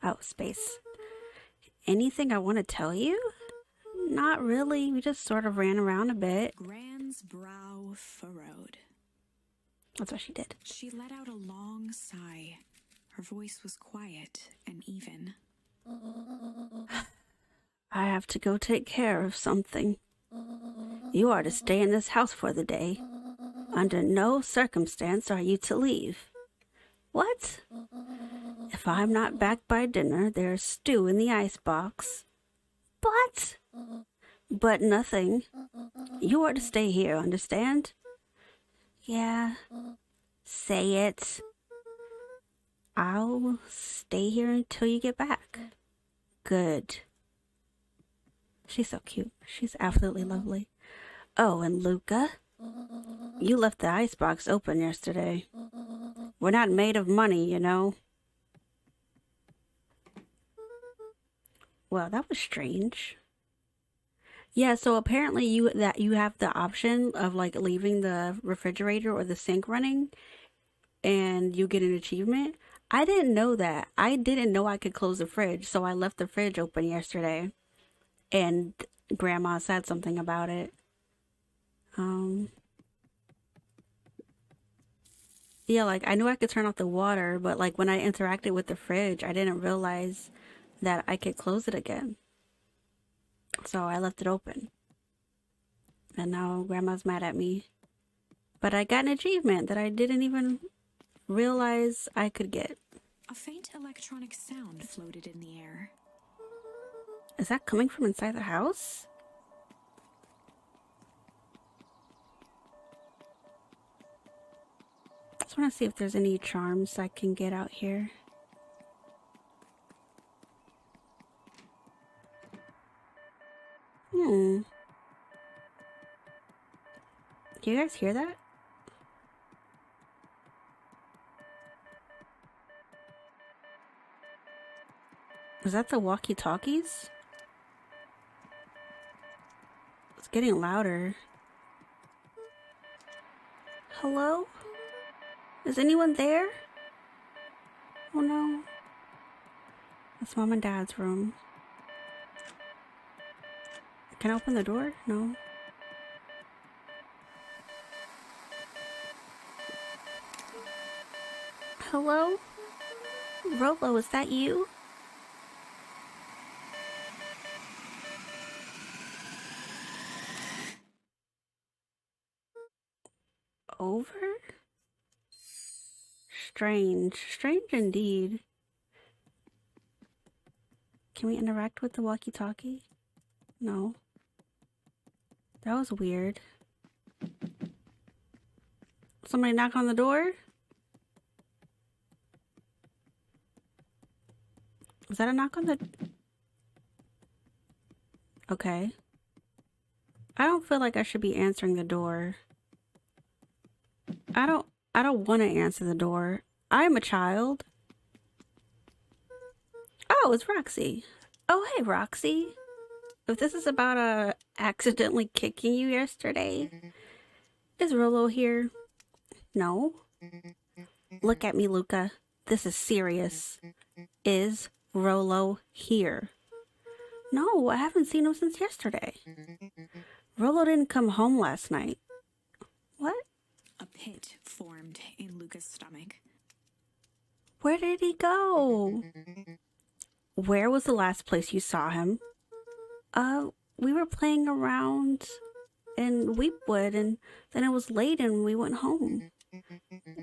Oh, space. Anything I want to tell you? Not really. We just sort of ran around a bit. Gran's brow furrowed. That's what she did. She let out a long sigh. Her voice was quiet and even. I have to go take care of something. You are to stay in this house for the day. Under no circumstance are you to leave. What? If I'm not back by dinner, there's stew in the icebox. But? But nothing. You are to stay here, understand? Yeah. Say it. I'll stay here until you get back. Good. She's so cute. She's absolutely lovely. Oh, and Luca, you left the icebox open yesterday. We're not made of money, you know. Well, that was strange. Yeah, so apparently you have the option of like leaving the refrigerator or the sink running and you get an achievement. I didn't know that. I didn't know I could close the fridge, so I left the fridge open yesterday. And Grandma said something about it. Yeah, like I knew I could turn off the water, but like when I interacted with the fridge, I didn't realize that I could close it again. So I left it open. And now Grandma's mad at me. But I got an achievement that I didn't even realize I could get. A faint electronic sound floated in the air. Is that coming from inside the house? I just want to see if there's any charms I can get out here. Do you guys hear that? Was that the walkie-talkies? It's getting louder. Hello? Is anyone there? Oh no. It's Mom and Dad's room. Can I open the door? No. Hello? Rolo, is that you? Over? Strange. Strange indeed. Can we interact with the walkie-talkie? No. That was weird. Somebody knock on the door? Was that a knock on the... Okay. I don't feel like I should be answering the door. I don't want to answer the door. I am a child. Oh, it's Roxy. Oh, hey, Roxy. If this is about accidentally kicking you yesterday, is Rolo here? No. Look at me, Luca. This is serious. Is Rolo here? No, I haven't seen him since yesterday. Rolo didn't come home last night. What? A pit formed in Luca's stomach. Where did he go? Where was the last place you saw him? We were playing around in Weepwood, and then it was late and we went home.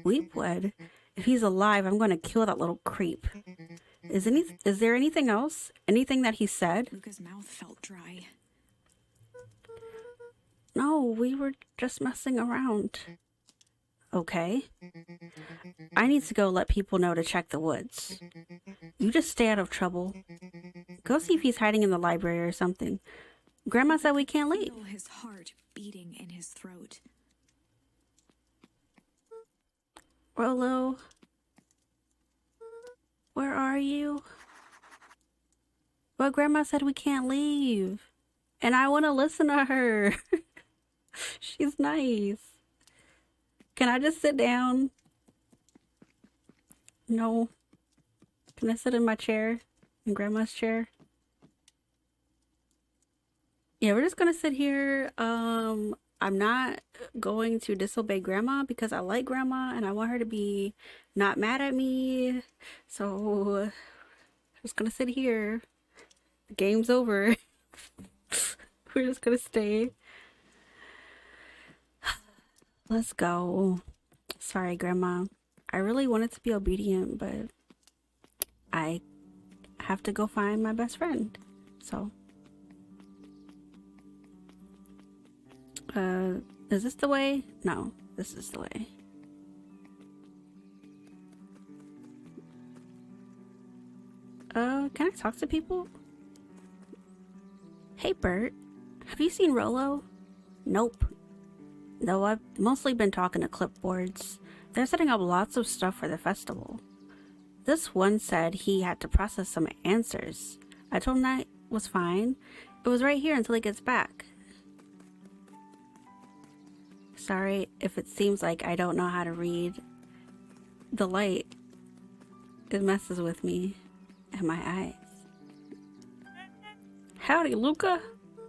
Weepwood? If he's alive, I'm going to kill that little creep. Is there anything else? Anything that he said? Luca's mouth felt dry. No, we were just messing around. Okay. I need to go let people know to check the woods. You just stay out of trouble. Go see if he's hiding in the library or something. Grandma said we can't leave. Feel his heart beating in his throat. Rolo, where are you? Well, Grandma said we can't leave. And I want to listen to her. She's nice. Can I just sit down? No. Can I sit in my chair? In Grandma's chair? Yeah, we're just gonna sit here. I'm not going to disobey Grandma because I like Grandma and I want her to be not mad at me. So, I'm just gonna sit here. The game's over. We're just gonna stay. Let's go. Sorry, Grandma. I really wanted to be obedient, but I have to go find my best friend. So, is this the way? No, this is the way. Can I talk to people? Hey, Bert. Have you seen Rolo? Nope. Though I've mostly been talking to clipboards. They're setting up lots of stuff for the festival. This one said he had to process some answers. I told him that was fine. It was right here until he gets back. Sorry if it seems like I don't know how to read. The light, it messes with me and my eyes. Howdy, Luca.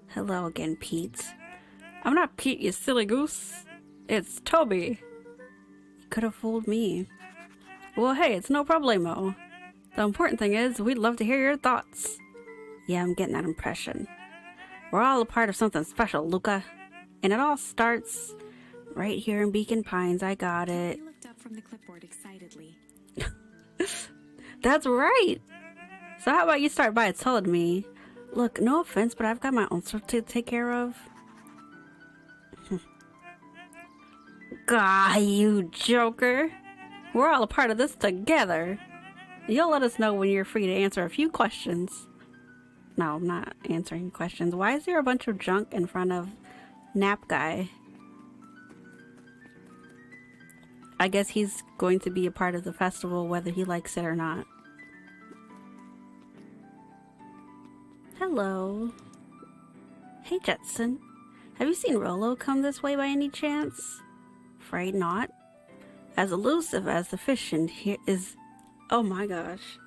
Hello again, Pete. I'm not Pete, you silly goose. It's Toby. You could have fooled me. Well, hey, it's no problemo. The important thing is, we'd love to hear your thoughts. Yeah, I'm getting that impression. We're all a part of something special, Luca. And it all starts right here in Beacon Pines. I got it. He looked up from the clipboard excitedly. That's right. So how about you start by telling me? Look, no offense, but I've got my own stuff to take care of. Gah, you joker. We're all a part of this together. You'll let us know when you're free to answer a few questions. No, I'm not answering questions. Why is there a bunch of junk in front of Nap Guy? I guess he's going to be a part of the festival whether he likes it or not. Hello. Hey, Jetson. Have you seen Rolo come this way by any chance? Afraid not. As elusive as the fish in here is... Oh my gosh.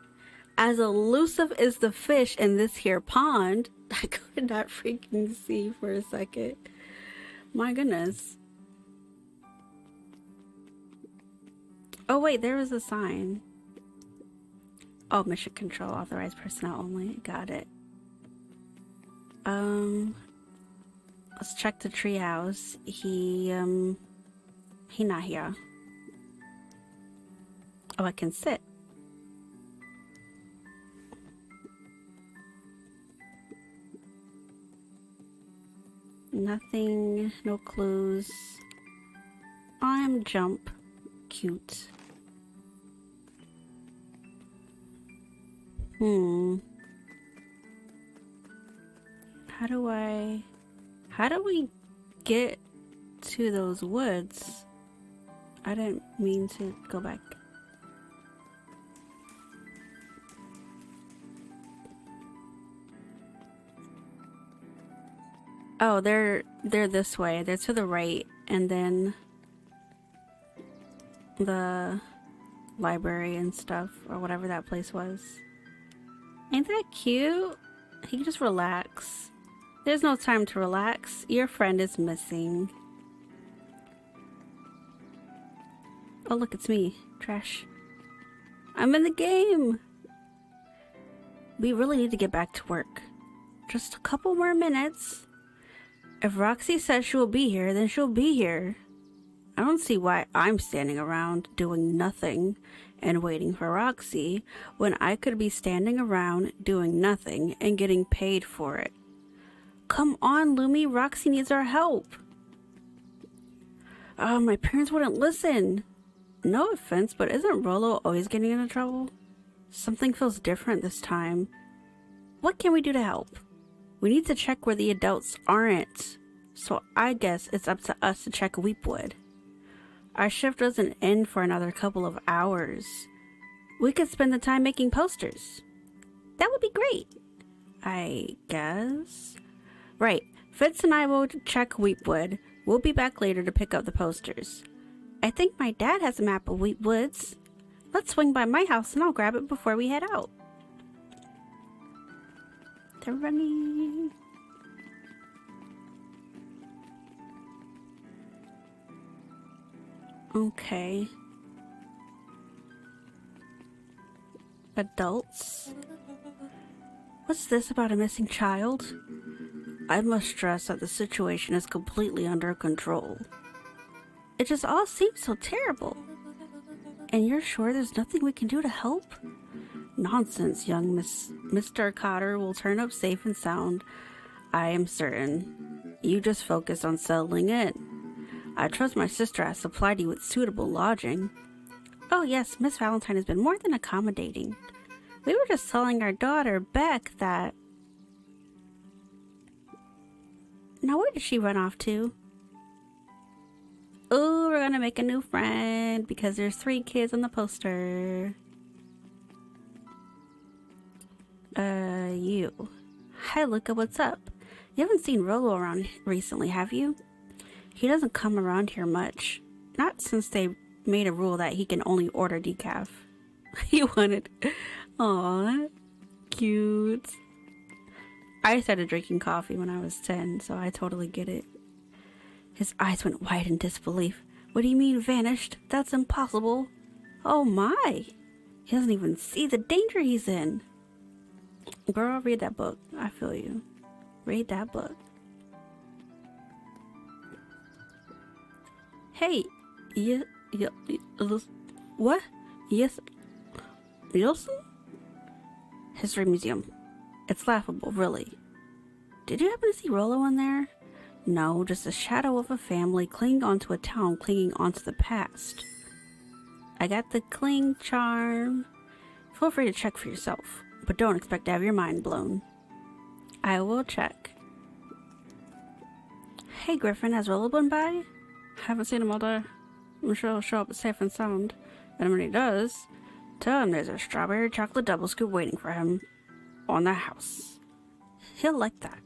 As elusive as the fish in this here pond. I could not freaking see for a second. My goodness. Oh wait, there was a sign. Oh, mission control, authorized personnel only. Got it. Let's check the treehouse. He not here. Oh, I can sit. Nothing, no clues. I'm jump. Cute. How do we get to those woods? I didn't mean to go back. Oh, they're this way. They're to the right, and then the library and stuff, or whatever that place was. Ain't that cute? He can just relax. There's no time to relax. Your friend is missing. Oh, look, it's me. Trash. I'm in the game. We really need to get back to work. Just a couple more minutes. If Roxy says she will be here, then she'll be here. I don't see why I'm standing around doing nothing and waiting for Roxy when I could be standing around doing nothing and getting paid for it. Come on, Lumi, Roxy needs our help. Oh, my parents wouldn't listen. No offense, but isn't Rolo always getting into trouble? Something feels different this time. What can we do to help? We need to check where the adults aren't. So I guess it's up to us to check Weepwood. Our shift doesn't end for another couple of hours. We could spend the time making posters. That would be great. I guess. Right. Fitz and I will check Weepwood. We'll be back later to pick up the posters. I think my dad has a map of Weepwoods. Let's swing by my house and I'll grab it before we head out. They're running. Okay. Adults? What's this about a missing child? I must stress that the situation is completely under control. It just all seems so terrible. And you're sure there's nothing we can do to help? Nonsense, young Mr. Cotter will turn up safe and sound. I am certain. You just focus on settling in. I trust my sister has supplied you with suitable lodging. Oh yes, Miss Valentine has been more than accommodating. We were just telling our daughter, Beck, that... Now where did she run off to? Oh, we're gonna make a new friend because there's 3 kids on the poster. You. Hi, Luca, what's up? You haven't seen Rolo around recently, have you? He doesn't come around here much. Not since they made a rule that he can only order decaf. He wanted... Aww. Cute. I started drinking coffee when I was 10, so I totally get it. His eyes went wide in disbelief. What do you mean vanished? That's impossible. Oh my. He doesn't even see the danger he's in. Girl, read that book. I feel you. Read that book. Hey. What? Yes. Wilson? History Museum. It's laughable, really. Did you happen to see Rolo in there? No, just a shadow of a family clinging onto a town, clinging onto the past. I got the cling charm. Feel free to check for yourself, but don't expect to have your mind blown. I will check. Hey Griffin, has Rolo been by? Haven't seen him all day. I'm sure he'll show up safe and sound. And when he does, tell him there's a strawberry chocolate double scoop waiting for him on the house. He'll like that.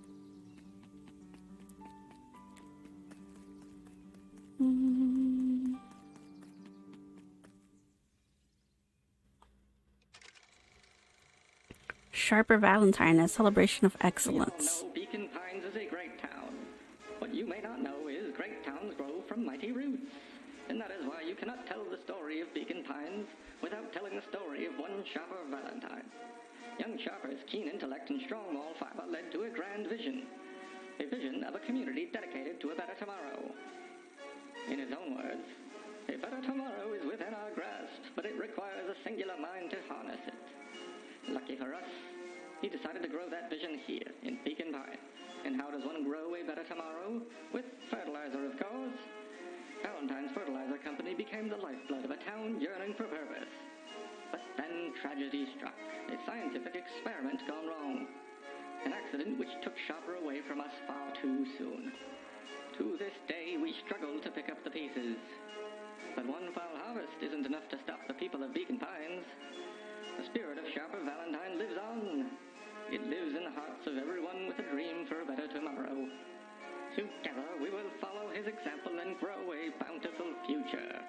Sharper Valentine, a celebration of excellence. You all know Beacon Pines is a great town. What you may not know is great towns grow from mighty roots. And that is why you cannot tell the story of Beacon Pines without telling the story of one Sharper Valentine. Young Sharper's keen intellect and strong moral fiber led to a grand vision. A vision of a community dedicated to a better tomorrow. In his own words, a better tomorrow is within our grasp, but it requires a singular mind to harness it. Lucky for us, he decided to grow that vision here, in Beacon Pine. And how does one grow a better tomorrow? With fertilizer, of course. Valentine's Fertilizer Company became the lifeblood of a town yearning for purpose. But then tragedy struck, a scientific experiment gone wrong. An accident which took Sharper away from us far too soon. To this day, we struggle to pick up the pieces. But one foul harvest isn't enough to stop the people of Beacon Pines. The spirit of Sharper Valentine lives on. It lives in the hearts of everyone with a dream for a better tomorrow. Together, we will follow his example and grow a bountiful future.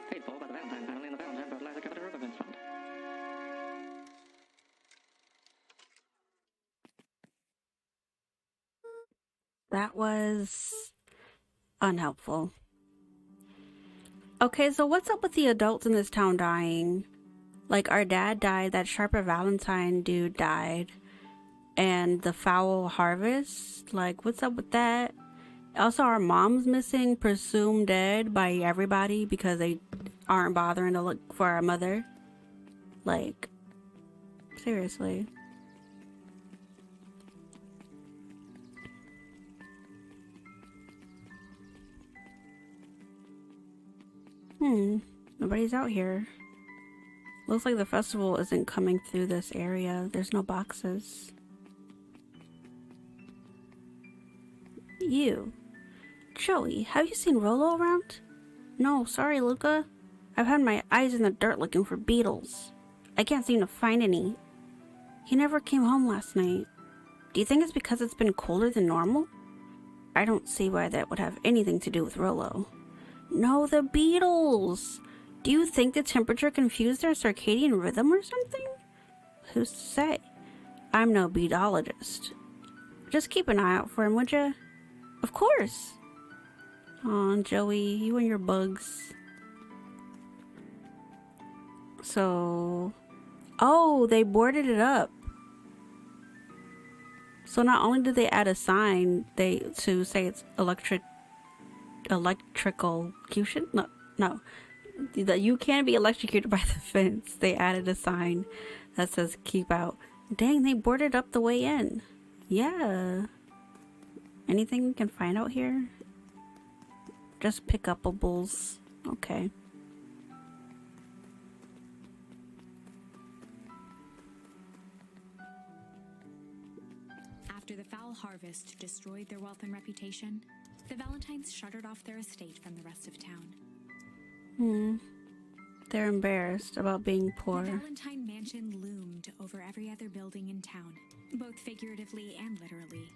Paid for by the Valentine family and the Valentine Fertilizer Company Remembrance Fund. That was unhelpful. Okay, so what's up with the adults in this town dying? Like, our dad died, that Sharper Valentine dude died, and the foul harvest? Like, what's up with that? Also, our mom's missing, presumed dead by everybody because they aren't bothering to look for our mother. Like, seriously. Nobody's out here. Looks like the festival isn't coming through this area. There's no boxes. You. Joey, have you seen Rolo around? No, sorry, Luca. I've had my eyes in the dirt looking for beetles. I can't seem to find any. He never came home last night. Do you think it's because it's been colder than normal? I don't see why that would have anything to do with Rolo. No, the beetles! Do you think the temperature confused their circadian rhythm or something? Who's to say? I'm no beadologist. Just keep an eye out for him, would ya? Of course! Aw, Joey, you and your bugs. So... Oh, they boarded it up. So not only did they add a sign to say it's electrical-cution? No. That you can be electrocuted by the fence. They added a sign that says keep out. Dang, they boarded up the way in. Yeah. Anything we can find out here? Just pick-upables. Okay. After the foul harvest destroyed their wealth and reputation, the Valentines shuttered off their estate from the rest of town. They're embarrassed about being poor. The Valentine mansion loomed over every other building in town, both figuratively and literally.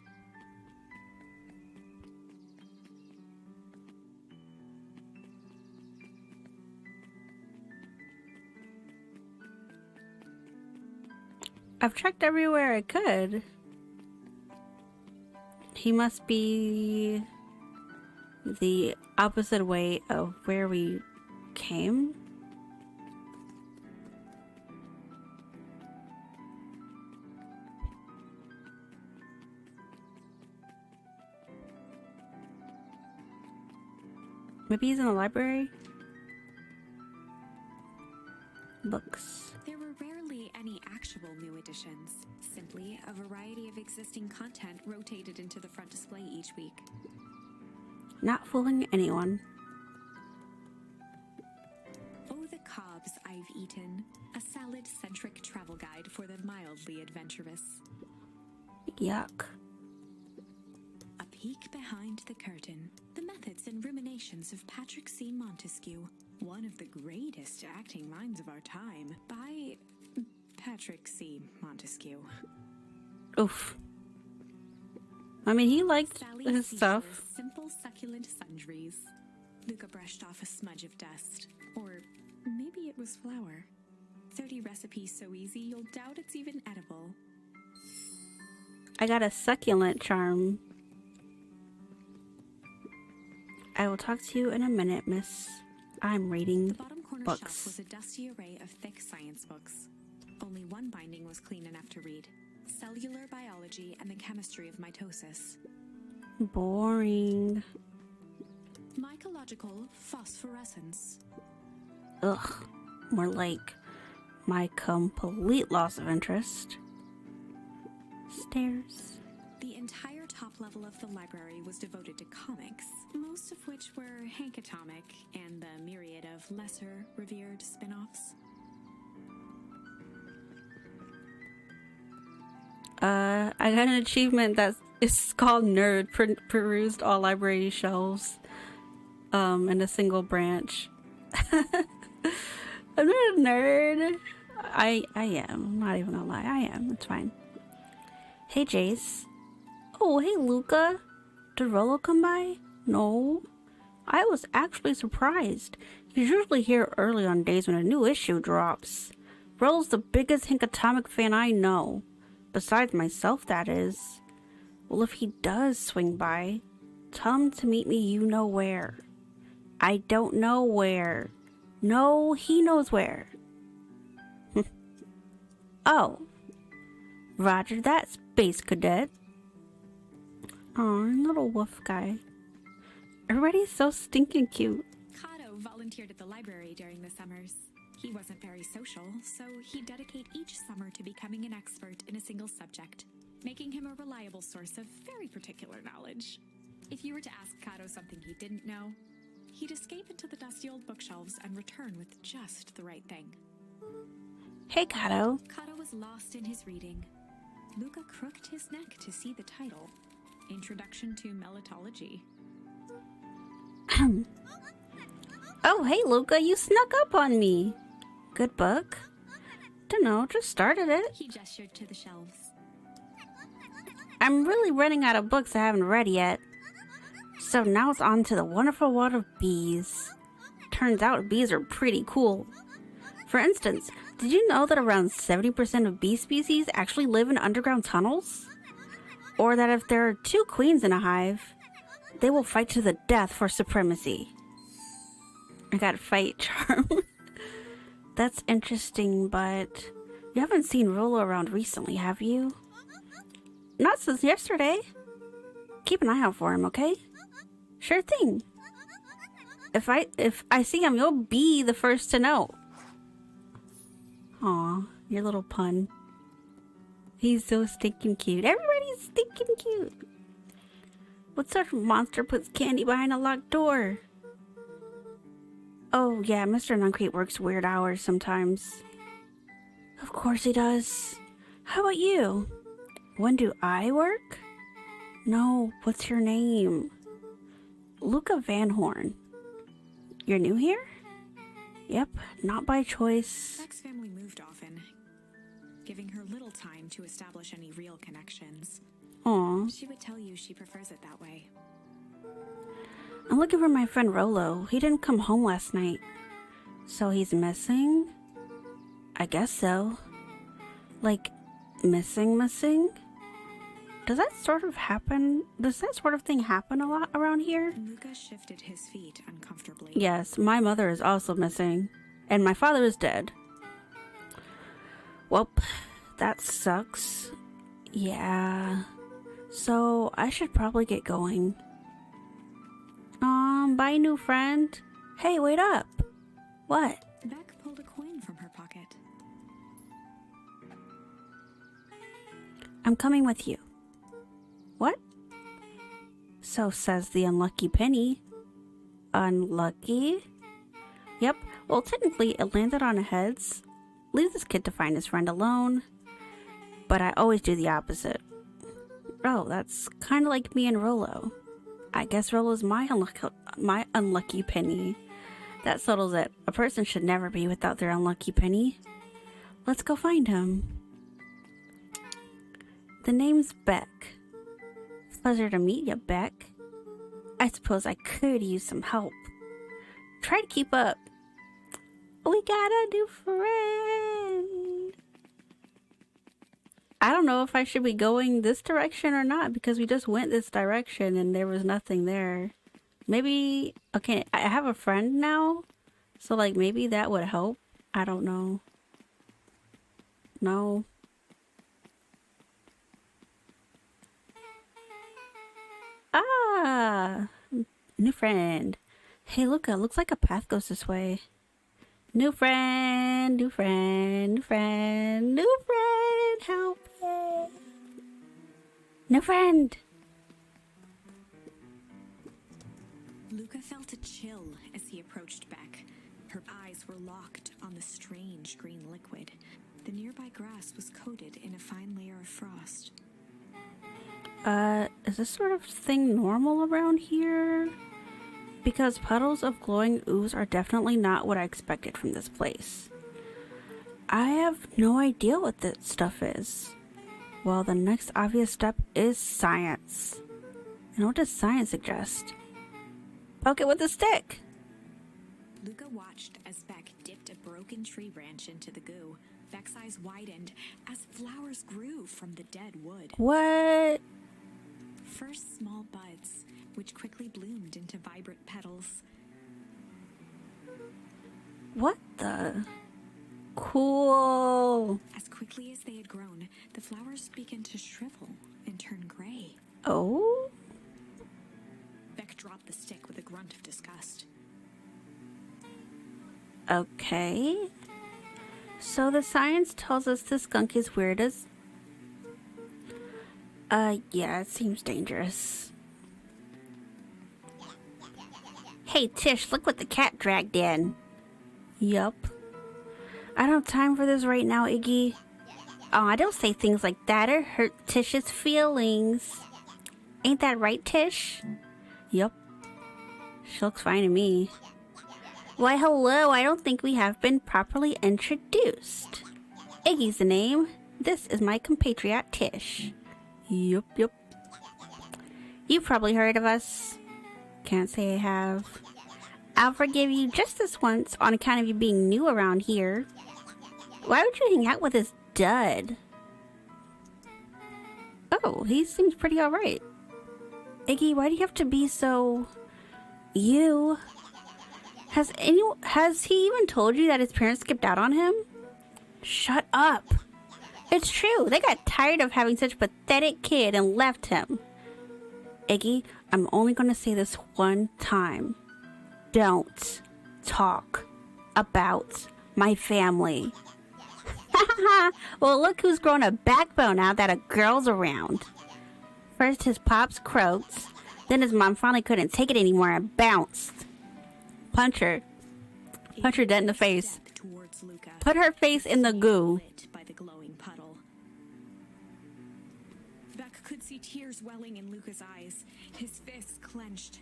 I've checked everywhere I could. He must be the opposite way of where we came. Maybe he's in the library? Books. There were rarely any actual new additions, simply a variety of existing content rotated into the front display each week. Not fooling anyone. Oh, the cobs I've eaten. A salad-centric travel guide for the mildly adventurous. Yuck. A peek behind the curtain. The methods and ruminations of Patrick C. Montesquieu, one of the greatest acting minds of our time, by Patrick C. Montesquieu. Oof. I mean, he liked Sally his stuff. Seizures simple succulent sundries. Luca brushed off a smudge of dust. Or maybe it was flour. 30 recipes so easy you'll doubt it's even edible. I got a succulent charm. I will talk to you in a minute, miss. I'm reading The bottom corner books. shelf was a dusty array of thick science books. Only one binding was clean enough to read. Cellular biology and the chemistry of mitosis. Boring. Mycological phosphorescence. Ugh. More like my complete loss of interest. Stairs. The entire top level of the library was devoted to comics, most of which were Hank Atomic and the myriad of lesser revered spin-offs. I got an achievement that is called Nerd. Perused all library shelves in a single branch. I'm not a nerd. I am. I'm not even gonna lie. I am. It's fine. Hey, Jace. Oh, hey, Luca. Did Rolo come by? No. I was actually surprised. He's usually here early on days when a new issue drops. Rolo's the biggest Hank Atomic fan I know. Besides myself, that is. Well, if he does swing by, tell him to meet me you know where. I don't know where. No, he knows where. Oh. Roger that, Space Cadet. Aw, little wolf guy. Everybody's so stinking cute. Kato volunteered at the library during the summers. He wasn't very social, so he'd dedicate each summer to becoming an expert in a single subject, making him a reliable source of very particular knowledge. If you were to ask Kato something he didn't know, he'd escape into the dusty old bookshelves and return with just the right thing. Hey, Kato. Kato was lost in his reading. Luca crooked his neck to see the title, Introduction to Melitology. Oh, hey, Luca, you snuck up on me. Good book? Dunno, just started it. He gestured to the shelves. I'm really running out of books I haven't read yet. So now it's on to the wonderful world of bees. turns out bees are pretty cool. For instance, did you know that around 70% of bee species actually live in underground tunnels? Or that if there are 2 queens in a hive, they will fight to the death for supremacy. I got fight charm. That's interesting, but you haven't seen Rolo around recently, have you? Not since yesterday. Keep an eye out for him, okay? Sure thing. If I see him, you'll be the first to know. Aw, your little pun. He's so stinking cute. Everybody's stinking cute. What sort of monster puts candy behind a locked door? Oh, yeah, Mr. Nuncrete works weird hours sometimes. Of course he does. How about you? When do I work? No, what's your name? Luca Van Horn. You're new here? Yep, not by choice. Beck's family moved often, giving her little time to establish any real connections. Aw. She would tell you she prefers it that way. I'm looking for my friend Rolo. He didn't come home last night. So he's missing? I guess so. Like, missing? Does that sort of thing happen a lot around here? Luca shifted his feet uncomfortably. Yes, my mother is also missing. And my father is dead. Well, that sucks. Yeah. So, I should probably get going. Bye, new friend. Hey, wait up. What? Beck pulled a coin from her pocket. I'm coming with you. What? So says the unlucky penny. Unlucky? Yep, well technically it landed on heads. Leave this kid to find his friend alone. But I always do the opposite. Oh, that's kind of like me and Rolo. I guess Rolo's my unlucky penny. That settles it. A person should never be without their unlucky penny. Let's go find him. The name's Beck. Pleasure to meet you, Beck. I suppose I could use some help. Try to keep up. We got a new friend. I don't know if I should be going this direction or not because we just went this direction and there was nothing there. Maybe, okay, I have a friend now. So like maybe that would help. I don't know. No. Ah, new friend. Hey, look, it looks like a path goes this way. New friend, new friend, new friend, new friend, help me. New friend. Luca felt a chill as he approached Beck. Her eyes were locked on the strange green liquid. The nearby grass was coated in a fine layer of frost. Is this sort of thing normal around here? Because puddles of glowing ooze are definitely not what I expected from this place. I have no idea what this stuff is. Well, the next obvious step is science. And what does science suggest? Poke it with a stick! Luca watched as Beck dipped a broken tree branch into the goo. Beck's eyes widened as flowers grew from the dead wood. What? First small buds, which quickly bloomed into vibrant petals. What the? Cool. As quickly as they had grown, the flowers began to shrivel and turn gray. Oh? Beck dropped the stick with a grunt of disgust. Okay. So the science tells us this skunk is weird as... yeah, it seems dangerous. Hey, Tish, look what the cat dragged in. Yup. I don't have time for this right now, Iggy. Oh, I don't say things like that. It hurt Tish's feelings. Ain't that right, Tish? Yup. She looks fine to me. Why, hello, I don't think we have been properly introduced. Iggy's the name. This is my compatriot, Tish. Yup. You've probably heard of us. Can't say I have. I'll forgive you just this once on account of you being new around here. Why would you hang out with this dud? Oh, he seems pretty alright. Iggy, why do you have to be so... you? Has he even told you that his parents skipped out on him? Shut up. It's true. They got tired of having such a pathetic kid and left him. Iggy, I'm only going to say this one time. Don't talk about my family. Well, look who's grown a backbone now that a girl's around. First his pops croaked, then his mom finally couldn't take it anymore and bounced. Punch her. Punch her dead in the face. Put her face in the goo. By the glowing puddle. Beck could see tears welling in Luca's eyes, his fists clenched.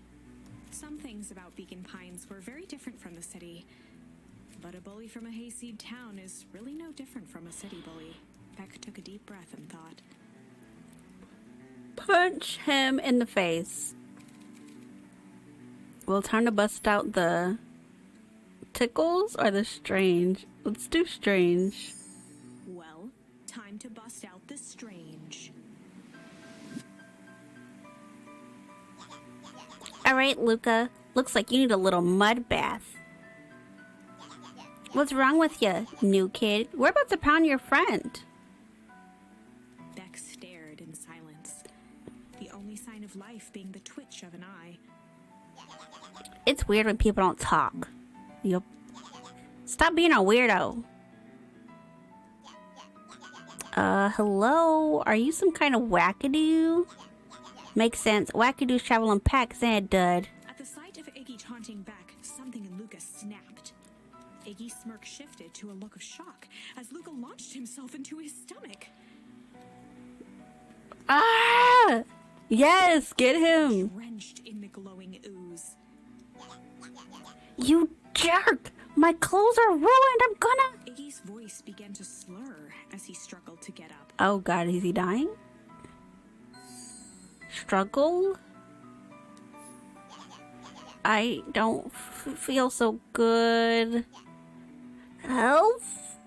Some things about Beacon Pines were very different from the city. But a bully from a hayseed town is really no different from a city bully. Beck took a deep breath and thought. Punch him in the face. Well, time to bust out the tickles or the strange. Let's do strange. Well, time to bust out the strange. Alright, Luca. Looks like you need a little mud bath. What's wrong with you, new kid? We're about to pound your friend. Beck stared in silence, the only sign of life being the twitch of an eye. It's weird when people don't talk. Yup. Stop being a weirdo. Hello? Are you some kind of wackadoo? Makes sense. Wackadoos travel in packs and dud. At the sight of Iggy taunting Beck, something in Luca snapped. Iggy's smirk shifted to a look of shock as Luca launched himself into his stomach. Ah! Yes, get him. Drenched in the glowing ooze. You jerk! My clothes are ruined. I'm gonna... Iggy's voice began to slur as he struggled to get up. Oh god, is he dying? Struggle? I don't feel so good. Health?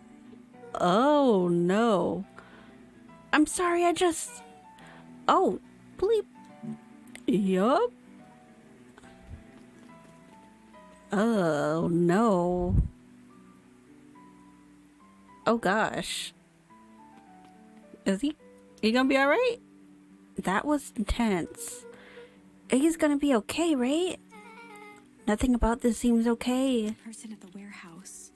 Oh no. I'm sorry, I just... Oh, bleep. Yup. Oh no. Oh gosh. Is he gonna be alright? That was intense. Iggy's gonna be okay, right? Nothing about this seems okay. The person at the warehouse.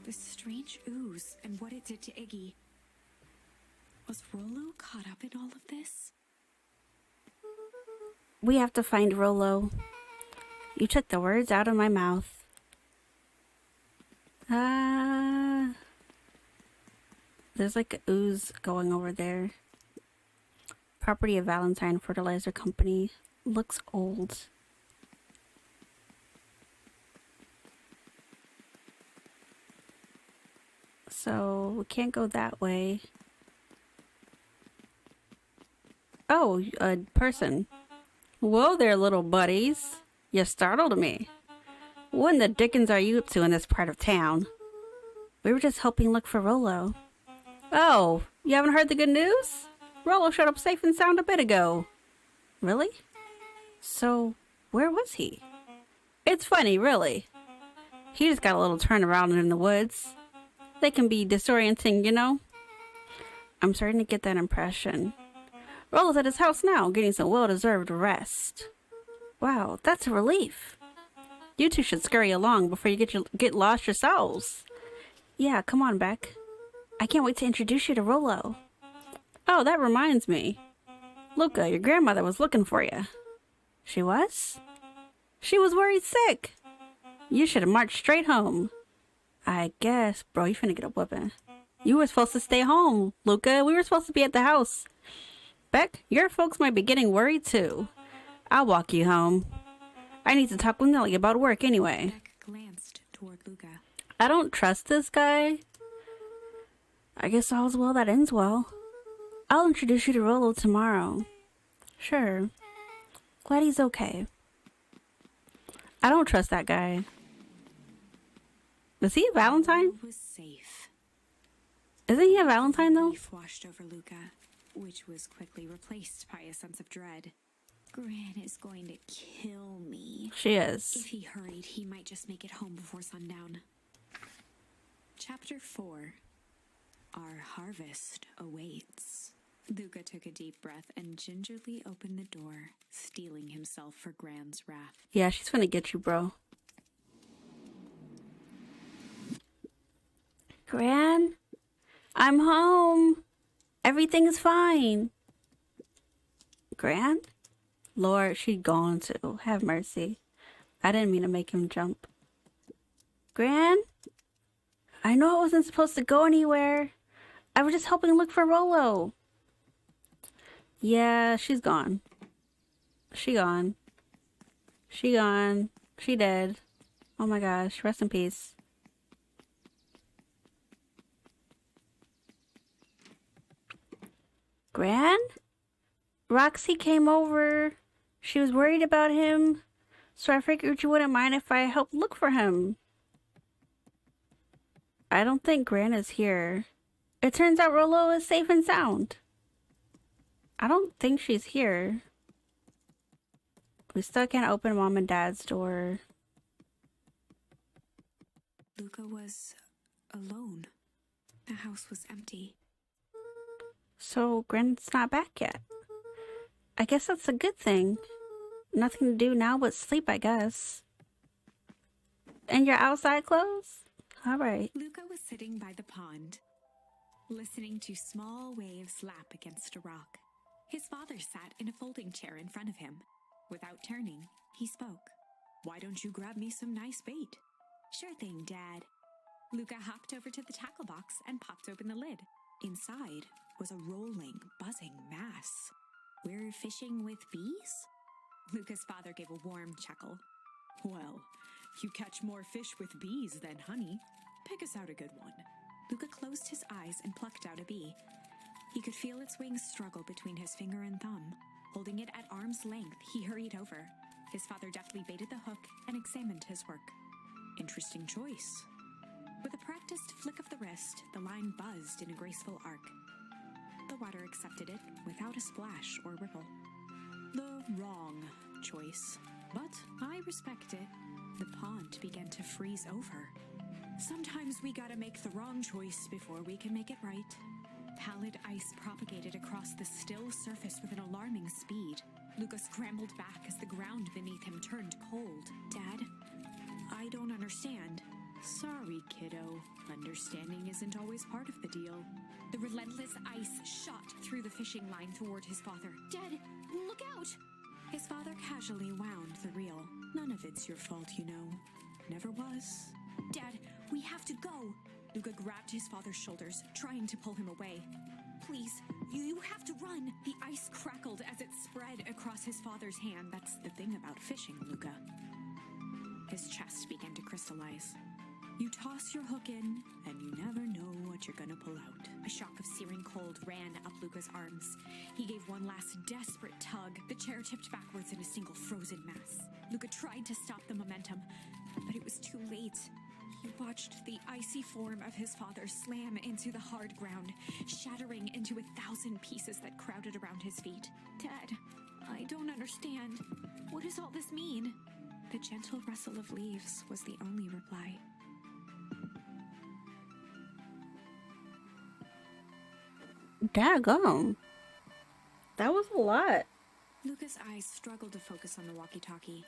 This strange ooze and what it did to Iggy. Was Rollo caught up in all of this? We have to find Rollo. You took the words out of my mouth. There's like an ooze going over there. Property of Valentine Fertilizer Company. Looks old. So we can't go that way. Oh, a person. Whoa there, little buddies. You startled me. What in the dickens are you up to in this part of town? We were just helping look for Rollo. Oh, you haven't heard the good news? Rollo showed up safe and sound a bit ago. Really? So, where was he? It's funny, really. He just got a little turnaround in the woods. They can be disorienting, you know? I'm starting to get that impression. Rollo's at his house now, getting some well-deserved rest. Wow, that's a relief. You two should scurry along before you get lost yourselves. Yeah, come on, Beck. I can't wait to introduce you to Rollo. Oh, that reminds me. Luca, your grandmother was looking for you. She was? She was worried sick. You should have marched straight home. I guess, bro, you finna get a whipping. You were supposed to stay home, Luca. We were supposed to be at the house. Beck, your folks might be getting worried too. I'll walk you home. I need to talk with Nellie about work anyway. Beck glanced toward Luca. I don't trust this guy. I guess all's well that ends well. I'll introduce you to Rollo tomorrow. Sure. Glad he's okay. I don't trust that guy. Is he a Valentine? Was safe. Isn't he a Valentine though? Grief washed over Luca, which was quickly replaced by a sense of dread. Gran is going to kill me. She is. If he hurried, he might just make it home before sundown. Chapter 4. Our harvest awaits. Luca took a deep breath and gingerly opened the door, steeling himself for Gran's wrath. Yeah, she's gonna get you, bro. Gran, I'm home. Everything's fine. Gran? Lord, she's gone too. Have mercy. I didn't mean to make him jump. Gran? I know I wasn't supposed to go anywhere. I was just helping look for Rolo. Yeah, she's gone. She gone. She gone. She dead. Oh my gosh. Rest in peace. Gran? Roxy came over. She was worried about him, so I figured you wouldn't mind if I helped look for him. I don't think Gran is here. It turns out Rolo is safe and sound. I don't think she's here. We still can't open Mom and Dad's door. Luca was alone. The house was empty. So Gran's not back yet. I guess that's a good thing. Nothing to do now but sleep, I guess. And your outside clothes? Alright. Luca was sitting by the pond, listening to small waves lap against a rock. His father sat in a folding chair in front of him. Without turning, he spoke. "Why don't you grab me some nice bait?" "Sure thing, Dad." Luca hopped over to the tackle box and popped open the lid. Inside was a rolling, buzzing mass. "We're fishing with bees?" Luca's father gave a warm chuckle. "Well, you catch more fish with bees than honey. Pick us out a good one." Luca closed his eyes and plucked out a bee. He could feel its wings struggle between his finger and thumb. Holding it at arm's length, he hurried over. His father deftly baited the hook and examined his work. "Interesting choice." With a practiced flick of the wrist, the line buzzed in a graceful arc. The water accepted it without a splash or ripple. The wrong choice, but I respect it. The pond began to freeze over. Sometimes we gotta make the wrong choice before we can make it right. Pallid ice propagated across the still surface with an alarming speed. Luca scrambled back as the ground beneath him turned cold. "Dad, I don't understand." "Sorry, kiddo. Understanding isn't always part of the deal." The relentless ice shot through the fishing line toward his father. "Dad, look out!" His father casually wound the reel. "None of it's your fault, you know. Never was." "Dad, we have to go." Luca grabbed his father's shoulders, trying to pull him away. "Please, you have to run." The ice crackled as it spread across his father's hand. "That's the thing about fishing, Luca." His chest began to crystallize. "You toss your hook in, and you never know what you're gonna pull out." A shock of searing cold ran up Luca's arms. He gave one last desperate tug. The chair tipped backwards in a single frozen mass. Luca tried to stop the momentum, but it was too late. He watched the icy form of his father slam into the hard ground, shattering into 1,000 pieces that crowded around his feet. "Dad, I don't understand. What does all this mean?" The gentle rustle of leaves was the only reply. Daggone. That was a lot. Luca's eyes struggled to focus on the walkie-talkie.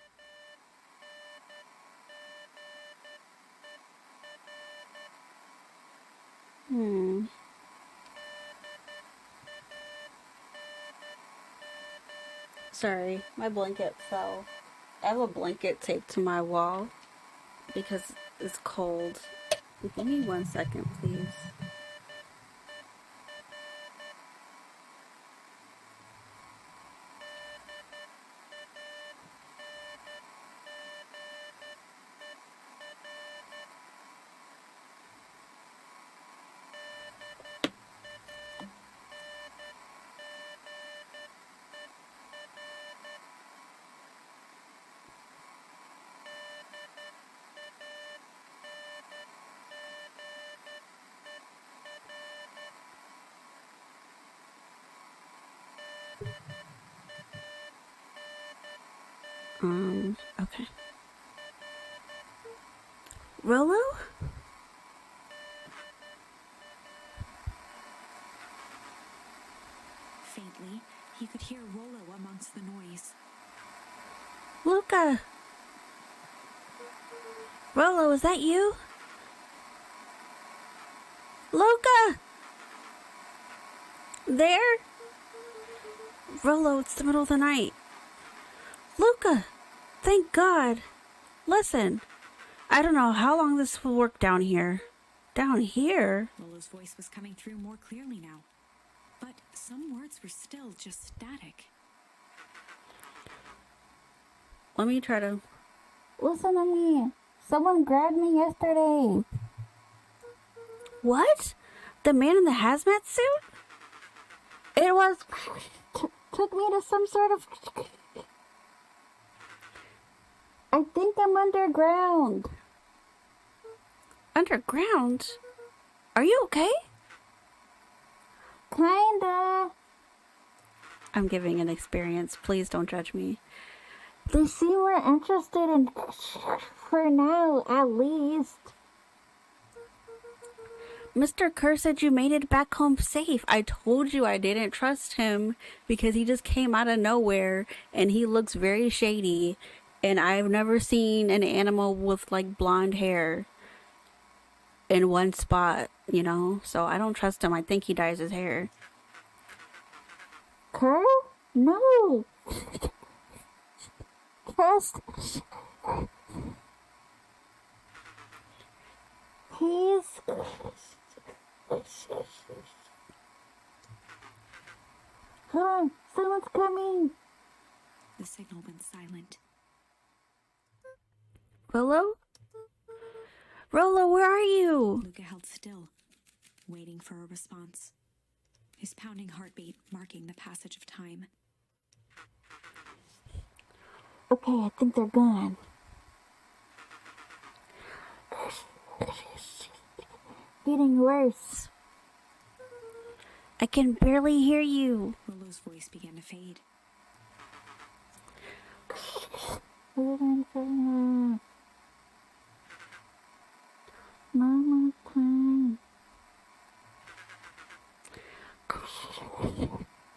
Sorry, my blanket fell. I have a blanket taped to my wall because it's cold. Give me 1 second, please. Okay. Rollo? Faintly, he could hear Rollo amongst the noise. Luca! Rollo, is that you? Luca! There? Rollo, it's the middle of the night. Luca! Thank God! Listen, I don't know how long this will work down here. Down here? Rollo's voice was coming through more clearly now, but some words were still just static. Let me try to... Listen to me. Someone grabbed me yesterday. What? The man in the hazmat suit? It was... took me to some sort of... I think I'm underground. Underground? Are you okay? Kinda. I'm giving an experience. Please don't judge me. They seem more interested in... for now, at least. Mr. Kerr said you made it back home safe. I told you I didn't trust him because he just came out of nowhere and he looks very shady. And I've never seen an animal with like blonde hair in one spot, you know? So I don't trust him. I think he dyes his hair. Kerr? No. Trust. He's... Hold on, someone's coming. The signal went silent. Rollo? Rollo, where are you? Luca held still, waiting for a response. His pounding heartbeat marking the passage of time. Okay, I think they're gone. Getting worse. I can barely hear you. Rollo's voice began to fade. Mama time.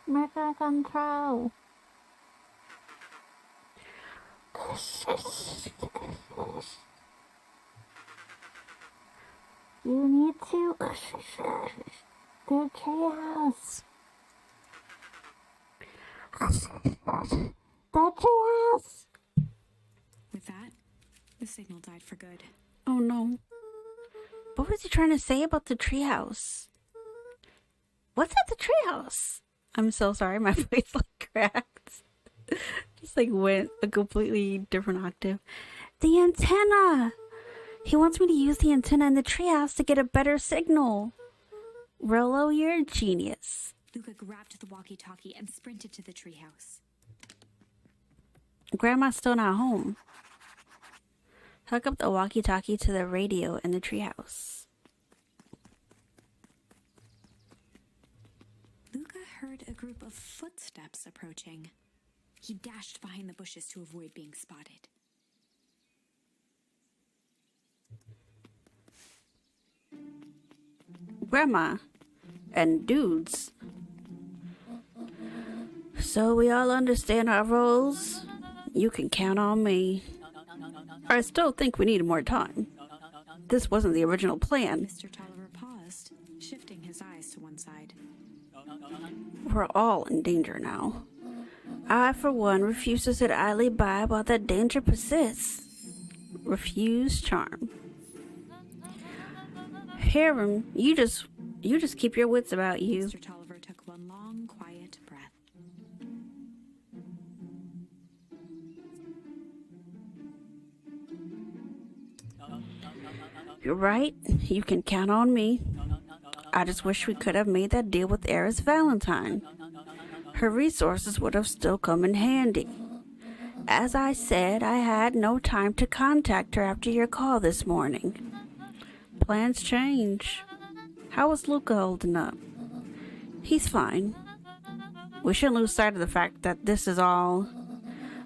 Mega control. You need to the treehouse. The treehouse. With that, the signal died for good. Oh no. What was he trying to say about the treehouse? What's at the treehouse? I'm so sorry, my voice like cracked. Just like went a completely different octave. The antenna! He wants me to use the antenna in the treehouse to get a better signal. Rollo, you're a genius. Luca grabbed the walkie-talkie and sprinted to the treehouse. Grandma's still not home. Hook up the walkie-talkie to the radio in the treehouse. Luca heard a group of footsteps approaching. He dashed behind the bushes to avoid being spotted. Grandma and dudes. So we all understand our roles. You can count on me. I still think we need more time. This wasn't the original plan. Mr. Tolliver paused, shifting his eyes to one side. We're all in danger now. I, for one, refuse to sit idly by while that danger persists. Refuse charm. Harem, you just keep your wits about you. Mr. Tolliver took one long, quiet breath. You're right. You can count on me. I just wish we could have made that deal with Eris Valentine. Her resources would have still come in handy. As I said, I had no time to contact her after your call this morning. Plans change. How is Luca holding up? He's fine. We shouldn't lose sight of the fact that this is all.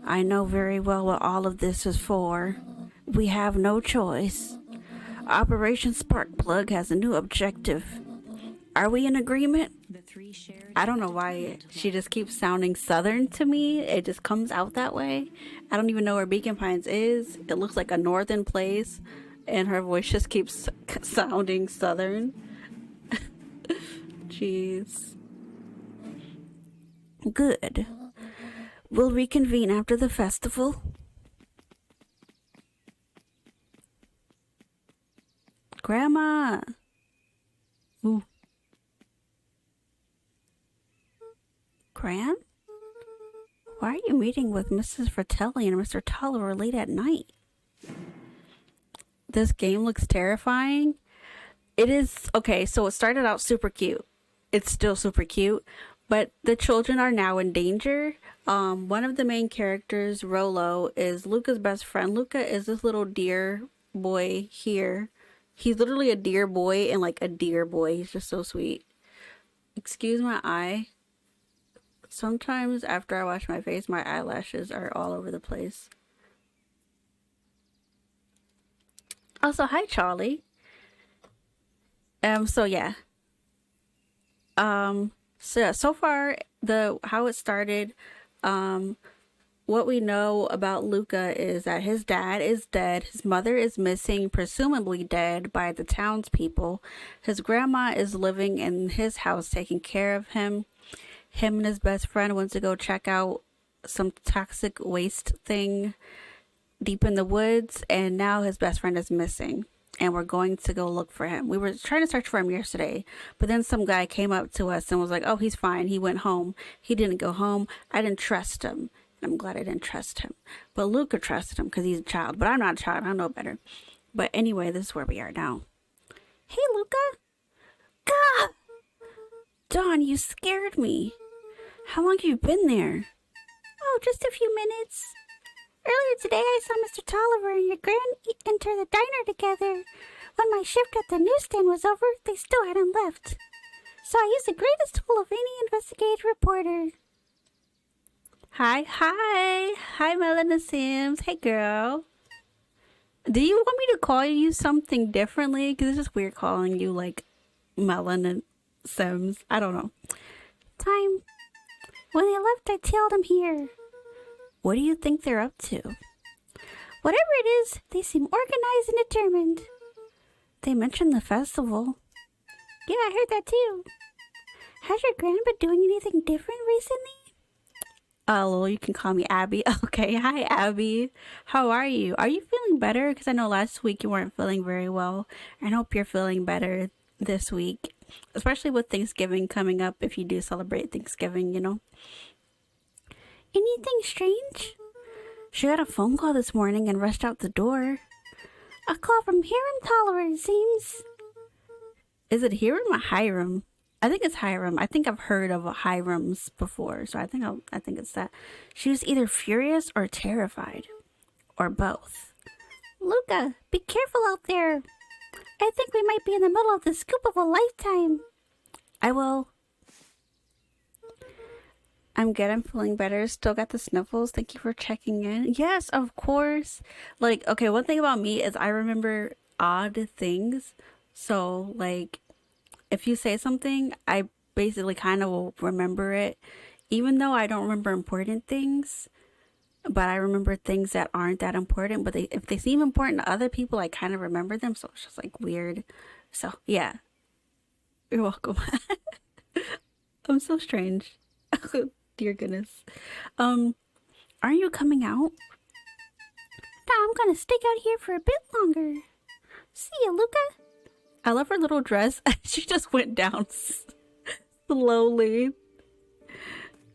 I know very well what all of this is for. We have no choice. Operation Sparkplug has a new objective. Are we in agreement? I don't know why she just keeps sounding southern to me. It just comes out that way. I don't even know where Beacon Pines is. It looks like a northern place, and her voice just keeps sounding southern. Jeez. Good. We'll reconvene after the festival. Grandma! Ooh. Gran? Why are you meeting with Mrs. Fratelli and Mr. Tolliver late at night? This game looks terrifying. It is, okay, so it started out super cute. It's still super cute, but the children are now in danger. One of the main characters, Rolo, is Luca's best friend. Luca is this little deer boy here. He's literally a deer boy and like a deer boy. He's just so sweet. Excuse my eye. Sometimes after I wash my face, my eyelashes are all over the place. Also, hi Charlie. So yeah. So far how it started, what we know about Luca is that his dad is dead, his mother is missing, presumably dead by the townspeople. His grandma is living in his house taking care of him. Him and his best friend went to go check out some toxic waste thing deep in the woods, and now his best friend is missing, and we're going to go look for him. We were trying to search for him yesterday, but then some guy came up to us and was like, oh, he's fine, he went home. He didn't go home. I didn't trust him. I'm glad I didn't trust him, but Luca trusted him because he's a child, but I'm not a child. I know better. But anyway, this is where we are now. Hey, Luca. Gah! Dawn, you scared me. How long have you been there? Oh, just a few minutes. Earlier today, I saw Mr. Tolliver and your gran enter the diner together. When my shift at the newsstand was over, they still hadn't left. So I used the greatest tool of any investigative reporter. Hi, Melina Sims. Hey, girl. Do you want me to call you something differently? Because it's just weird calling you, like, Melina Sims. I don't know. Time. When they left, I tailed them here. What do you think they're up to? Whatever it is, they seem organized and determined. They mentioned the festival. Yeah, I heard that too. Has your grandma been doing anything different recently? Oh, you can call me Abby. Okay, hi Abby. How are you? Are you feeling better? Because I know last week you weren't feeling very well. I hope you're feeling better this week. Especially with Thanksgiving coming up, if you do celebrate Thanksgiving, you know. Anything strange? She got a phone call this morning and rushed out the door. A call from Hiram Tolliver, it seems. Is it Hiram or Hiram? I think it's Hiram. I think I've heard of Hirams before, so I think it's that. She was either furious or terrified, or both. Luca, be careful out there. I think we might be in the middle of the scoop of a lifetime. I will. I'm good. I'm feeling better. Still got the sniffles. Thank you for checking in. Yes, of course. Like, okay, one thing about me is I remember odd things. So, like, if you say something, I basically kind of will remember it. Even though I don't remember important things. But I remember things that aren't that important. But if they seem important to other people, I kind of remember them. So it's just like weird. So, yeah. You're welcome. I'm so strange. Dear goodness. Aren't you coming out? No, I'm gonna stick out here for a bit longer. See ya, Luca. I love her little dress. She just went down slowly.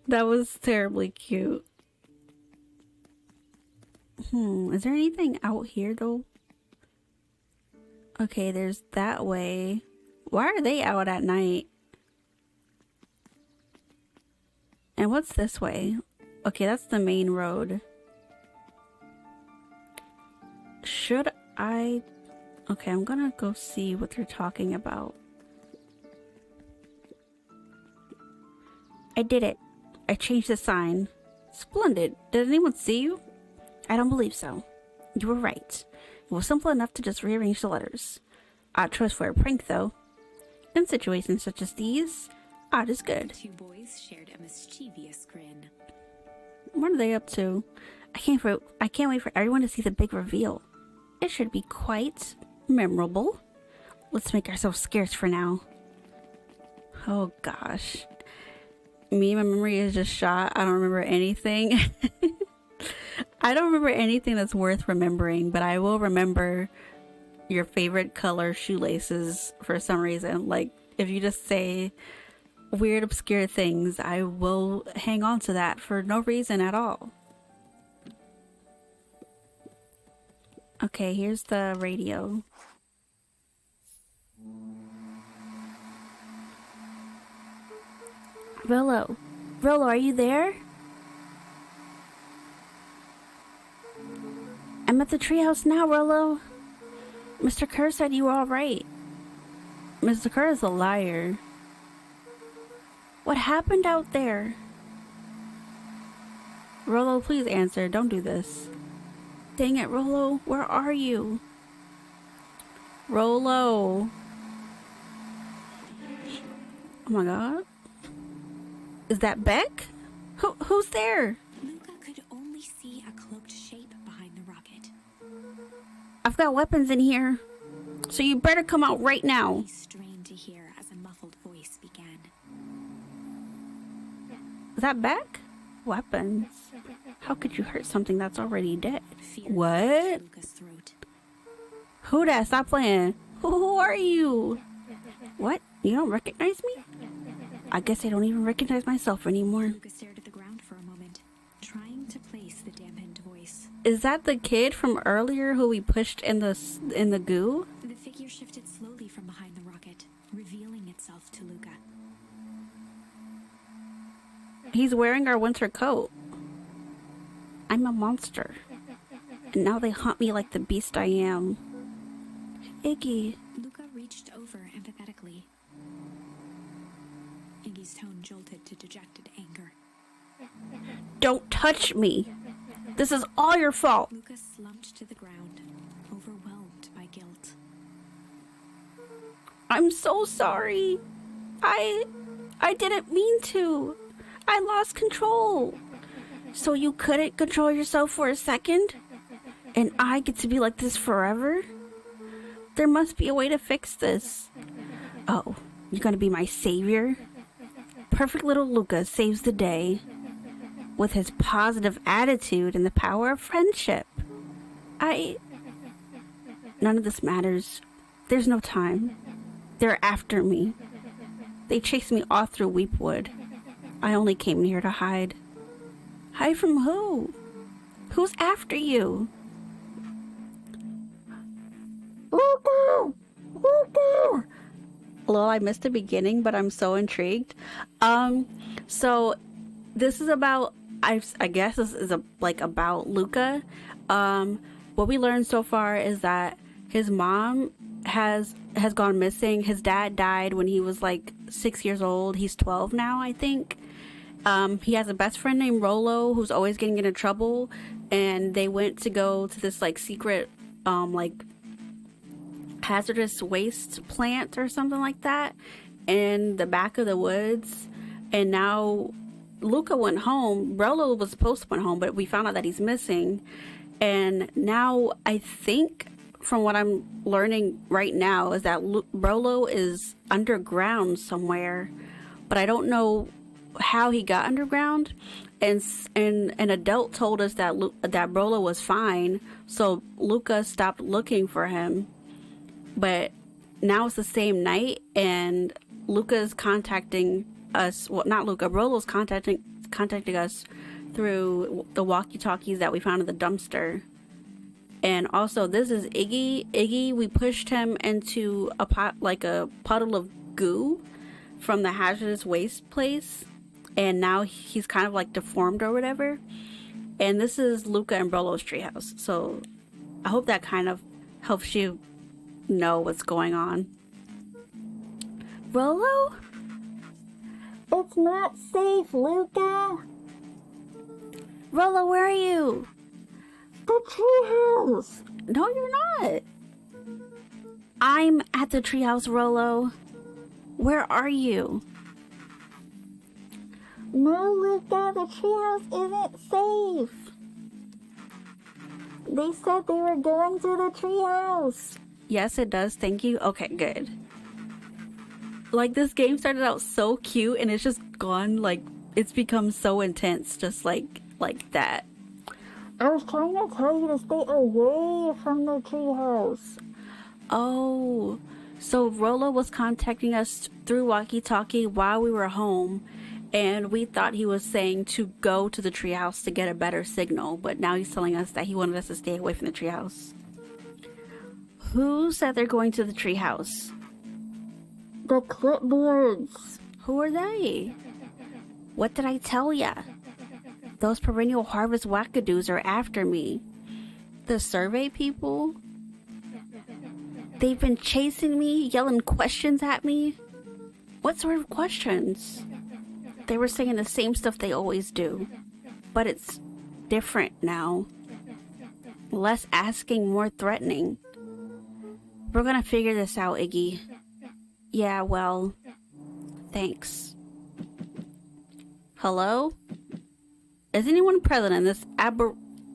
That was terribly cute. Is there anything out here though? Okay, there's that way. Why are they out at night? And what's this way? Okay, that's the main road. Should I... Okay, I'm gonna go see what they're talking about. I did it. I changed the sign. Splendid. Did anyone see you? I don't believe so. You were right. It was simple enough to just rearrange the letters. Odd choice for a prank, though. In situations such as these, odd is good. The two boys shared a mischievous grin. What are they up to? I can't wait for everyone to see the big reveal. It should be quite memorable. Let's make ourselves scarce for now. Oh gosh. My memory is just shot. I don't remember anything. I don't remember anything that's worth remembering, but I will remember your favorite color shoelaces for some reason. Like, if you just say weird, obscure things, I will hang on to that for no reason at all. Okay, here's the radio. Rollo. Rollo, are you there? I'm at the treehouse now, Rollo. Mr. Kerr said you were alright. Mr. Kerr is a liar. What happened out there? Rollo, please answer. Don't do this. Dang it, Rollo. Where are you? Rollo. Oh my god. Is that Beck? Who's there? Luca could only see a cloaked shape behind the rocket. I've got weapons in here, so you better come out right now. He strained to hear as a muffled voice began. Is that Beck? Weapons? How could you hurt something that's already dead? Fear What? Luca's throat. Who that? Stop playing. Who are you? What? You don't recognize me? I guess I don't even recognize myself anymore. Luca stared at the ground for a moment, trying to place the dampened voice. Is that the kid from earlier who we pushed in the goo? The figure shifted slowly from behind the rocket, revealing itself to Luca. He's wearing our winter coat. I'm a monster. And now they haunt me like the beast I am. Iggy. Luca reached over empathetically. Iggy's tone jolted to dejected anger. Don't touch me. This is all your fault. Luca slumped to the ground, overwhelmed by guilt. I'm so sorry. I didn't mean to. I lost control. So you couldn't control yourself for a second? And I get to be like this forever? There must be a way to fix this. Oh, you're gonna be my savior? Perfect little Luca saves the day with his positive attitude and the power of friendship. None of this matters. There's no time. They're after me. They chased me all through Weepwood. I only came here to hide. Hide from who? Who's after you? Luca! Luca! Well, I missed the beginning, but I'm so intrigued. So this is about, I guess this is about Luca. What we learned so far is that his mom has gone missing. His dad died when he was like 6 years old. He's 12 now, I think. He has a best friend named Rollo who's always getting into trouble, and they went to go to this like secret hazardous waste plant or something like that in the back of the woods. And now Luca went home. Rollo was supposed to went home, but we found out that he's missing. And now I think from what I'm learning right now is that Rollo is underground somewhere, but I don't know how he got underground. And an adult told us that that Rollo was fine, so Luca stopped looking for him. But now it's the same night, and Luca's contacting us. Well, not Luca. Rollo's contacting us through the walkie-talkies that we found in the dumpster. And also, this is Iggy. Iggy, we pushed him into a puddle of goo from the hazardous waste place, and now he's kind of like deformed or whatever. And this is Luca and Rollo's treehouse. So I hope that kind of helps you know what's going on. Rollo? It's not safe, Luca. Rollo, where are you? The treehouse. No, you're not. I'm at the treehouse, Rollo. Where are you? No, Luca, the treehouse isn't safe. They said they were going to the treehouse. Yes, it does. Thank you. Okay, good. Like, this game started out so cute and it's just gone, like, it's become so intense, just like that. I was trying to tell you to stay away from the treehouse. Oh, so Rollo was contacting us through walkie-talkie while we were home, and we thought he was saying to go to the treehouse to get a better signal, but now he's telling us that he wanted us to stay away from the treehouse. Who said they're going to the treehouse? The clipboards. Who are they? What did I tell ya? Those perennial harvest wackadoos are after me. The survey people? They've been chasing me, yelling questions at me. What sort of questions? They were saying the same stuff they always do, but it's different now. Less asking, more threatening. We're gonna figure this out, Iggy. Yeah, well, thanks. Hello? Is anyone present in this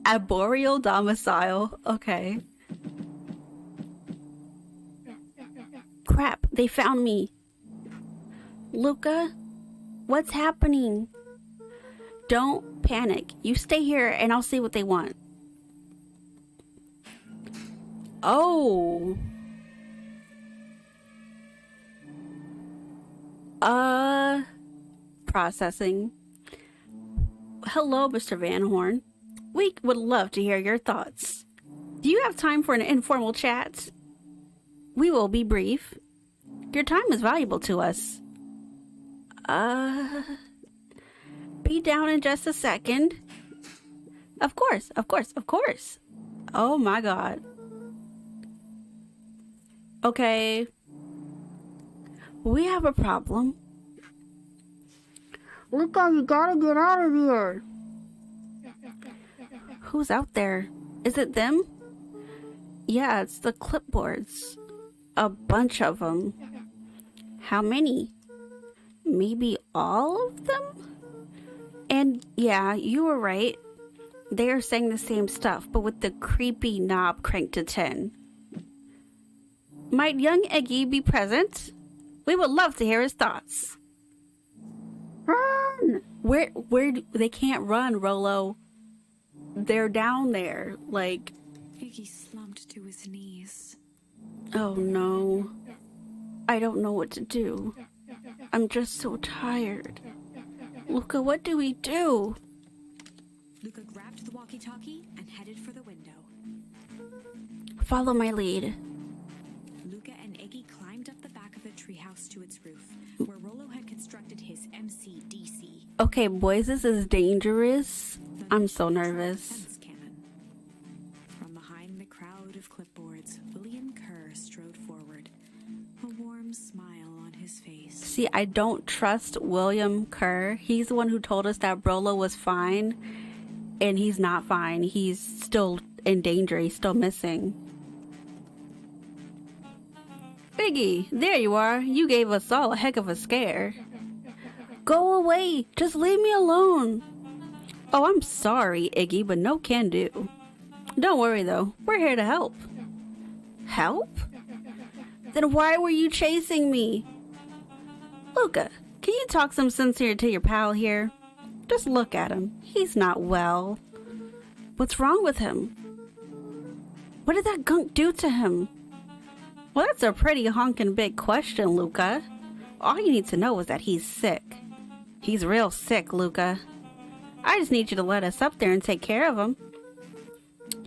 arboreal domicile? Okay. Crap, they found me. Luca? What's happening? Don't panic. You stay here and I'll see what they want. Oh. Processing. Hello, Mr. Van Horn. We would love to hear your thoughts. Do you have time for an informal chat? We will be brief. Your time is valuable to us. Be down in just a second. Of course. Oh my god. Okay. We have a problem. Luca, you gotta get out of here. Who's out there? Is it them? Yeah, it's the clipboards. A bunch of them. How many? Maybe all of them? And yeah, you were right. They are saying the same stuff, but with the creepy knob cranked to 10. Might young Iggy be present? We would love to hear his thoughts. Run! Where they can't run, Rollo. They're down there, like... Iggy slumped to his knees. Oh no. I don't know what to do. I'm just so tired. Luca, what do we do? Luca grabbed the walkie-talkie and headed for the window. Follow my lead. Luca and Iggy climbed up the back of the treehouse to its roof, where Rollo had constructed his MCDC. Okay, boys, this is dangerous. I'm so nervous. Cannon. From behind the crowd of clipboards, William Kerr strode forward, a warm smile on his face. See, I don't trust William Kerr. He's the one who told us that Rollo was fine, and he's not fine. He's still in danger. He's still missing. Iggy, there you are. You gave us all a heck of a scare. Go away. Just leave me alone. Oh, I'm sorry, Iggy, but no can do. Don't worry, though. We're here to help. Help? Then why were you chasing me? Luca, can you talk some sense here to your pal here? Just look at him. He's not well. What's wrong with him? What did that gunk do to him? Well, that's a pretty honkin' big question, Luca. All you need to know is that he's sick. He's real sick, Luca. I just need you to let us up there and take care of him.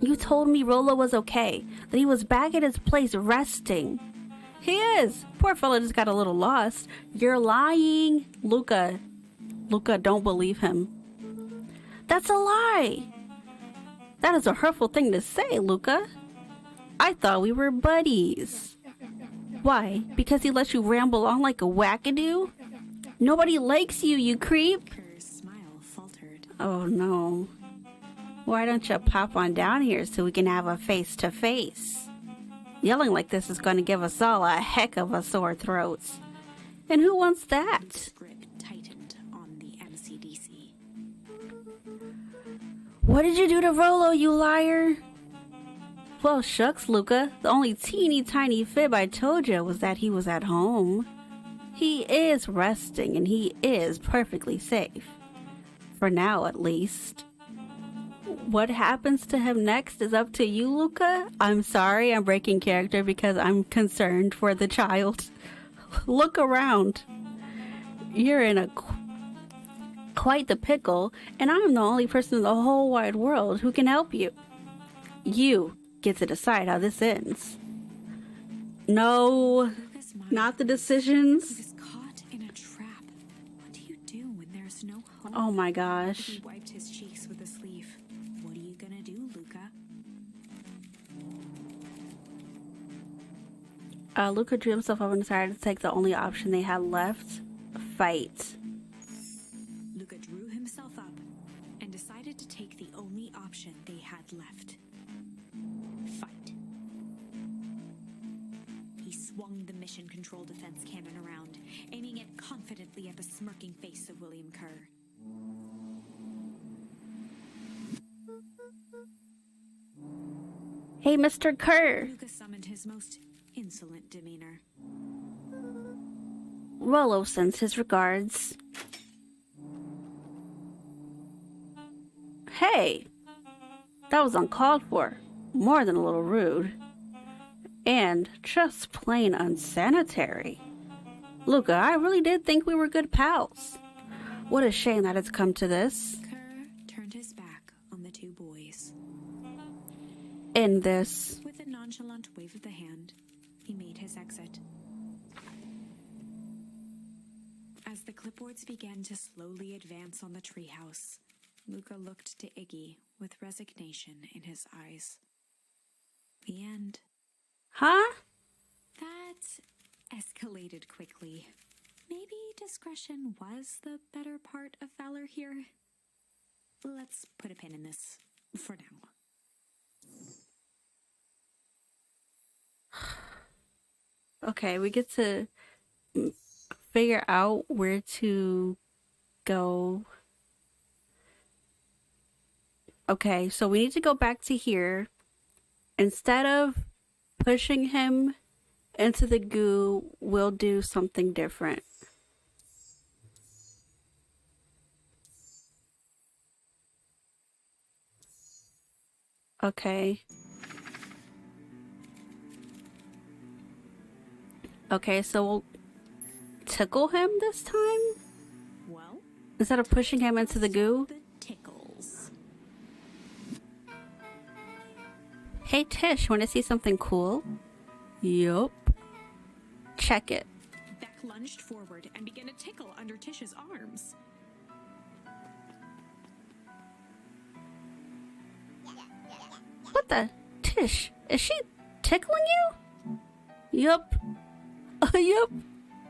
You told me Rollo was okay, that he was back at his place resting. He is. Poor fella just got a little lost. You're lying. Luca, don't believe him. That's a lie. That is a hurtful thing to say, Luca. I thought we were buddies. Why? Because he let you ramble on like a wackadoo? Nobody likes you, you creep. Kerr's smile faltered. Oh no. Why don't you pop on down here so we can have a face-to-face? Yelling like this is going to give us all a heck of a sore throat. And who wants that? Luca's grip tightened on the MCDC. What did you do to Rolo, you liar? Well, shucks, Luca. The only teeny tiny fib I told you was that he was at home. He is resting and he is perfectly safe. For now, at least. What happens to him next is up to you, Luca. I'm sorry I'm breaking character because I'm concerned for the child. Look around. You're in quite the pickle, and I'm the only person in the whole wide world who can help you. You get to decide how this ends. No, Luca's mind not the He decisions. was caught in a trap. What do you do when there's no hope? Oh my gosh. He wiped his cheeks with a sleeve. What are you gonna do, Luca? Luca drew himself up and decided to take the only option they had left. Fight. Luca drew himself up and decided to take the only option they had left. Fight. He swung the mission control defense cannon around, aiming it confidently at the smirking face of William Kerr. Hey, Mr. Kerr. Luca summoned his most insolent demeanor. Rolo sends his regards. Hey, that was uncalled for. More than a little rude. And just plain unsanitary. Luca, I really did think we were good pals. What a shame that it's come to this. Kerr turned his back on the two boys. In this. With a nonchalant wave of the hand, he made his exit. As the clipboards began to slowly advance on the treehouse, Luca looked to Iggy with resignation in his eyes. The end. Huh? That escalated quickly. Maybe discretion was the better part of valor here. Let's put a pin in this for now. Okay, we get to figure out where to go. Okay, so we need to go back to here. Instead of pushing him into the goo, we'll do something different. Okay. Okay, so we'll tickle him this time? Well, Instead of pushing him into the goo? the tickles. Hey Tish, want to see something cool? Yup. Check it. Beck lunged forward and began to tickle under Tish's arms. What the? Tish, is she tickling you? Yup. Yup.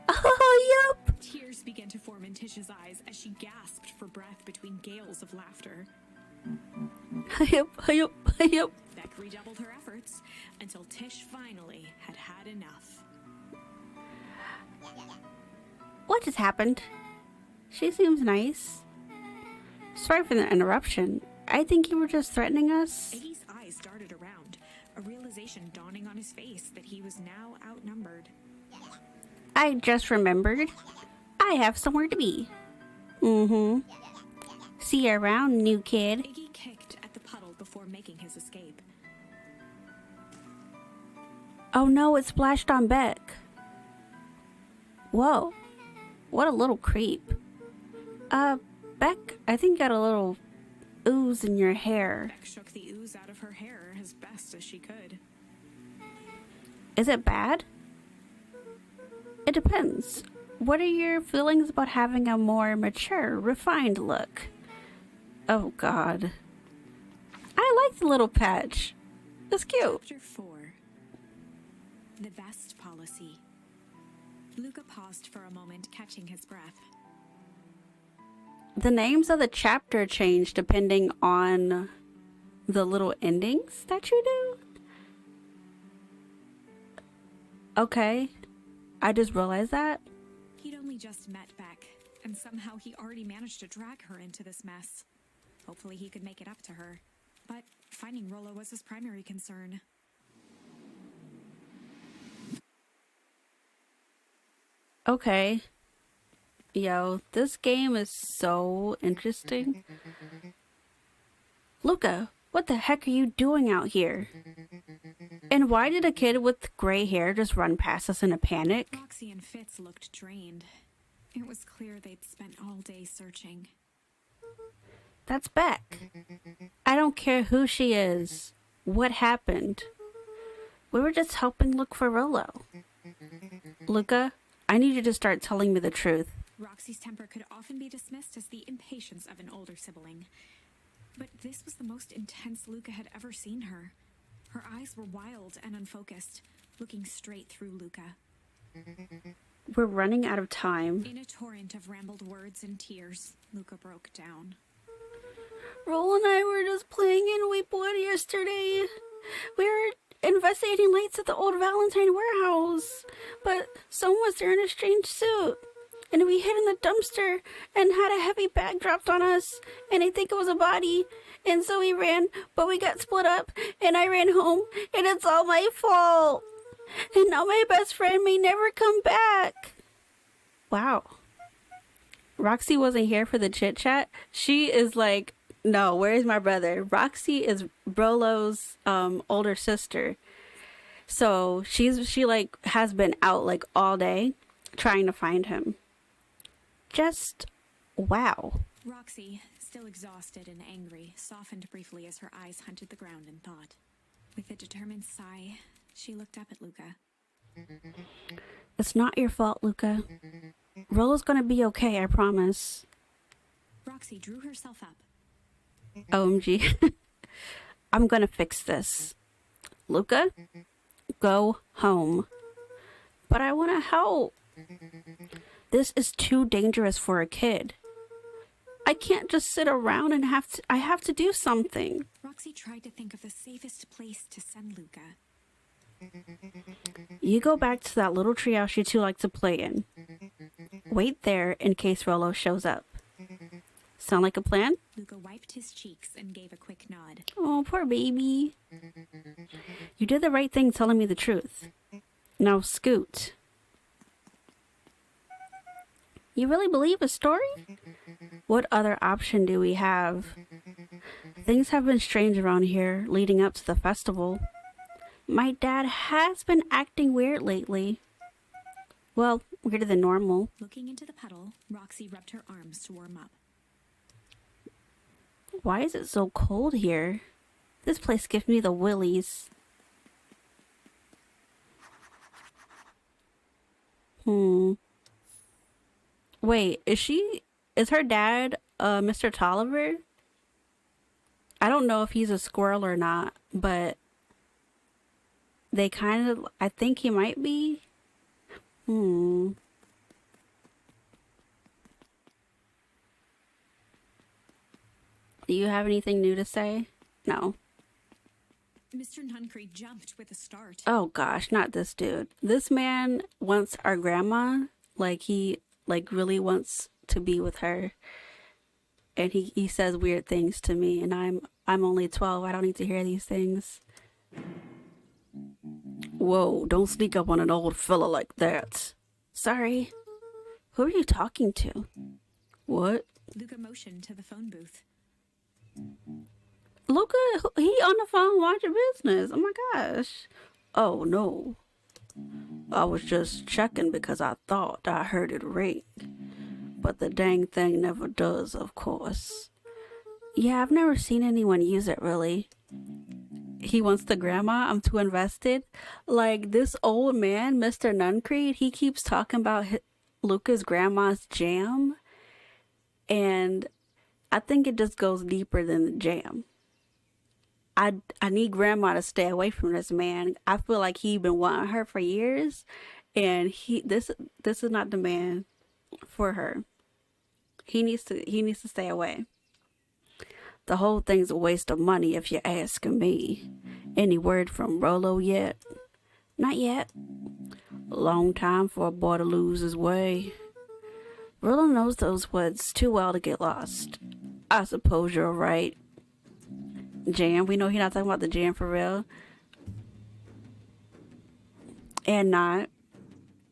Oh, yup. Tears began to form in Tish's eyes as she gasped for breath between gales of laughter. Yup. Yup. Yup. Beck redoubled her efforts until Tish finally had had enough. What just happened? She seems nice. Sorry for the interruption. I think you were just threatening us. Iggy's eyes darted around, a realization dawning on his face that he was now outnumbered. I just remembered. I have somewhere to be. See you around, new kid. Iggy kicked at the puddle before making his escape. Oh no, it splashed on Beck. Whoa. What a little creep. Beck, I think you got a little ooze in your hair. Beck shook the ooze out of her hair as best as she could. Is it bad? It depends. What are your feelings about having a more mature, refined look? Oh god. I like the little patch. It's cute. Chapter 4. The Best Policy. Luca paused for a moment, catching his breath. The names of the chapter change depending on the little endings that you do? Okay. I just realized that. He'd only just met Beck, and somehow he already managed to drag her into this mess. Hopefully he could make it up to her. But finding Rollo was his primary concern. Okay. Yo, this game is so interesting. Luca, what the heck are you doing out here? And why did a kid with gray hair just run past us in a panic? Roxy and Fitz looked drained. It was clear they'd spent all day searching. That's Beck. I don't care who she is. What happened? We were just helping look for Rollo. Luca, I need you to start telling me the truth. Roxy's temper could often be dismissed as the impatience of an older sibling. But this was the most intense Luca had ever seen her. Her eyes were wild and unfocused, looking straight through Luca. We're running out of time. In a torrent of rambled words and tears, Luca broke down. Rollo and I were just playing in Weepwood yesterday. We were investigating lights at the old Valentine warehouse, but someone was there in a strange suit. And we hid in the dumpster and had a heavy bag dropped on us, and I think it was a body. And so we ran, but we got split up, and I ran home, and it's all my fault. And now my best friend may never come back. Wow. Roxy wasn't here for the chit chat. She is like, no, where's my brother? Roxy is Rollo's older sister. So she like has been out like all day trying to find him. Just wow. Roxy, still exhausted and angry, softened briefly as her eyes hunted the ground in thought. With a determined sigh, she looked up at Luca. It's not your fault, Luca. Rollo's gonna be okay, I promise. Roxy drew herself up. OMG. I'm gonna fix this. Luca, go home. But I wanna help. This is too dangerous for a kid. I can't just sit around and I have to do something. Roxy tried to think of the safest place to send Luca. You go back to that little treehouse you two like to play in. Wait there in case Rollo shows up. Sound like a plan? Luca wiped his cheeks and gave a quick nod. Oh, poor baby. You did the right thing telling me the truth. Now scoot. You really believe a story? What other option do we have? Things have been strange around here leading up to the festival. My dad has been acting weird lately. Well, weirder than normal. Looking into the puddle, Roxy rubbed her arms to warm up. Why is it so cold here? This place gives me the willies. Wait, is her dad Mr. Tolliver? I don't know if he's a squirrel or not, but they kind of, I think he might be. Do you have anything new to say? No. Mr. Nuncree jumped with a start. Oh gosh, not this dude. This man wants our grandma. Like he really wants to be with her. And he says weird things to me, and I'm only 12. I don't need to hear these things. Whoa, don't sneak up on an old fella like that. Sorry. Who are you talking to? What? Luca motioned to the phone booth. Luca, he on the phone watching business. Oh my gosh. Oh no. I was just checking because I thought I heard it ring. But the dang thing never does, of course. Yeah, I've never seen anyone use it, really. He wants the grandma. I'm too invested. Like, this old man, Mr. Nuncree, he keeps talking about Luca's grandma's jam. And I think it just goes deeper than the jam. I need grandma to stay away from this man. I feel like he been wanting her for years. And this is not the man for her. He needs to stay away. The whole thing's a waste of money if you're asking me. Any word from Rolo yet? Not yet. Long time for a boy to lose his way. Rolo knows those woods too well to get lost. I suppose you're right. Jam, we know he's not talking about the jam for real. And not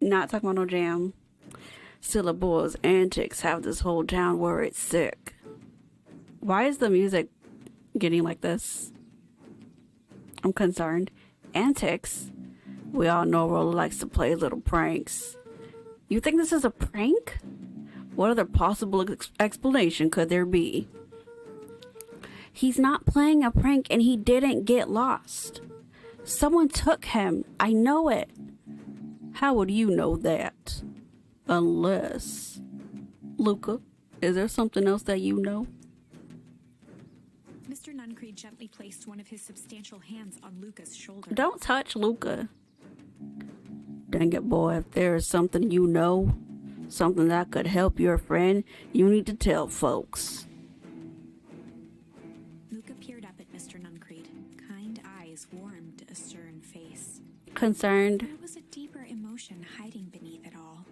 talking about no jam. Still, a boy's antics have this whole town worried sick. Why is the music getting like this? I'm concerned. Antics? We all know Rolo likes to play little pranks. You think this is a prank? What other possible explanation could there be? He's not playing a prank and he didn't get lost. Someone took him. I know it. How would you know that? Unless... Luca, is there something else that you know? Mr. Nuncreed gently placed one of his substantial hands on Luca's shoulder. Don't touch Luca. Dang it, boy, if there is something you know, something that could help your friend, you need to tell folks. Luca peered up at Mr. Nuncreed. Kind eyes warmed a stern face. Concerned. There was a deeper emotion hiding beneath it all.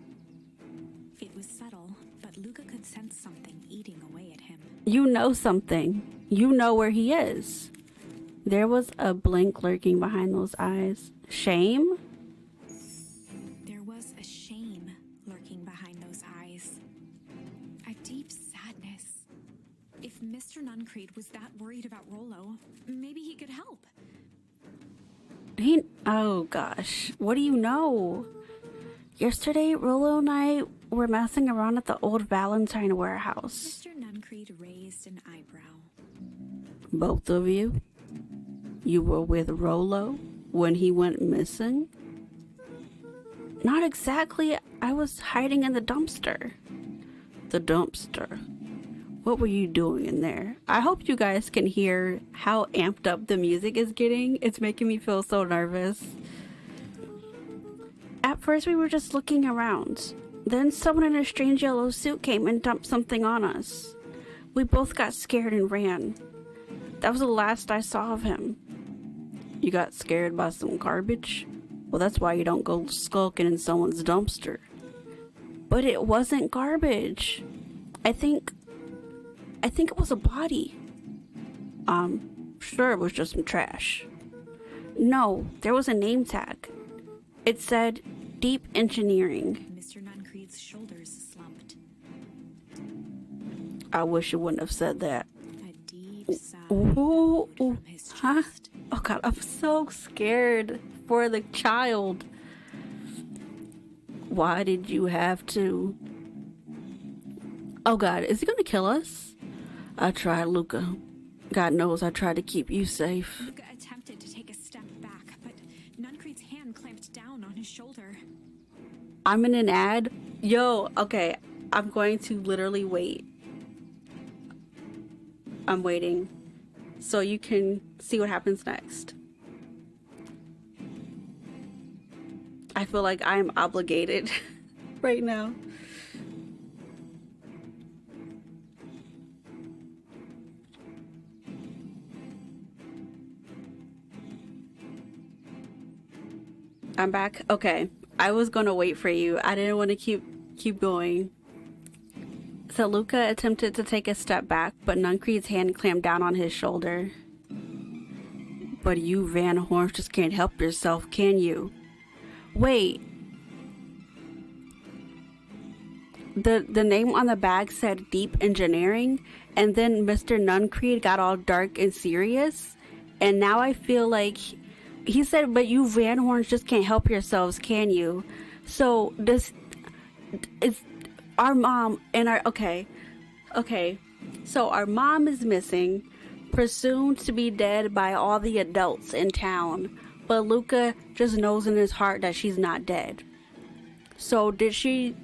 It was subtle, but Luca could sense something eating away at him. You know something. You know where he is. There was a blink lurking behind those eyes. Shame? There was a shame lurking behind those eyes. A deep sadness. If Mr. Nuncreed was that worried about Rolo, maybe he could help. Oh gosh. What do you know? Yesterday, Rolo and I were messing around at the old Valentine warehouse. Mr. Nuncreed raised an eyebrow. Both of you? You were with Rolo when he went missing? Not exactly. I was hiding in the dumpster. The dumpster? What were you doing in there? I hope you guys can hear how amped up the music is getting. It's making me feel so nervous. At first we were just looking around. Then someone in a strange yellow suit came and dumped something on us. We both got scared and ran. That was the last I saw of him. You got scared by some garbage? Well, that's why you don't go skulking in someone's dumpster. But it wasn't garbage. I think it was a body. Sure, it was just some trash. No, there was a name tag. It said Deep Engineering. Mr. Nuncreed's shoulders slumped. I wish it wouldn't have said that. A deep sigh Ooh, from his huh? chest. Oh god, I'm so scared for the child. Why did you have to? Oh god, is he gonna kill us? I tried, Luca. God knows I tried to keep you safe. Luca attempted to take a step back, but Nuncreed's hand clamped down on his shoulder. I'm in an ad. Yo, okay, I'm going to literally wait. I'm waiting so you can see what happens next. I feel like I'm obligated right now. I'm back. Okay. I was gonna wait for you. I didn't want to keep going. So Luca attempted to take a step back, but Nuncreed's hand clamped down on his shoulder. But you Van Horns just can't help yourself, can you? Wait. The name on the bag said Deep Engineering, and then Mr. Nuncreed got all dark and serious, and now I feel like he said, but you Van Horns just can't help yourselves, can you? So this is our mom and our okay. So our mom is missing, presumed to be dead by all the adults in town, but Luca just knows in his heart that she's not dead. So did she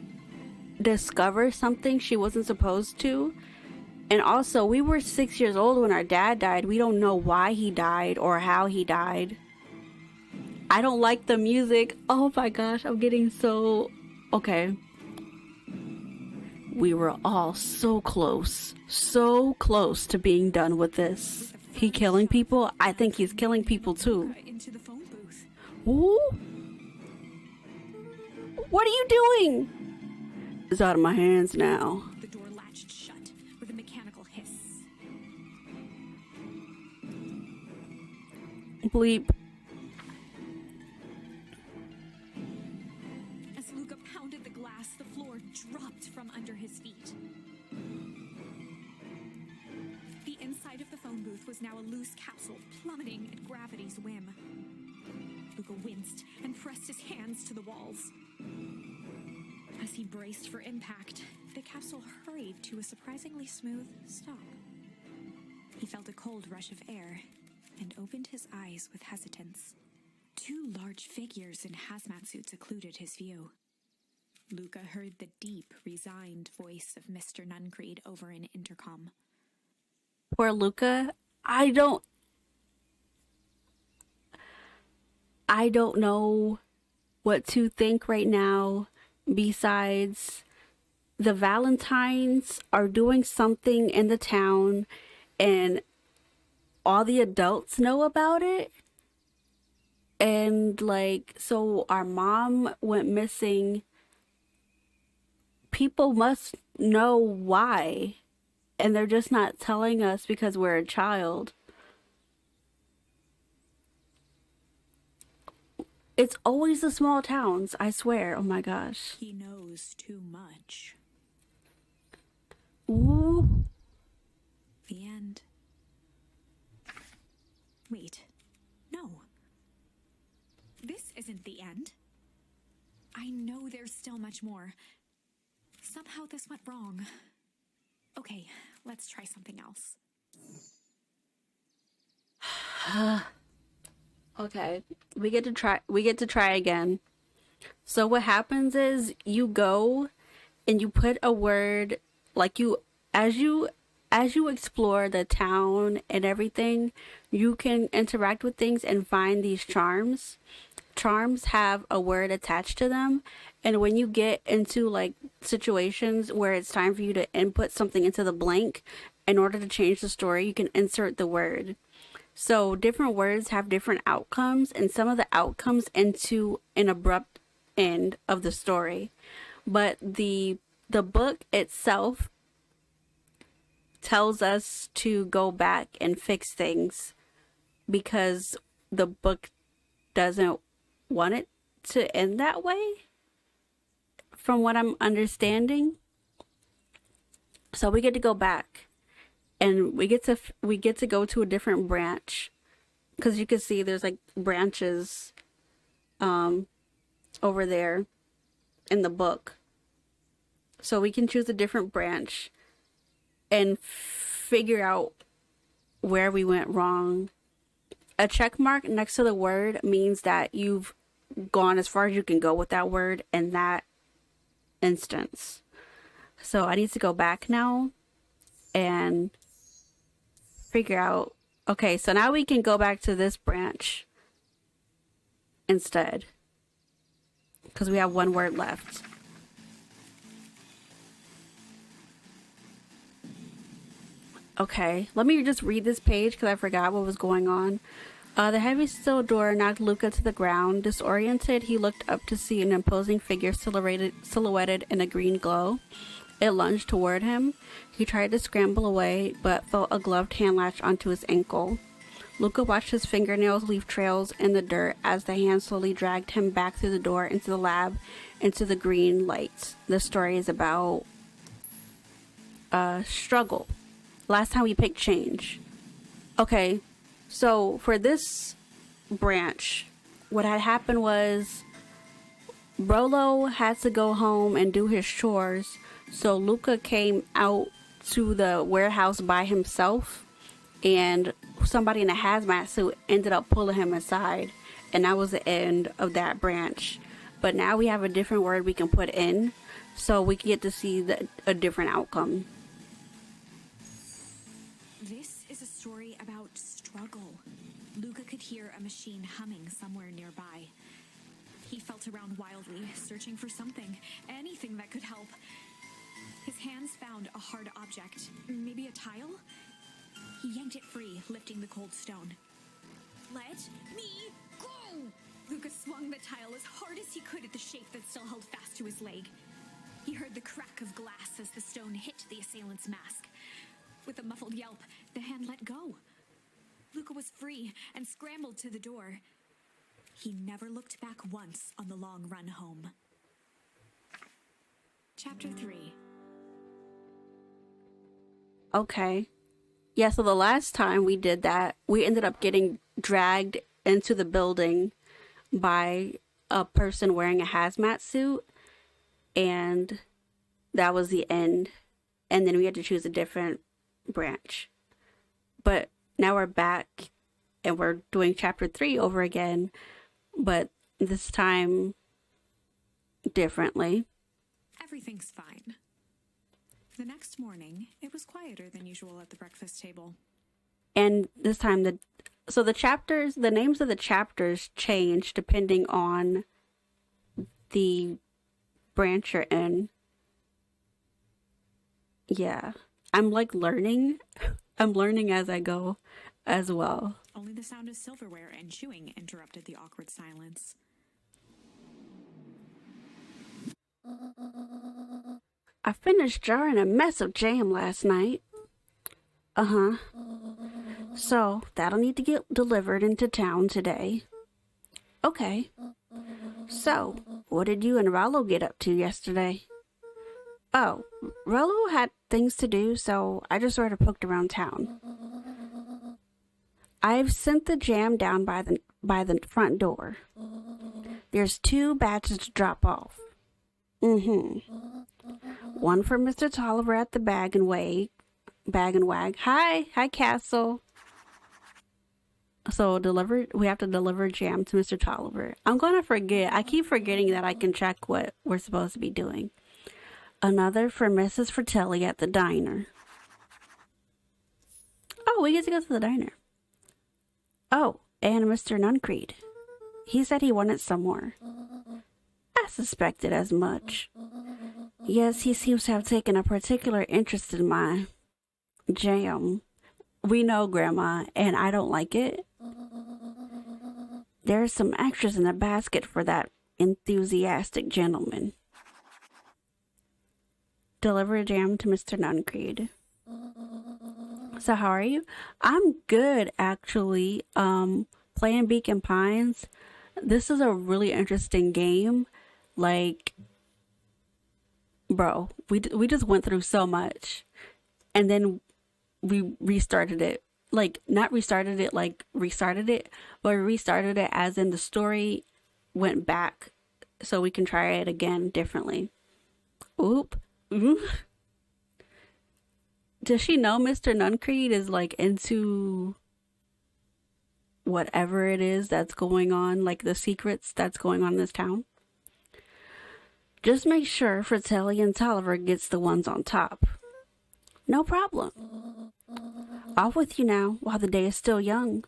discover something she wasn't supposed to? And also, we were 6 years old when our dad died. We don't know why he died or how he died. I don't like the music. Oh my gosh, I'm getting so... Okay. We were all so close to being done with this. He killing people? I think he's killing people too. Into the phone booth. Ooh. What are you doing? It's out of my hands now. The door latched shut with a mechanical hiss. Bleep. As Luca pounded the glass, the floor dropped from under his feet. The inside of the phone booth was now a loose capsule plummeting at gravity's whim. Luca winced and pressed his hands to the walls. As he braced for impact, the capsule hurried to a surprisingly smooth stop. He felt a cold rush of air and opened his eyes with hesitance. Two large figures in hazmat suits occluded his view. Luca heard the deep, resigned voice of Mr. Nuncreed over an intercom. Poor Luca. I don't know what to think right now besides the Valentines are doing something in the town and all the adults know about it. And like, so our mom went missing. People must know why. And they're just not telling us because we're a child. It's always the small towns, I swear. Oh my gosh. He knows too much. Ooh. The end. Wait. No. This isn't the end. I know there's still much more. Somehow this went wrong. Okay, let's try something else. Okay, we get to try again. So what happens is you go and you put a word, like as you explore the town and everything, you can interact with things and find these charms. Charms have a word attached to them, and when you get into like situations where it's time for you to input something into the blank in order to change the story, you can insert the word. So different words have different outcomes, and some of the outcomes into an abrupt end of the story. But the book itself tells us to go back and fix things because the book doesn't want it to end that way, from what I'm understanding. So we get to go back and we get to go to a different branch, because you can see there's like branches over there in the book. So we can choose a different branch and figure out where we went wrong. A check mark next to the word means that you've gone as far as you can go with that word in that instance. So I need to go back now and figure out, okay, so now we can go back to this branch instead, because we have one word left. Okay, let me just read this page because I forgot what was going on. The heavy steel door knocked Luca to the ground. Disoriented, he looked up to see an imposing figure silhouetted in a green glow. It lunged toward him. He tried to scramble away, but felt a gloved hand latch onto his ankle. Luca watched his fingernails leave trails in the dirt as the hand slowly dragged him back through the door into the lab, into the green lights. The story is about struggle. Last time we picked change. Okay, so for this branch, what had happened was Brolo had to go home and do his chores, so Luca came out to the warehouse by himself, and somebody in a hazmat suit ended up pulling him aside, and that was the end of that branch. But now we have a different word we can put in, so we can get to see a different outcome. This is a story about struggle. Luca could hear a machine humming somewhere nearby. He felt around wildly, searching for something, anything that could help. His hand a hard object, maybe a tile. He yanked it free, lifting the cold stone. Let me go! Luca swung the tile as hard as he could at the shape that still held fast to his leg. He heard the crack of glass as the stone hit the assailant's mask. With a muffled yelp, the hand let go. Luca was free and scrambled to the door. He never looked back once on the long run home. Chapter 3. Okay. Yeah, so the last time we did that, we ended up getting dragged into the building by a person wearing a hazmat suit, and that was the end. And then we had to choose a different branch. But now we're back and we're doing chapter 3 over again, but this time differently. Everything's fine. The next morning, it was quieter than usual at the breakfast table. And this time the names of the chapters change depending on the branch you're in. Yeah. I'm like learning. I'm learning as I go as well. Only the sound of silverware and chewing interrupted the awkward silence. I finished jarring a mess of jam last night. Uh-huh. So, that'll need to get delivered into town today. Okay. So, what did you and Rollo get up to yesterday? Oh, Rollo had things to do, so I just sort of poked around town. I've sent the jam down by the front door. There's 2 batches to drop off. One for Mr. Tolliver at the Bag and Wag. Hi, Castle. So we have to deliver jam to Mr. Tolliver. I'm gonna forget. I keep forgetting that I can check what we're supposed to be doing. Another for Mrs. Fratelli at the diner. Oh, we get to go to the diner. Oh, and Mr. Nuncreed. He said he wanted some more. I suspected as much. Yes, he seems to have taken a particular interest in my jam. We know, Grandma, and I don't like it. There's some extras in the basket for that enthusiastic gentleman. Deliver jam to Mr. Nuncreed. So how are you? I'm good, actually. Playing Beacon Pines. This is a really interesting game. Like, bro, we just went through so much, and then we restarted it. Like, not restarted it like restarted it, but we restarted it as in the story went back so we can try it again differently. Oop. Does she know Mr. Nuncreed is like into whatever it is that's going on, like the secrets that's going on in this town? Just make sure Fratelli and Tolliver gets the ones on top. No problem. Off with you now while the day is still young.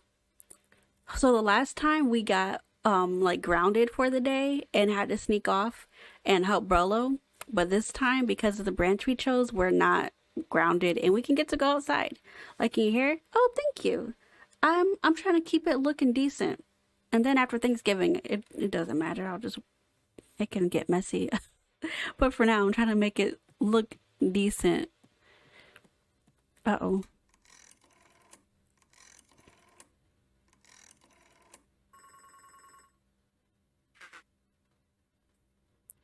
So the last time we got like grounded for the day and had to sneak off and help Brolo, but this time because of the branch we chose, we're not grounded and we can get to go outside. Like, can you hear? Oh, thank you. I'm trying to keep it looking decent. And then after Thanksgiving, it doesn't matter. It can get messy. But for now, I'm trying to make it look decent. Uh-oh.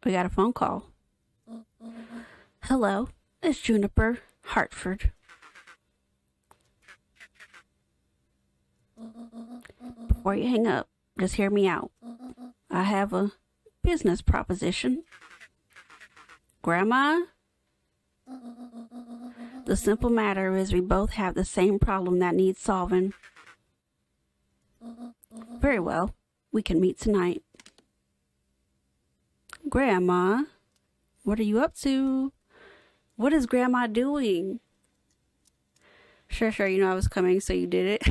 We got a phone call. Hello, it's Juniper, Hartford. Before you hang up, just hear me out. I have a business proposition. Grandma? The simple matter is we both have the same problem that needs solving. Very well, we can meet tonight. Grandma, what are you up to? What is Grandma doing? Sure, you know I was coming, so you did it.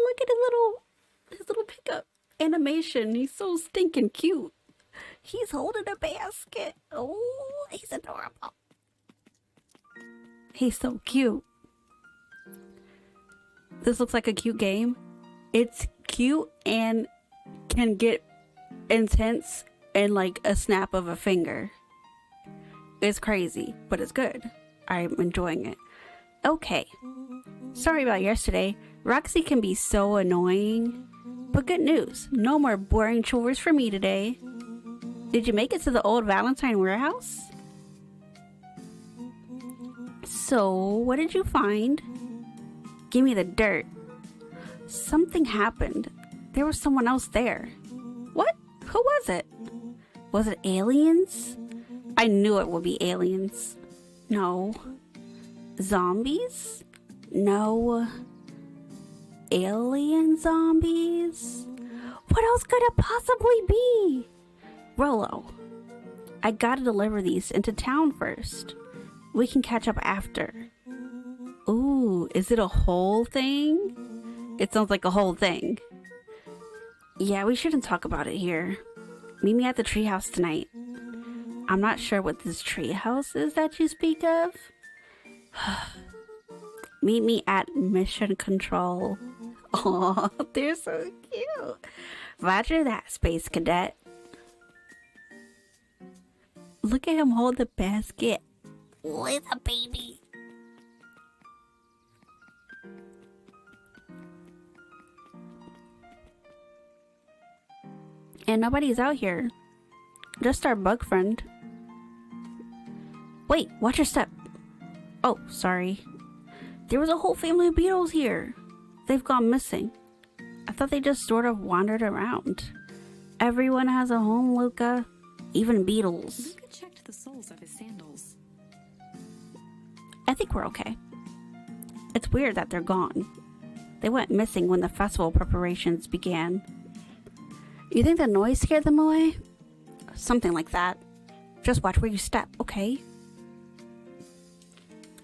Look at his little pickup animation. He's so stinking cute. He's holding a basket. Oh, he's adorable. He's so cute. This looks like a cute game. It's cute and can get intense in like a snap of a finger. It's crazy, but it's good. I'm enjoying it. Okay. Sorry about yesterday. Roxy can be so annoying. But good news. No more boring chores for me today. Did you make it to the old Valentine warehouse? So, what did you find? Give me the dirt. Something happened. There was someone else there. What? Who was it? Was it aliens? I knew it would be aliens. No. Zombies? No. Alien zombies? What else could it possibly be? Rollo, I gotta deliver these into town first. We can catch up after. Ooh, is it a whole thing? It sounds like a whole thing. Yeah, we shouldn't talk about it here. Meet me at the treehouse tonight. I'm not sure what this treehouse is that you speak of. Meet me at Mission Control. Aw, they're so cute. Roger that, Space Cadet. Look at him hold the basket. With a baby. And nobody's out here. Just our bug friend. Wait, watch your step. Oh, sorry. There was a whole family of beetles here. They've gone missing. I thought they just sort of wandered around. Everyone has a home, Luca. Even beetles. Luca checked the soles of his sandals. I think we're okay. It's weird that they're gone. They went missing when the festival preparations began. You think the noise scared them away? Something like that. Just watch where you step, okay?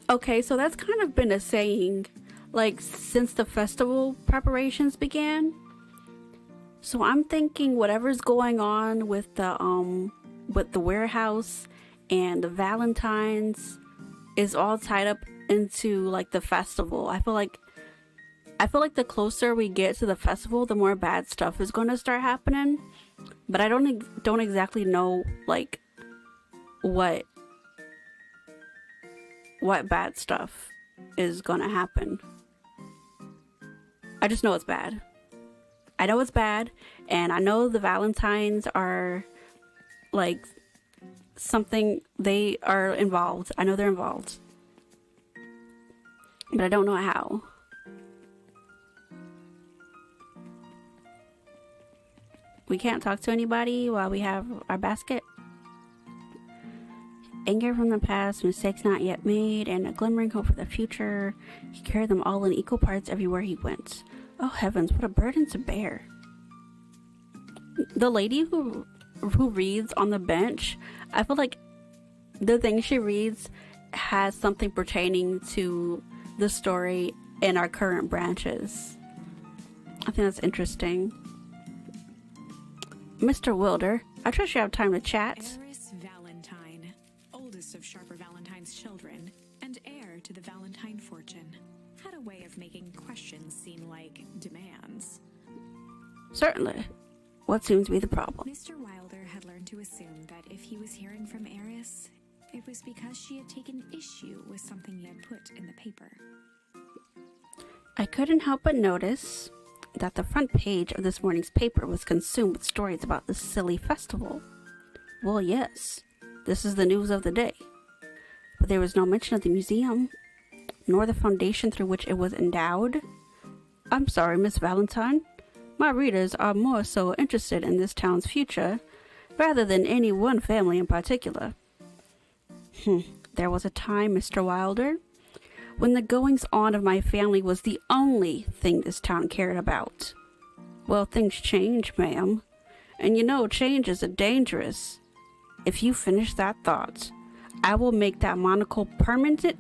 Okay, so that's kind of been a saying, like, since the festival preparations began. So I'm thinking whatever's going on with the warehouse and the Valentines is all tied up into like the festival. I feel like the closer we get to the festival, the more bad stuff is going to start happening. But I don't exactly know like what bad stuff is going to happen. I just know it's bad. I know it's bad, and I know the Valentines are like something, they are involved. I know they're involved, but I don't know how. We can't talk to anybody while we have our basket. Anger from the past, mistakes not yet made, and a glimmering hope for the future. He carried them all in equal parts everywhere he went. Oh heavens, what a burden to bear. The lady who reads on the bench, I feel like the thing she reads has something pertaining to the story in our current branches. I think that's interesting. Mr. Wilder, I trust you have time to chat. Eris Valentine, oldest of Sharper Valentine's children, and heir to the Valentine fortune, had a way of making questions seem like demands. Certainly. What seems to be the problem? Mr. Wilder had learned to assume that if he was hearing from Eris, it was because she had taken issue with something he had put in the paper. I couldn't help but notice that the front page of this morning's paper was consumed with stories about this silly festival. Well, yes, this is the news of the day. But there was no mention of the museum, nor the foundation through which it was endowed. I'm sorry, Miss Valentine. My readers are more so interested in this town's future, rather than any one family in particular. There was a time, Mr. Wilder, when the goings-on of my family was the only thing this town cared about. Well, things change, ma'am. And you know, change is dangerous. If you finish that thought, I will make that monocle permanent,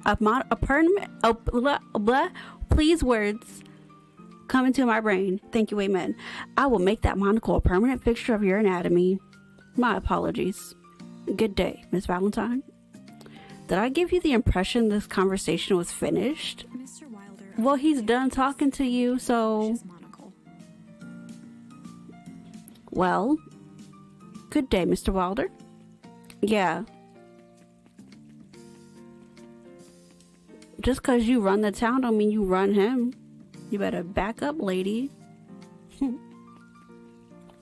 please words come into my brain. Thank you, amen. I will make that monocle a permanent fixture of your anatomy. My apologies. Good day, Miss Valentine. Did I give you the impression this conversation was finished? Mr. Wilder. Well, he's done talking to you, so... His monocle. Well, good day, Mr. Wilder. Yeah. Just 'cause you run the town don't mean you run him. You better back up, lady.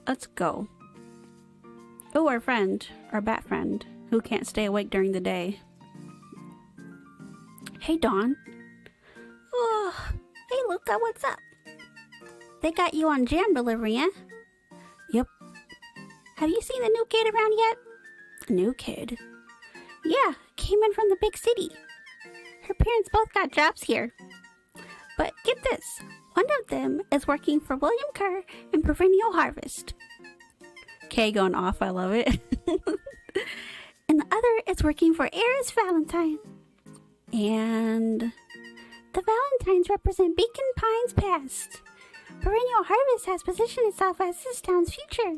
Let's go. Oh, our friend, our bat friend, who can't stay awake during the day. Hey, Dawn. Oh, hey, Luca, what's up? They got you on jam delivery, eh? Yep. Have you seen the new kid around yet? New kid? Yeah, came in from the big city. Her parents both got jobs here. But get this, one of them is working for William Kerr in Perennial Harvest. Kae going off, I love it. And the other is working for Eris Valentine. And the Valentines represent Beacon Pines past. Perennial Harvest has positioned itself as this town's future.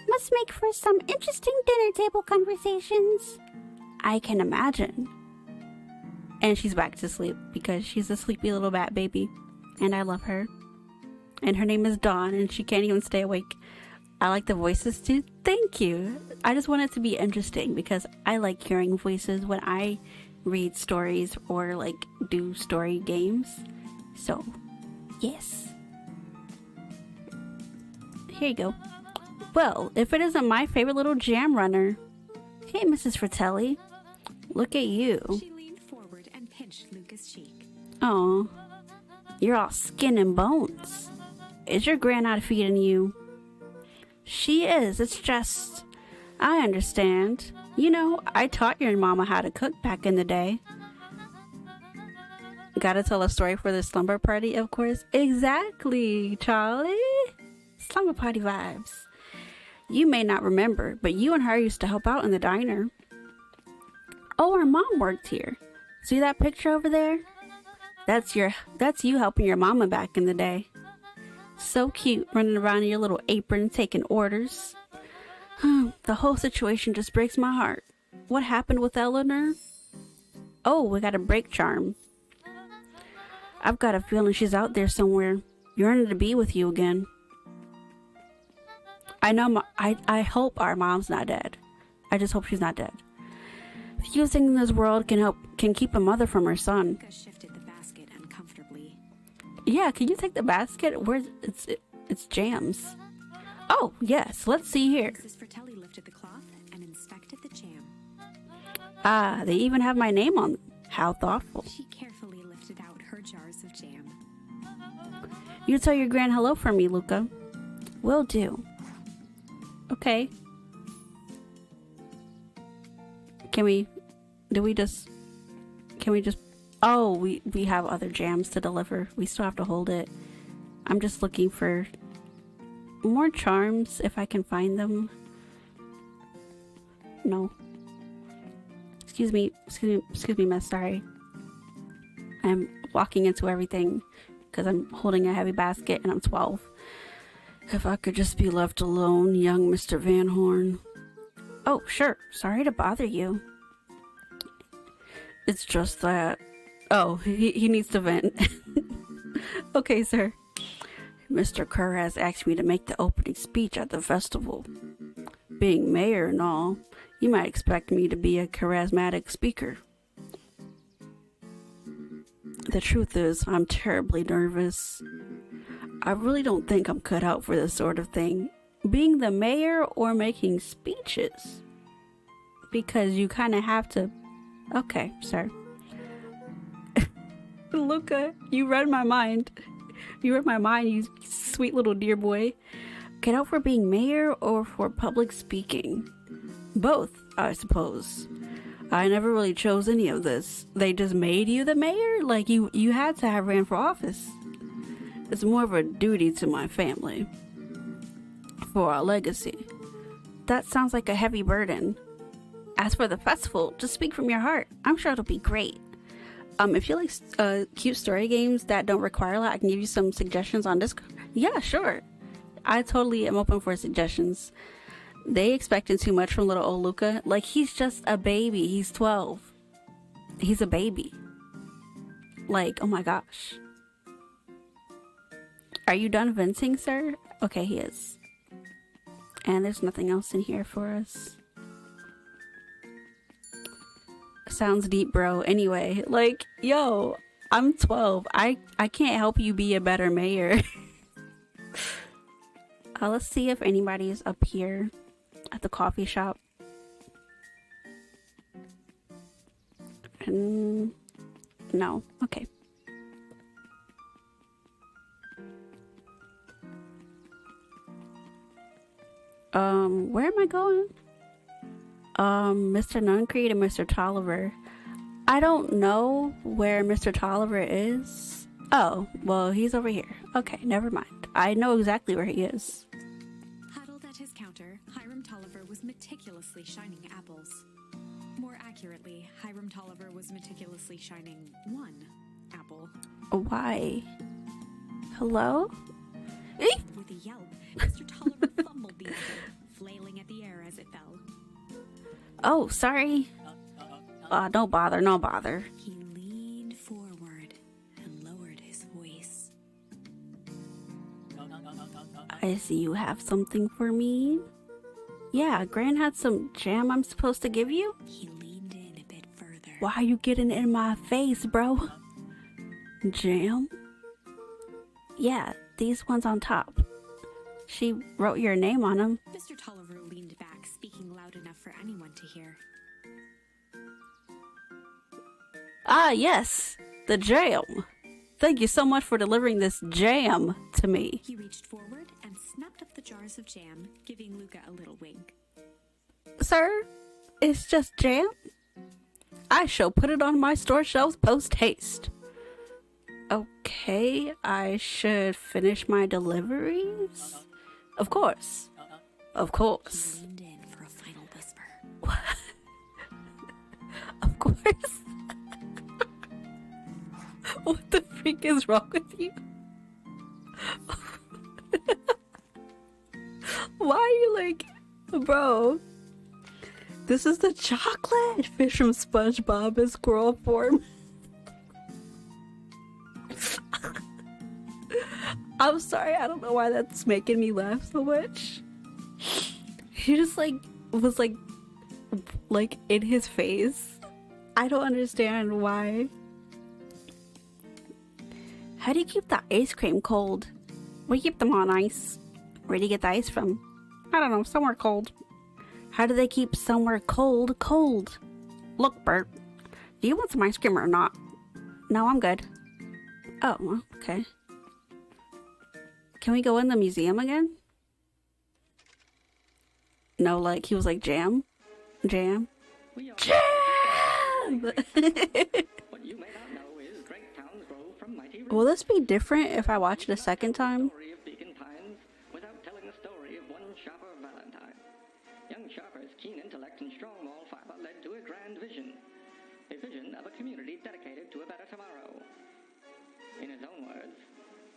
Must make for some interesting dinner table conversations. I can imagine. And she's back to sleep because she's a sleepy little bat baby. And I love her. And her name is Dawn and she can't even stay awake. I like the voices too. Thank you. I just want it to be interesting because I like hearing voices when I read stories or like do story games. So, yes. Here you go. Well, if it isn't my favorite little jam runner. Hey, Mrs. Fratelli. Look at you. She leaned forward and pinched Luca's cheek. Oh, you're all skin and bones. Is your gran not feeding you? She is. It's just, I understand. You know, I taught your mama how to cook back in the day. Gotta tell a story for the slumber party, of course. Exactly, Charlie. Slumber party vibes. You may not remember, but you and her used to help out in the diner. Oh, her mom worked here. See that picture over there? That's you helping your mama back in the day. So cute, running around in your little apron, taking orders. The whole situation just breaks my heart. What happened with Eleanor? Oh, we got a break charm. I've got a feeling she's out there somewhere, yearning to be with you again. I know. I hope our mom's not dead. I just hope she's not dead. Few things in this world can keep a mother from her son. Luca shifted the basket uncomfortably. Yeah, can you take the basket? Where's it's jams. Oh yes, let's see here. Mrs. Fratelli lifted the cloth and inspected the jam. Ah, they even have my name on them. How thoughtful. She carefully lifted out her jars of jam. You tell your gran hello for me, Luca. Will do. Okay. Can we just oh, we have other jams to deliver. We still have to hold it. I'm just looking for more charms if I can find them. No. Excuse me, miss, sorry. I'm walking into everything because I'm holding a heavy basket and I'm 12. If I could just be left alone, young Mr. Van Horn. Oh, sure. Sorry to bother you. It's just that... Oh, he needs to vent. Okay, sir. Mr. Kerr has asked me to make the opening speech at the festival. Being mayor and all, you might expect me to be a charismatic speaker. The truth is, I'm terribly nervous. I really don't think I'm cut out for this sort of thing. Being the mayor or making speeches. Because you kind of have to... Okay, sir. Luca, you read my mind. You read my mind, you sweet little dear boy. Get out for being mayor or for public speaking? Both, I suppose. I never really chose any of this. They just made you the mayor? Like you had to have ran for office. It's more of a duty to my family. For our legacy. That sounds like a heavy burden. As for the festival, just speak from your heart. I'm sure it'll be great. If you like cute story games that don't require a lot, I can give you some suggestions on Discord. Yeah, sure. I totally am open for suggestions. They expecting too much from little old Luca. Like, he's just a baby. He's 12. He's a baby. Like, oh my gosh. Are you done venting, sir? Okay, he is. And there's nothing else in here for us. Sounds deep, bro. Anyway, like, yo, I'm 12. I can't help you be a better mayor. Let's see if anybody is up here at the coffee shop. No. Okay. Where am I going? Mr. Nuncreed and Mr. Tolliver. I don't know where Mr. Tolliver is. Oh, well, he's over here. Okay, never mind. I know exactly where he is. Huddled at his counter, Hiram Tolliver was meticulously shining apples. More accurately, Hiram Tolliver was meticulously shining one apple. Why? Hello? With a yelp, Mr. Tolliver fumbled the apple, flailing at the air as it fell. Oh, sorry. No bother, no bother. He leaned forward and lowered his voice. I see you have something for me. Yeah, Gran had some jam I'm supposed to give you. He leaned in a bit further. Why are you getting in my face, bro? Jam? Yeah, these ones on top. She wrote your name on them. Mr. Tolliver leaned back, speaking loud enough for anyone to hear. Ah, yes, the jam. Thank you so much for delivering this jam to me. He reached forward and snapped up the jars of jam, giving Luca a little wink. Sir, it's just jam? I shall put it on my store shelves post-haste. Okay, I should finish my deliveries? Of course. Of course. He leaned in for a final whisper. What? Of course. What the freak is wrong with you? Why are you like, bro? This is the chocolate fish from SpongeBob in squirrel form. I'm sorry, I don't know why that's making me laugh so much. He just like was like in his face. I don't understand why. How do you keep the ice cream cold? We keep them on ice. Where do you get the ice from? I don't know, somewhere cold. How do they keep somewhere cold cold? Look, Bert, do you want some ice cream or not? No, I'm good. Oh, well, okay. Can we go in the museum again? No, like, he was like, jam? Jam? Jam! What you may not know is great towns grow from mighty roots. Will this be different if I watch it a second time? Story of Beacon Pines without telling the story of one Sharper Valentine. Young Sharper's keen intellect and strong moral fiber led to a grand vision. A vision of a community dedicated to a better tomorrow. In his own words,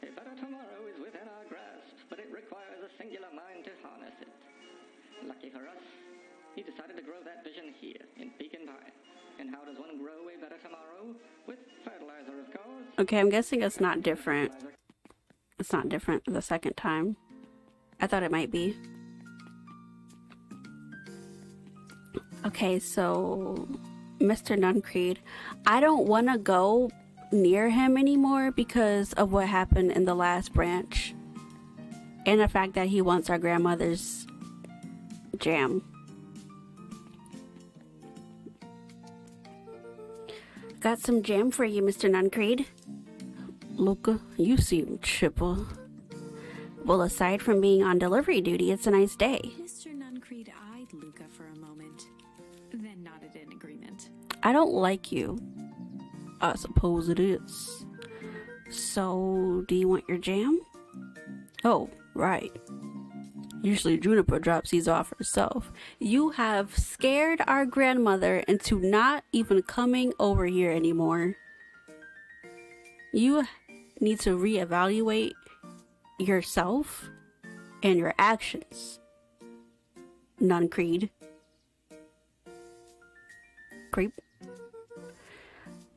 a better tomorrow is within our grasp, but it requires a singular mind to harness it. Lucky for us, he decided to grow that vision here, in Beacon Pine. And how does one grow a better tomorrow? With fertilizer, of course. Okay, I'm guessing it's not different. It's not different the second time. I thought it might be. Okay, so Mr. Nuncreed, I don't want to go near him anymore because of what happened in the last branch. And the fact that he wants our grandmother's jam. Got some jam for you, Mr. Nuncreed. Luca, you seem chipper. Well, aside from being on delivery duty, it's a nice day. Mr. Nuncreed eyed Luca for a moment, then nodded in agreement. I don't like you. I suppose it is. So, do you want your jam? Oh, right. Usually Juniper drops these off herself. You have scared our grandmother into not even coming over here anymore. You need to reevaluate yourself and your actions. Nun Creed. Creep.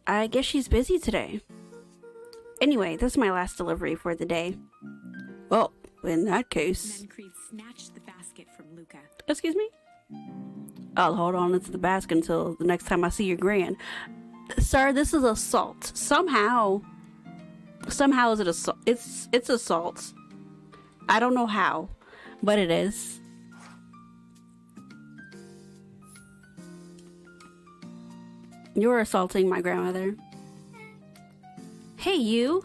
I guess she's busy today. Anyway, this is my last delivery for the day. Well, in that case... Nun Creed snatched the basket from Luca. Excuse me? I'll hold on to the basket until the next time I see your gran. Sir, this is assault. Somehow is it assault? It's assault. I don't know how, but it is. You're assaulting my grandmother. Hey, you.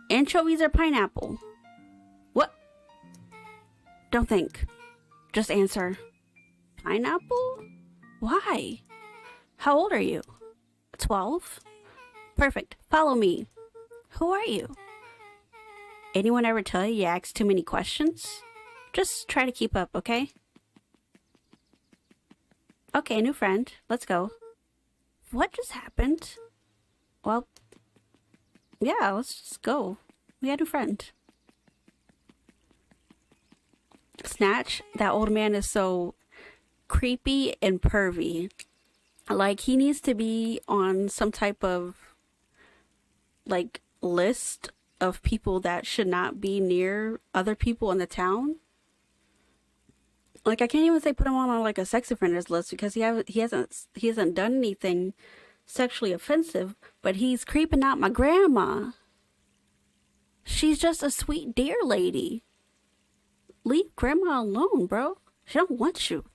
Anchovies or pineapple? What? Don't think. Just answer. Pineapple? Why? How old are you? 12? Perfect. Follow me. Who are you? Anyone ever tell you ask too many questions? Just try to keep up, okay? Okay, new friend. Let's go. What just happened? Well, yeah, let's just go. We had a friend. Snatch, that old man is so creepy and pervy. Like, he needs to be on some type of, like, list of people that should not be near other people in the town. Like, I can't even say put him on like a sex offenders list because he hasn't done anything sexually offensive, but he's creeping out my grandma. She's just a sweet dear lady. Leave grandma alone, bro. She don't want you.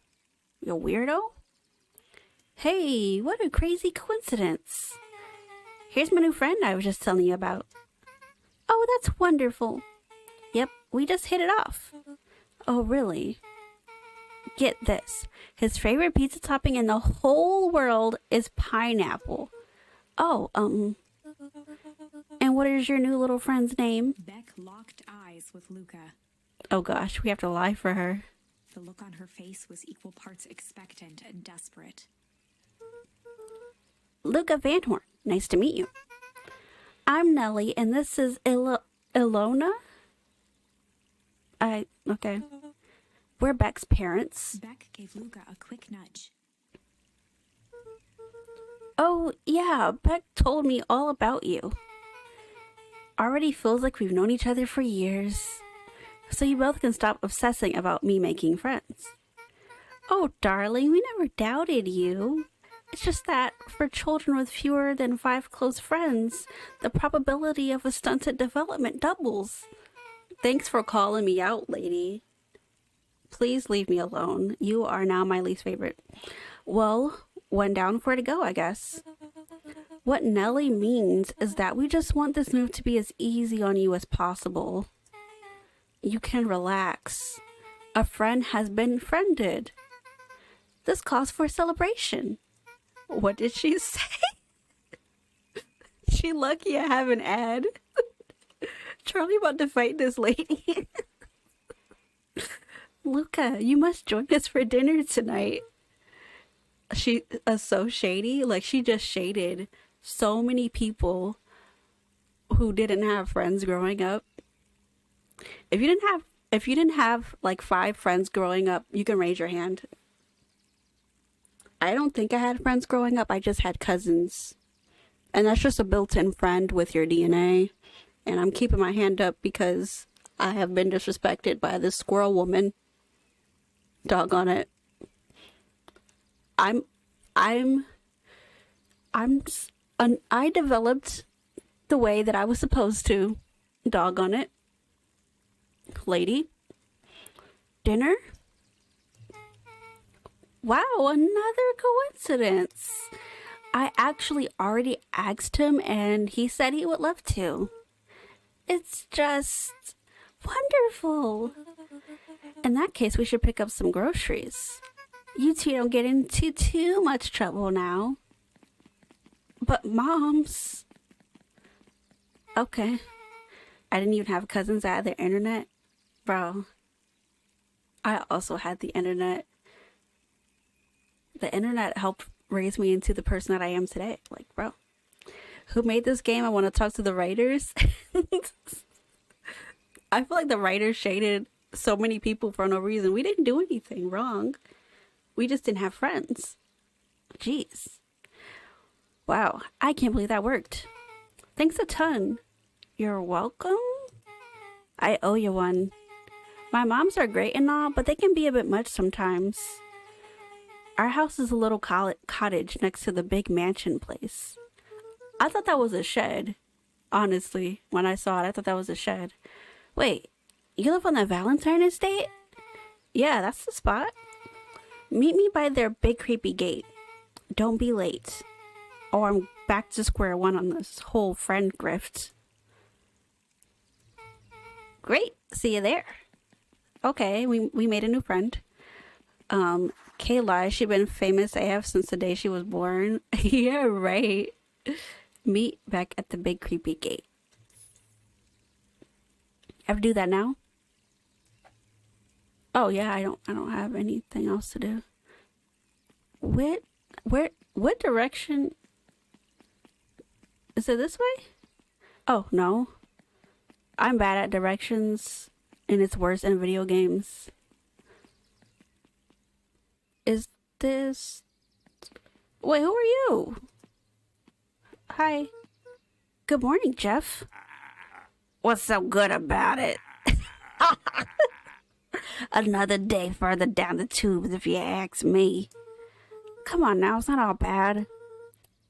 You weirdo. Hey, what a crazy coincidence. Here's my new friend I was just telling you about. Oh, that's wonderful. Yep, we just hit it off. Oh, really? Get this. His favorite pizza topping in the whole world is pineapple. Oh, and what is your new little friend's name? Beck locked eyes with Luca. Oh gosh, we have to lie for her. The look on her face was equal parts expectant and desperate. Luca Van Horn, nice to meet you. I'm Nellie, and this is Ilona? Okay. We're Beck's parents. Beck gave Luca a quick nudge. Oh, yeah, Beck told me all about you. Already feels like we've known each other for years. So you both can stop obsessing about me making friends. Oh, darling, we never doubted you. It's just that, for children with fewer than 5 close friends, the probability of a stunted development doubles. Thanks for calling me out, lady. Please leave me alone. You are now my least favorite. Well, one down, 4 to go, I guess. What Nellie means is that we just want this move to be as easy on you as possible. You can relax. A friend has been friended. This calls for a celebration. What did she say? She lucky I have an ad. Charlie about to fight this lady. Luca, you must join us for dinner tonight. She is so shady. Like, she just shaded so many people who didn't have friends growing up. If you didn't have like 5 friends growing up, you can raise your hand. I don't think I had friends growing up. I just had cousins. And that's just a built-in friend with your DNA. And I'm keeping my hand up because I have been disrespected by this squirrel woman. Doggone it. I developed the way that I was supposed to. Doggone it. Lady. Dinner? Wow, another coincidence. I actually already asked him and he said he would love to. It's just wonderful. In that case, we should pick up some groceries. You two don't get into too much trouble now. But moms... Okay. I didn't even have cousins that had the internet. Bro. I also had the internet. The internet helped raise me into the person that I am today. Like, bro. Who made this game? I want to talk to the writers. I feel like the writers shaded so many people for no reason. We didn't do anything wrong. We just didn't have friends. Jeez. Wow, I can't believe that worked. Thanks a ton. You're welcome? I owe you one. My moms are great and all, but they can be a bit much sometimes. Our house is a little cottage next to the big mansion place. I thought that was a shed. Honestly, when I saw it, I thought that was a shed. Wait, you live on the Valentine estate? Yeah, that's the spot. Meet me by their big creepy gate. Don't be late. Or I'm back to square one on this whole friend grift. Great, see you there. Okay, we made a new friend. Kae-Kae, she been famous AF since the day she was born. Yeah, right. Meet Beck at the big creepy gate. Ever do that now? Oh yeah, I don't have anything else to do. What direction? Is it this way? Oh no. I'm bad at directions, and it's worse in video games. Is this... Wait, who are you? Hi. Good morning, Jeff. What's so good about it? Another day further down the tubes, if you ask me. Come on now, it's not all bad.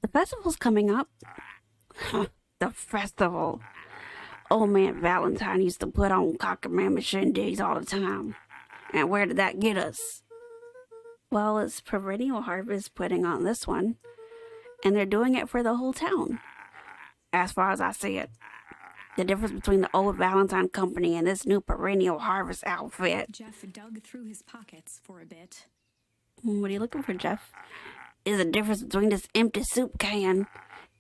The festival's coming up. The festival. Old man Valentine used to put on cockamamie shindigs all the time. And where did that get us? Well, it's Perennial Harvest putting on this one. And they're doing it for the whole town. As far as I see it. The difference between the old Valentine company and this new Perennial Harvest outfit. Jeff dug through his pockets for a bit. What are you looking for, Jeff? Is the difference between this empty soup can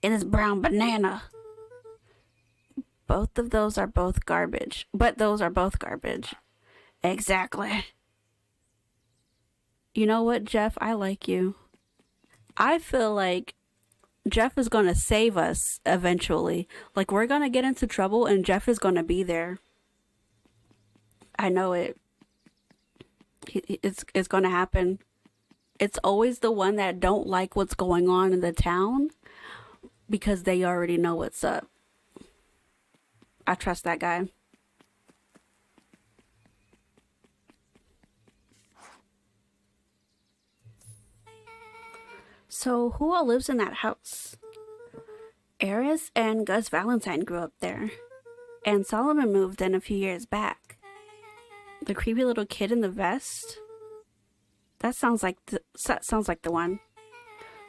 and this brown banana. Both of those are both garbage. But those are both garbage. Exactly. You know what, Jeff? I like you. I feel like Jeff is going to save us eventually. Like, we're going to get into trouble and Jeff is going to be there. I know it. It's going to happen. It's always the one that don't like what's going on in the town because they already know what's up. I trust that guy. So, who all lives in that house? Eris and Gus Valentine grew up there. And Solomon moved in a few years back. The creepy little kid in the vest? That sounds like the one.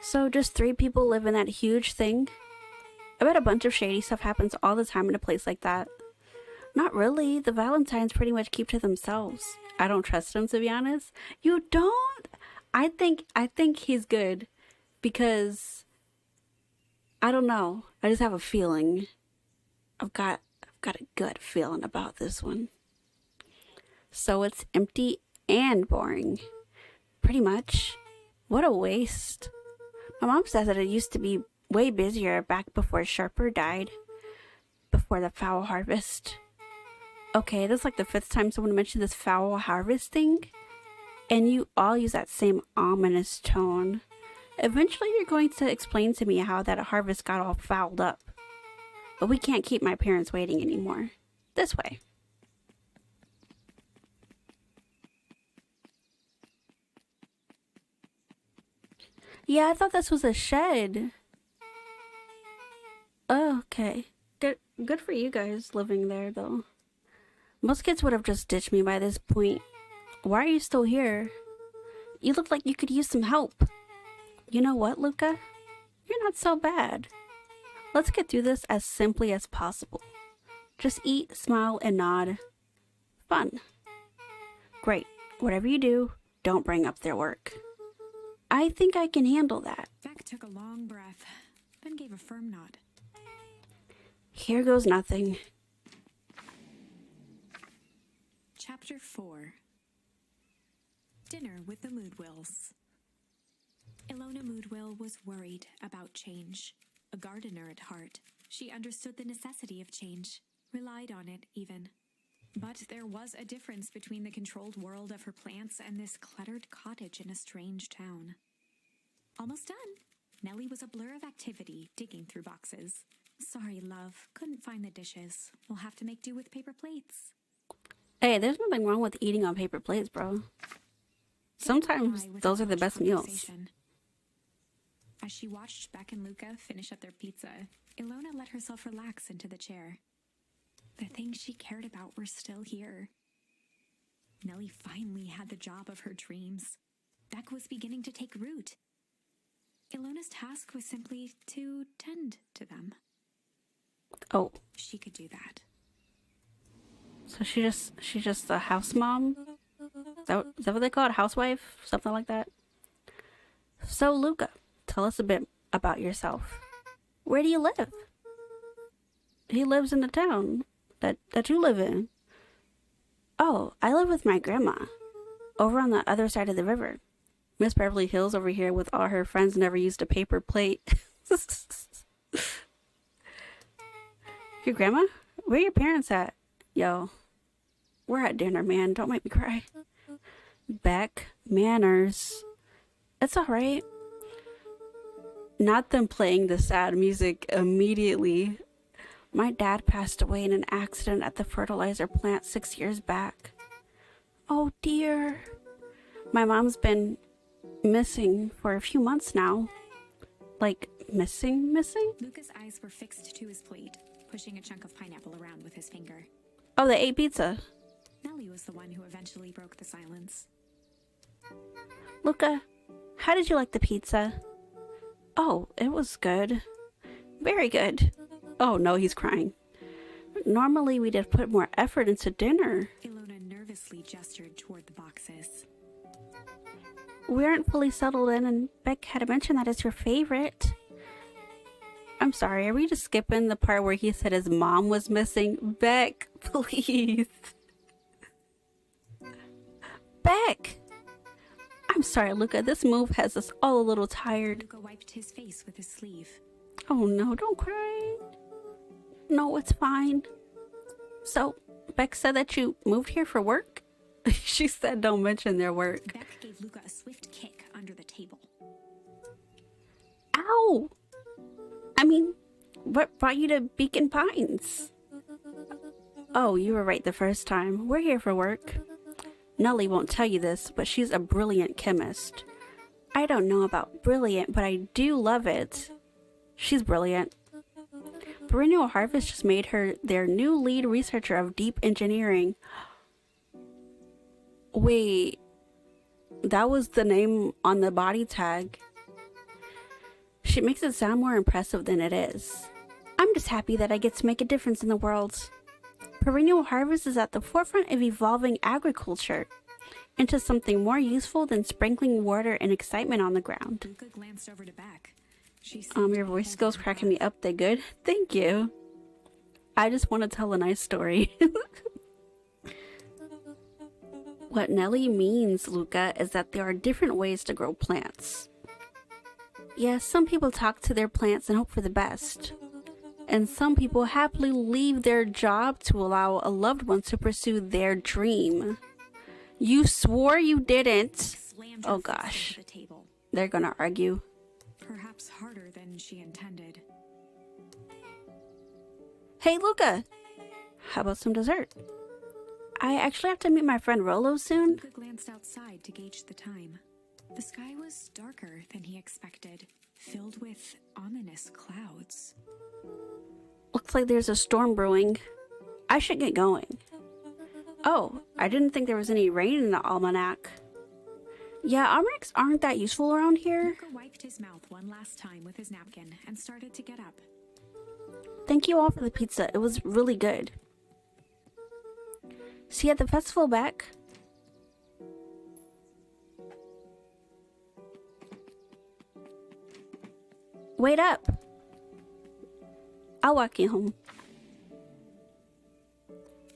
So, just 3 people live in that huge thing? I bet a bunch of shady stuff happens all the time in a place like that. Not really. The Valentines pretty much keep to themselves. I don't trust them, to be honest. You don't? I think he's good. Because, I don't know. I just have a feeling. I've got a good feeling about this one. So it's empty and boring. Pretty much. What a waste. My mom says that it used to be way busier back before Sharper died. Before the foul harvest. Okay, this is like the 5th time someone mentioned this foul harvest thing. And you all use that same ominous tone. Eventually you're going to explain to me how that harvest got all fouled up. But we can't keep my parents waiting anymore. This way. Yeah, I thought this was a shed. Oh, okay. Good for you guys living there, though. Most kids would have just ditched me by this point. Why are you still here? You look like you could use some help. You know what, Luca? You're not so bad. Let's get through this as simply as possible. Just eat, smile, and nod. Fun. Great. Whatever you do, don't bring up their work. I think I can handle that. Beck took a long breath, then gave a firm nod. Here goes nothing. Chapter 4. Dinner with the Moodwills. Ilona Moodwill was worried about change. A gardener at heart, she understood the necessity of change, relied on it even. But there was a difference between the controlled world of her plants and this cluttered cottage in a strange town. Almost done. Nellie was a blur of activity, digging through boxes. Sorry, love. Couldn't find the dishes. We'll have to make do with paper plates. Hey, there's nothing wrong with eating on paper plates, bro. Sometimes those are the best meals. As she watched Beck and Luca finish up their pizza, Ilona let herself relax into the chair. The things she cared about were still here. Nellie finally had the job of her dreams. Beck was beginning to take root. Ilona's task was simply to tend to them. Oh. She could do that. So she's just a house mom? Is that what they call it? Housewife? Something like that? So, Luca, tell us a bit about yourself. Where do you live? He lives in the town that you live in. Oh, I live with my grandma. Over on the other side of the river. Miss Beverly Hills over here with all her friends never used a paper plate. Your grandma? Where your parents at? Yo, we're at dinner, man. Don't make me cry. Beck, manners. It's alright. Not them playing the sad music immediately. My dad passed away in an accident at the fertilizer plant 6 years back. Oh dear. My mom's been missing for a few months now. Like, missing? Luca's eyes were fixed to his plate, pushing a chunk of pineapple around with his finger. Oh, they ate pizza. Nellie was the one who eventually broke the silence. Luca, how did you like the pizza? Oh, it was good. Very good. Oh no, he's crying. Normally we'd have put more effort into dinner. Ilona nervously gestured toward the boxes. We aren't fully settled in, and Beck had mentioned that it's your favorite. I'm sorry, are we just skipping the part where he said his mom was missing? Beck, please. Beck! I'm sorry, Luca, this move has us all a little tired. Luca wiped his face with his sleeve. Oh no, don't cry. No, it's fine. So, Beck said that you moved here for work? She said don't mention their work. Beck gave Luca a swift kick under the table. Ow! I mean, what brought you to Beacon Pines? Oh, you were right the first time. We're here for work. Nellie won't tell you this, but she's a brilliant chemist. I don't know about brilliant, but I do love it. She's brilliant. Perennial Harvest just made her their new lead researcher of deep engineering. Wait, that was the name on the body tag. She makes it sound more impressive than it is. I'm just happy that I get to make a difference in the world. Perennial Harvest is at the forefront of evolving agriculture into something more useful than sprinkling water and excitement on the ground. Luca glanced over to Beck. Your voice skills cracking me up. They good? Thank you. I just want to tell a nice story. What Nellie means, Luca, is that there are different ways to grow plants. Yes, some people talk to their plants and hope for the best. And some people happily leave their job to allow a loved one to pursue their dream. You swore you didn't. Oh gosh. They're gonna argue. Perhaps harder than she intended. Hey, Luca. How about some dessert? I actually have to meet my friend Rolo soon. Luca glanced outside to gauge the time. The sky was darker than he expected, filled with ominous clouds. Looks like there's a storm brewing. I should get going. Oh, I didn't think there was any rain in the almanac. Yeah, almanacs aren't that useful around here. Luca wiped his mouth one last time with his napkin and started to get up. Thank you all for the pizza. It was really good. See you at the festival, Beck. Wait up. I'll walk you home.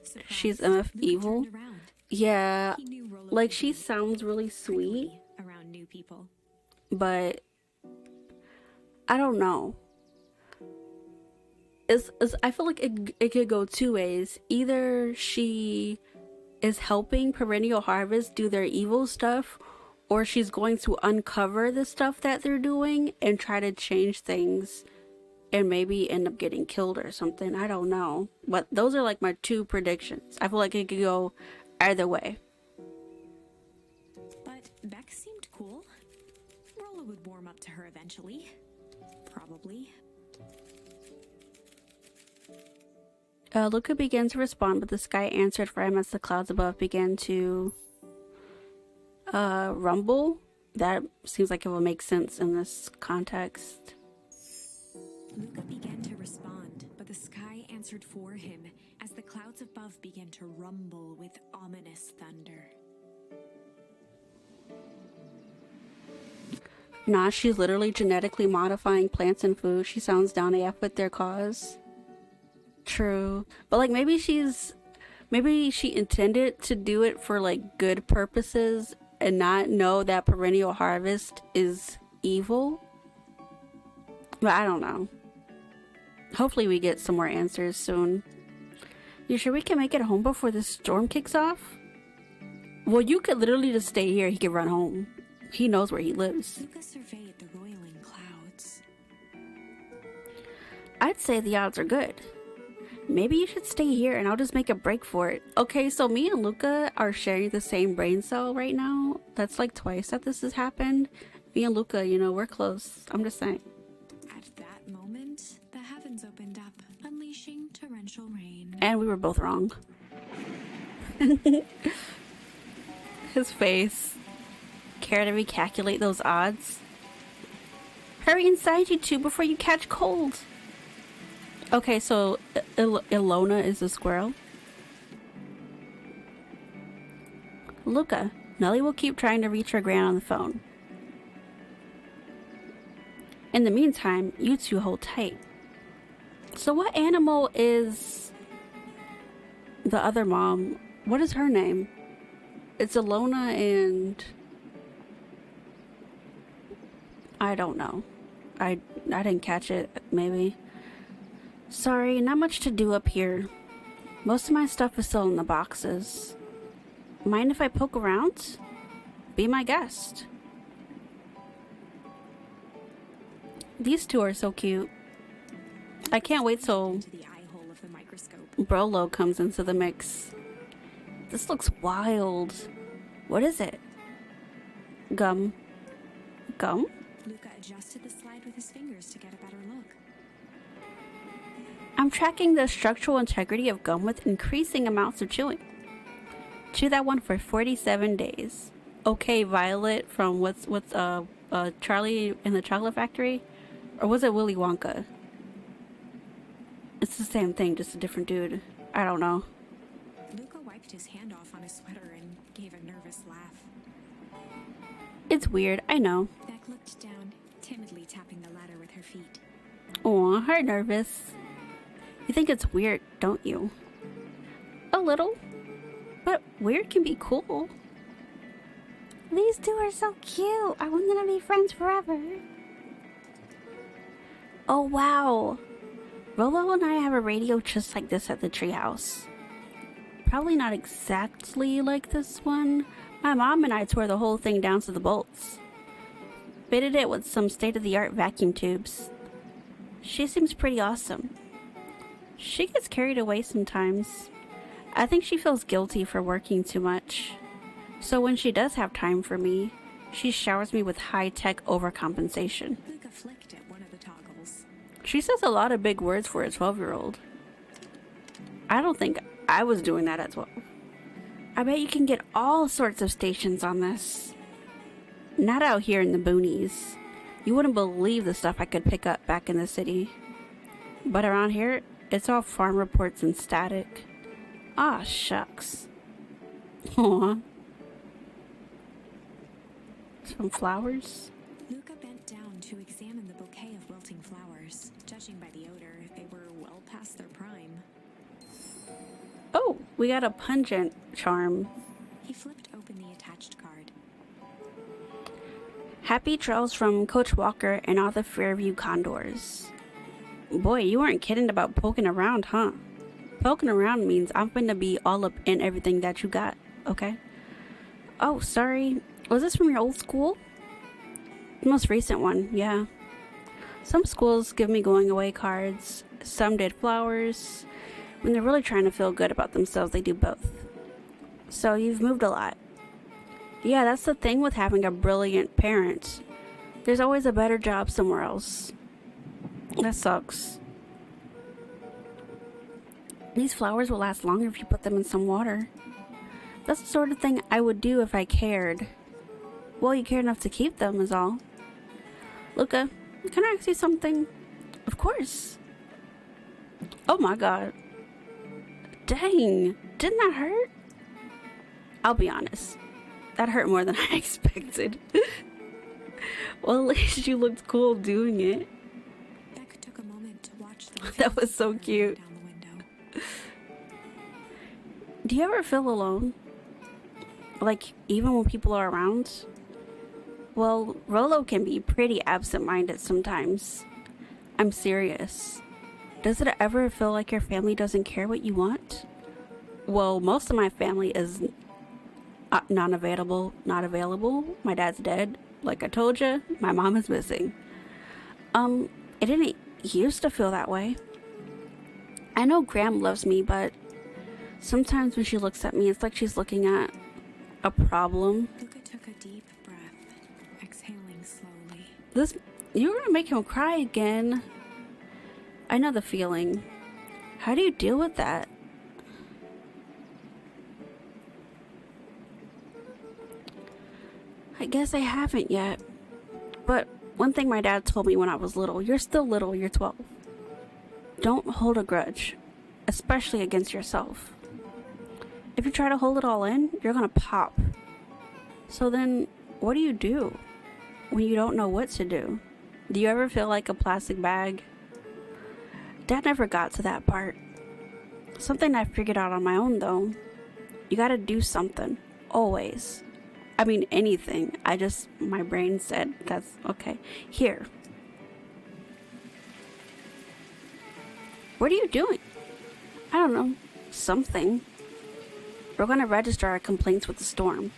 Surprised, She's Luca evil. turned around. Yeah, He knew Rolo like could she be sounds really sweet, prickly around new people. but I don't know. I feel like it could go two ways. Either she is helping Perennial Harvest do their evil stuff, or she's going to uncover the stuff that they're doing and try to change things and maybe end up getting killed or something. I don't know. But those are like my two predictions. I feel like it could go either way. But Beck seemed cool. Rolla would warm up to her eventually. Probably. Luca began to respond, but the sky answered for him as the clouds above began to rumble. That seems like it will make sense in this context. Luca began to respond, but the sky answered for him as the clouds above began to rumble with ominous thunder. Nah, she's literally genetically modifying plants and food. She sounds down AF with their cause. True. But like maybe she intended to do it for like good purposes and not know that Perennial Harvest is evil. But I don't know. Hopefully we get some more answers soon. You sure we can make it home before the storm kicks off? Well, you could literally just stay here. He could run home. He knows where he lives. Luca surveyed the roiling clouds. I'd say the odds are good. Maybe you should stay here and I'll just make a break for it. Okay, so me and Luca are sharing the same brain cell right now. That's like twice that this has happened. Me and Luca, you know, we're close. I'm just saying. At that moment, the heavens opened up, unleashing torrential rain. And we were both wrong. His face. Care to recalculate those odds? Hurry inside, you two, before you catch cold. Okay, so Ilona is a squirrel. Luca, Nellie will keep trying to reach her gran on the phone. In the meantime, you two hold tight. So what animal is the other mom? What is her name? It's Ilona and... I don't know. I didn't catch it, maybe. Sorry, not much to do up here. Most of my stuff is still in the boxes. Mind if I poke around? Be my guest. These two are so cute. I can't wait till Into the eye hole of the microscope. Brolo comes into the mix. This looks wild. What is it? Gum. Gum? Luca adjusted the slide with his fingers to get a better look. I'm tracking the structural integrity of gum with increasing amounts of chewing. Chew that one for 47 days. Okay, Violet from what's Charlie in the Chocolate Factory? Or was it Willy Wonka? It's the same thing, just a different dude. I don't know. Luca wiped his hand off on his sweater and gave a nervous laugh. It's weird, I know. Beck looked down, timidly tapping the ladder with her feet. Aw, her nervous. You think it's weird, don't you? A little. But weird can be cool. These two are so cute. I want them to be friends forever. Oh, wow. Rolo and I have a radio just like this at the treehouse. Probably not exactly like this one. My mom and I tore the whole thing down to the bolts. Fitted it with some state-of-the-art vacuum tubes. She seems pretty awesome. She gets carried away sometimes. I think she feels guilty for working too much. So when she does have time for me, she showers me with high-tech overcompensation. Luca flicked at one of the toggles. She says a lot of big words for a 12-year-old. I don't think I was doing that at 12. I bet you can get all sorts of stations on this. Not out here in the boonies. You wouldn't believe the stuff I could pick up back in the city. But around here, it's all farm reports and static. Ah, shucks. Aw. Some flowers? Luca bent down to examine the bouquet of wilting flowers. Judging by the odor, they were well past their prime. Oh, we got a pungent charm. He flipped open the attached card. Happy trails from Coach Walker and all the Fairview Condors. Boy, you weren't kidding about poking around, huh? Poking around means I'm finna be all up in everything that you got, okay? Oh, sorry. Was this from your old school? The most recent one, yeah. Some schools give me going away cards. Some did flowers. When they're really trying to feel good about themselves, they do both. So you've moved a lot. Yeah, that's the thing with having a brilliant parent. There's always a better job somewhere else. That sucks. These flowers will last longer if you put them in some water. That's the sort of thing I would do if I cared. Well, you care enough to keep them is all. Luca, can I ask you something? Of course. Oh my god. Dang, didn't that hurt? I'll be honest. That hurt more than I expected. Well, at least you looked cool doing it. Beck took a moment to watch them. That was so cute. Down the window. Do you ever feel alone? Like, even when people are around? Well, Rolo can be pretty absent-minded sometimes. I'm serious. Does it ever feel like your family doesn't care what you want? Well, most of my family is not available. My dad's dead. Like I told you, my mom is missing. It didn't used to feel that way. I know Graham loves me, but sometimes when she looks at me, it's like she's looking at a problem. Luca took a deep breath, exhaling slowly. You're gonna make him cry again. I know the feeling. How do you deal with that? I guess I haven't yet. But one thing my dad told me when I was little, you're still little, you're 12. Don't hold a grudge, especially against yourself. If you try to hold it all in, you're gonna pop. So then, what do you do when you don't know what to do? Do you ever feel like a plastic bag? Dad never got to that part. Something I figured out on my own though. You gotta do something. Always. I mean anything. My brain said that's okay. Here. What are you doing? I don't know. Something. We're gonna register our complaints with the storm.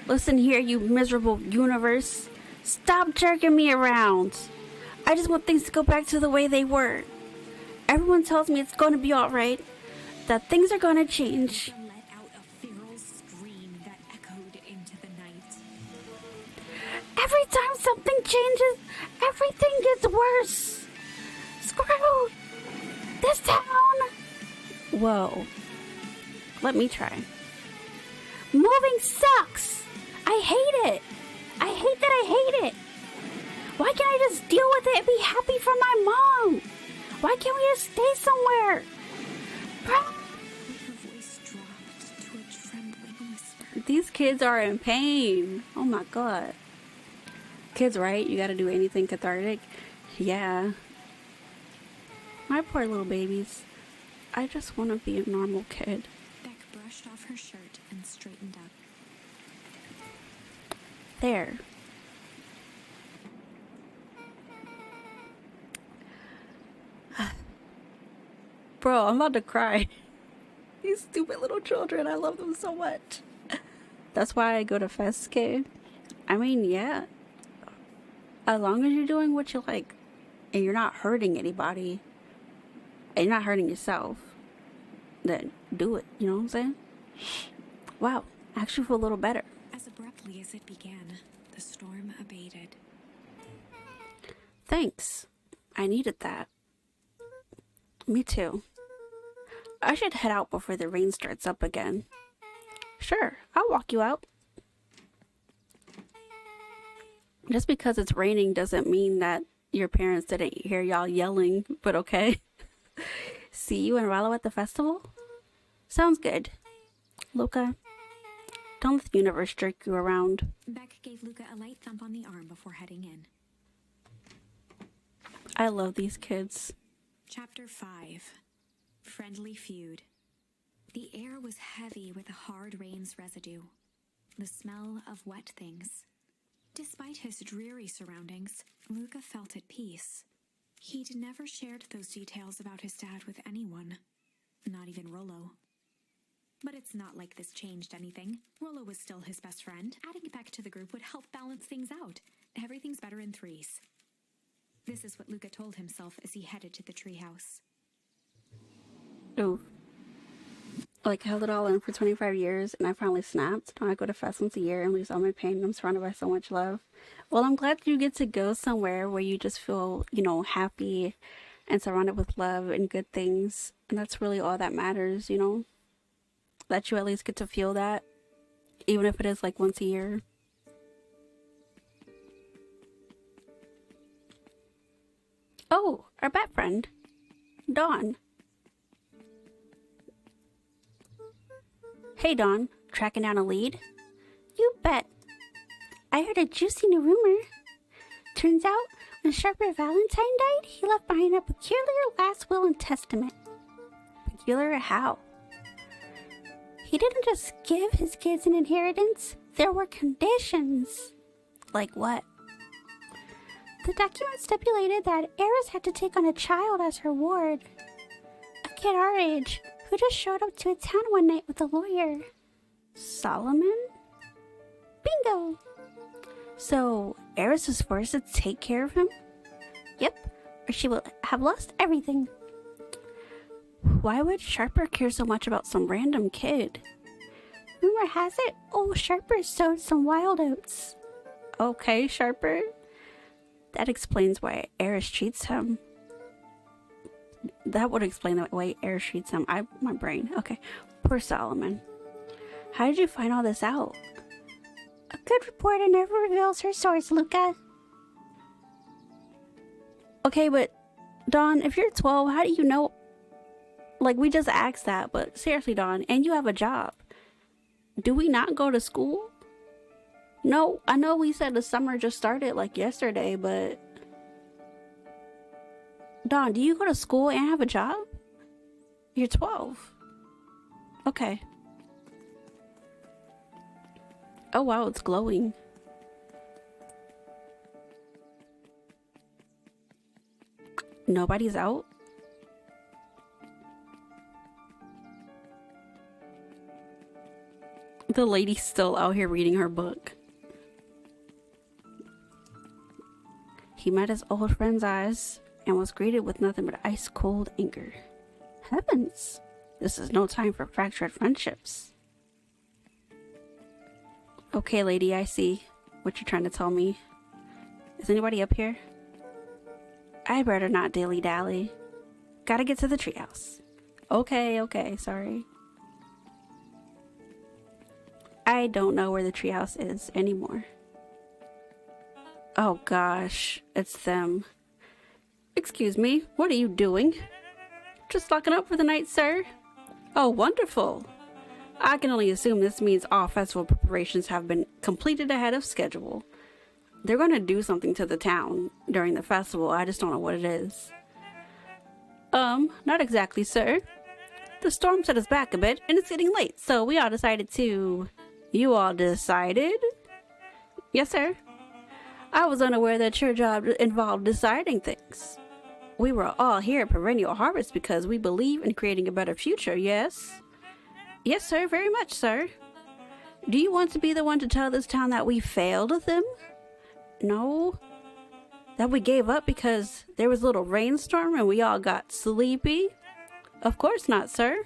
Listen here, you miserable universe. Stop jerking me around. I just want things to go back to the way they were. Everyone tells me it's gonna be alright. That things are gonna change. Luca let out a feral scream that echoed into the night. Every time something changes, everything gets worse. Screw this town. Whoa. Let me try. Moving sucks. I hate it. I hate that I hate it. Why can't I just deal with it and be happy for my mom? Why can't we just stay somewhere? Her voice dropped to a trembling whisper. These kids are in pain. Oh my god. Kids, right? You gotta do anything cathartic. Yeah. My poor little babies. I just want to be a normal kid. Beck brushed off her shirt and straightened up. There. Bro, I'm about to cry. These stupid little children, I love them so much. That's why I go to Fest, Kae. I mean, yeah. As long as you're doing what you like, and you're not hurting anybody, and you're not hurting yourself, then do it. You know what I'm saying? Wow, I actually feel a little better. As abruptly as it began, the storm abated. Thanks. I needed that. Me too. I should head out before the rain starts up again. Sure, I'll walk you out. Just because it's raining doesn't mean that your parents didn't hear y'all yelling, but okay. See you and Rallo at the festival? Sounds good. Luca, don't let the universe jerk you around. Beck gave Luca a light thump on the arm before heading in. I love these kids. Chapter 5. Friendly Feud. The air was heavy with the hard rain's residue, the smell of wet things. Despite his dreary surroundings, Luca felt at peace. He'd never shared those details about his dad with anyone, not even Rollo. But it's not like this changed anything. Rollo was still his best friend. Adding Beck to the group would help balance things out. Everything's better in threes. This is what Luca told himself as he headed to the treehouse. Oh. Like, held it all in for 25 years, and I finally snapped. Now I go to fest once a year and lose all my pain. I'm surrounded by so much love. Well, I'm glad you get to go somewhere where you just feel, you know, happy and surrounded with love and good things. And that's really all that matters, you know? That you at least get to feel that, even if it is like once a year. Oh, our bat friend, Dawn. Hey, Dawn, tracking down a lead? You bet. I heard a juicy new rumor. Turns out, when Sharper Valentine died, he left behind a peculiar last will and testament. Peculiar how? He didn't just give his kids an inheritance. There were conditions. Like what? The document stipulated that Eris had to take on a child as her ward. A kid our age, who just showed up to a town one night with a lawyer. Solomon? Bingo! So, Eris is forced to take care of him? Yep, or she will have lost everything. Why would Sharper care so much about some random kid? Rumor has it, old Sharper sowed some wild oats. Okay, Sharper. That explains why Eris treats him. That would explain the way Eris treats him. My brain. Okay. Poor Solomon. How did you find all this out? A good reporter never reveals her source, Luca. Okay, but Dawn, if you're 12, how do you know? Like, we just asked that, but seriously, Dawn, and you have a job. Do we not go to school? No, I know we said the summer just started like yesterday, but Dawn, do you go to school and have a job? You're 12. Okay. Oh wow, it's glowing. Nobody's out? The lady's still out here reading her book. He met his old friend's eyes and was greeted with nothing but ice-cold anger. Heavens, this is no time for fractured friendships. Okay, lady, I see what you're trying to tell me. Is anybody up here? I better not dilly-dally. Gotta get to the treehouse. Okay, sorry. I don't know where the treehouse is anymore. Oh gosh, it's them. Excuse me, what are you doing? Just locking up for the night, sir? Oh, wonderful. I can only assume this means all festival preparations have been completed ahead of schedule. They're going to do something to the town during the festival. I just don't know what it is. Not exactly, sir. The storm set us back a bit, and it's getting late, so we all decided to... You all decided? Yes, sir. I was unaware that your job involved deciding things. We were all here at Perennial Harvest because we believe in creating a better future, yes? Yes, sir, very much, sir. Do you want to be the one to tell this town that we failed them? No. That we gave up because there was a little rainstorm and we all got sleepy? Of course not, sir.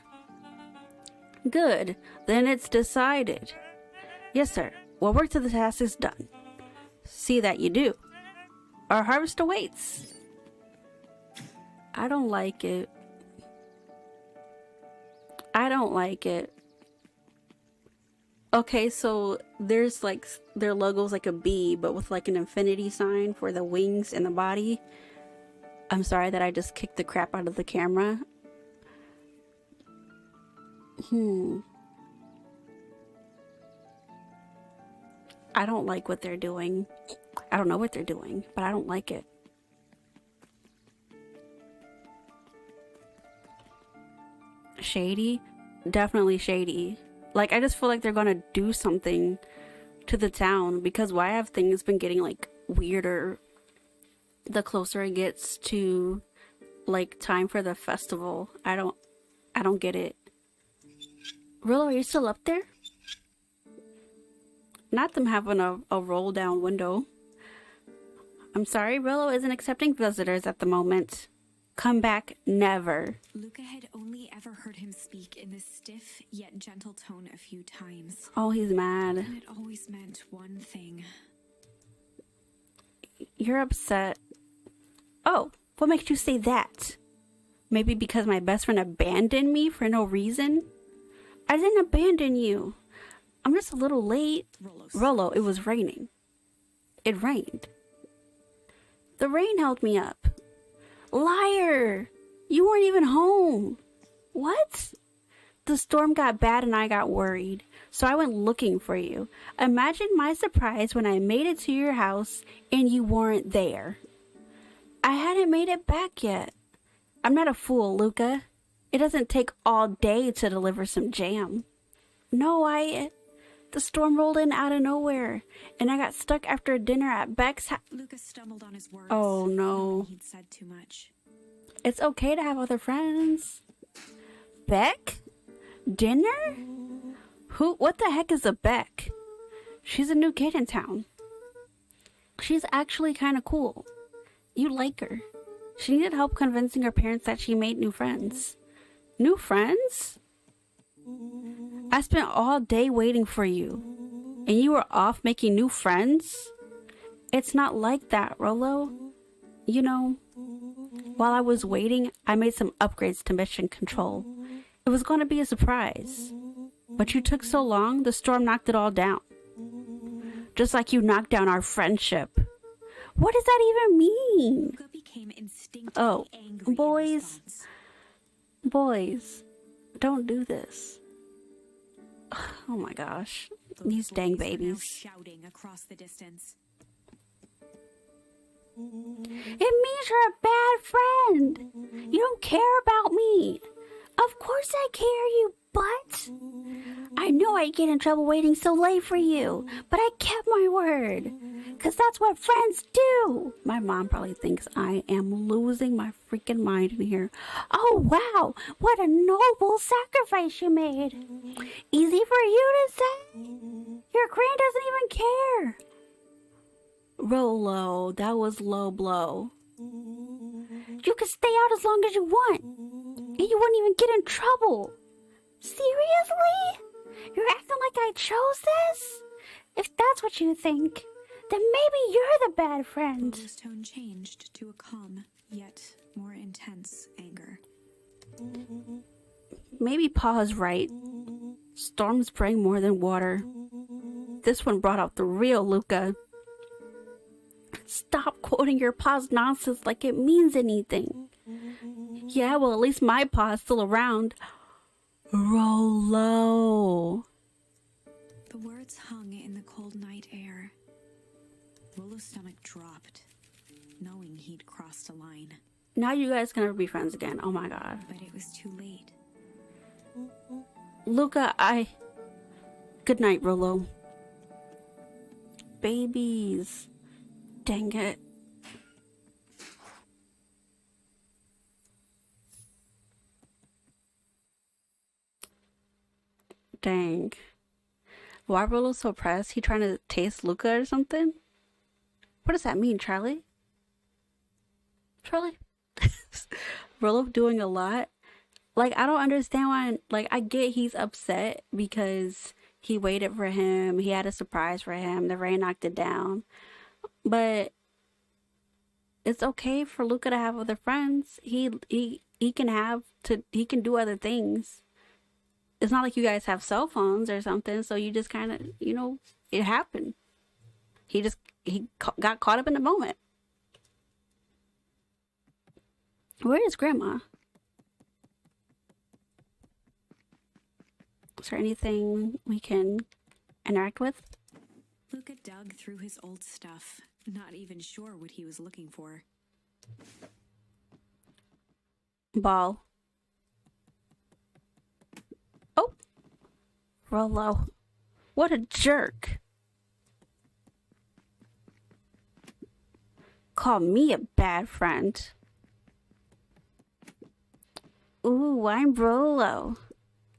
Good. Then it's decided. Yes, sir. Well, work till the task is done. See that you do. Our harvest awaits. I don't like it. I don't like it. Okay, so there's like their logo's like a bee, but with like an infinity sign for the wings and the body. I'm sorry that I just kicked the crap out of the camera. I don't like what they're doing. I don't know what they're doing, but I don't like it. Shady? Definitely shady. Like, I just feel like they're gonna do something to the town, because why have things been getting like weirder the closer it gets to like time for the festival. I don't get it. Rillo, are you still up there? Not them having a roll down window. I'm sorry, Rillo isn't accepting visitors at the moment. Come back never. Luca had only ever heard him speak in this stiff yet gentle tone a few times. Oh, he's mad. And it always meant one thing. You're upset. Oh, what makes you say that? Maybe because my best friend abandoned me for no reason? I didn't abandon you. I'm just a little late. Rollo, it was raining. It rained. The rain held me up. Liar! You weren't even home. What? The storm got bad and I got worried, so I went looking for you. Imagine my surprise when I made it to your house and you weren't there. I hadn't made it back yet. I'm not a fool, Luca. It doesn't take all day to deliver some jam. No, the storm rolled in out of nowhere, and I got stuck after dinner at Beck's house. Lucas stumbled on his words. Oh, no. He'd said too much. It's okay to have other friends. Beck? Dinner? What the heck is a Beck? She's a new kid in town. She's actually kind of cool. You like her. She needed help convincing her parents that she made new friends. New friends? I spent all day waiting for you, and you were off making new friends? It's not like that, Rollo. You know, while I was waiting, I made some upgrades to mission control. It was going to be a surprise. But you took so long, the storm knocked it all down. Just like you knocked down our friendship. What does that even mean? Luca became instinctively Oh, angry boys, don't do this. Oh my gosh, these dang boys were now babies. shouting across the distance. It means you're a bad friend. You don't care about me. Of course I care, you butt. I know I'd get in trouble waiting so late for you, but I kept my word. Because that's what friends do. My mom probably thinks I am losing my freaking mind in here. Oh, wow. What a noble sacrifice you made. Easy for you to say. Your grand doesn't even care. Rollo, that was low blow. You could stay out as long as you want. And you wouldn't even get in trouble. Seriously? You're acting like I chose this? If that's what you think, then maybe you're the bad friend. His tone changed to a calm, yet more intense anger. Maybe Pa's right. Storms bring more than water. This one brought out the real Luca. Stop quoting your Pa's nonsense like it means anything. Yeah, well, at least my Pa's still around. Rollo. The words hung in the cold night air. Rollo's stomach dropped, knowing he'd crossed a line. Now you guys can never be friends again. Oh my god. But it was too late. Luca, Good night, Rollo. Babies. Dang it. Dang. Why Rollo so pressed? He trying to taste Luca or something? What does that mean, Charlie? Charlie? Rollo doing a lot? Like, I don't understand why. Like, I get he's upset because he waited for him. He had a surprise for him. The rain knocked it down. But it's okay for Luca to have other friends. He can do other things. It's not like you guys have cell phones or something, so you just kind of, it happened. He got caught up in the moment. Where is Grandma? Is there anything we can interact with? Luca dug through his old stuff, not even sure what he was looking for. Ball. Oh! Rollo. What a jerk. call me a bad friend. Ooh, I'm Rolo.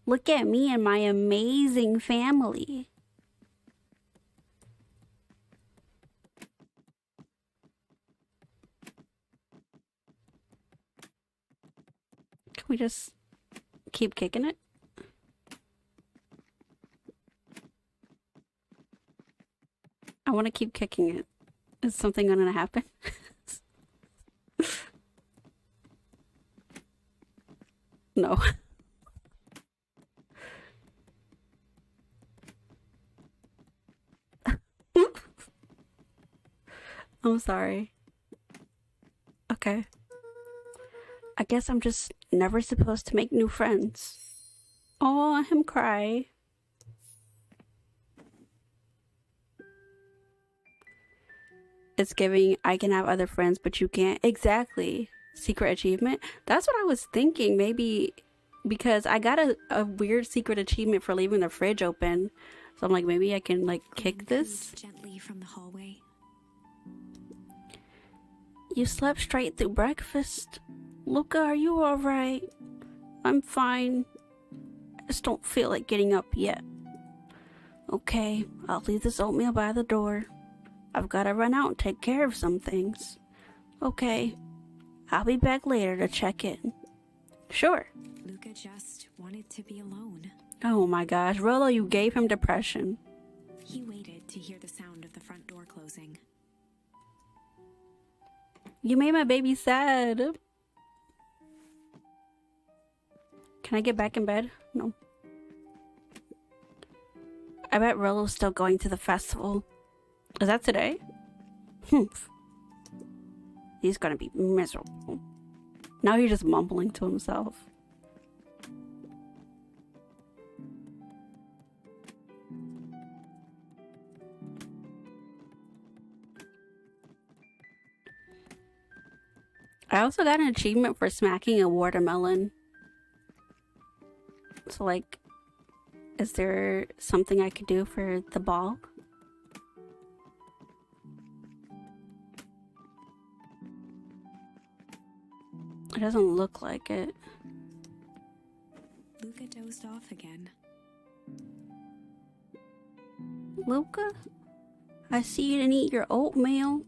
Look at me and my amazing family. Can we just keep kicking it? I want to keep kicking it. Is something gonna happen? No. I'm sorry. Okay. I guess I'm just never supposed to make new friends. Oh, him cry. It's giving I can have other friends, but you can't. Exactly. Secret achievement. That's what I was thinking. Maybe because I got a weird secret achievement for leaving the fridge open. So I'm like, maybe I can like kick this. Gently from the hallway. You slept straight through breakfast. Luca, are you alright? I'm fine. I just don't feel like getting up yet. Okay, I'll leave this oatmeal by the door. I've got to run out and take care of some things. Okay, I'll be back later to check in. Sure. Luca just wanted to be alone. Oh my gosh, Rolo, you gave him depression. He waited to hear the sound of the front door closing. You made my baby sad. Can I get back in bed? No. I bet Rolo's still going to the festival. Is that today? He's gonna be miserable. Now he's just mumbling to himself. I also got an achievement for smacking a watermelon. So like, is there something I could do for the ball? It doesn't look like it. Luca dozed off again. Luca? I see you didn't eat your oatmeal.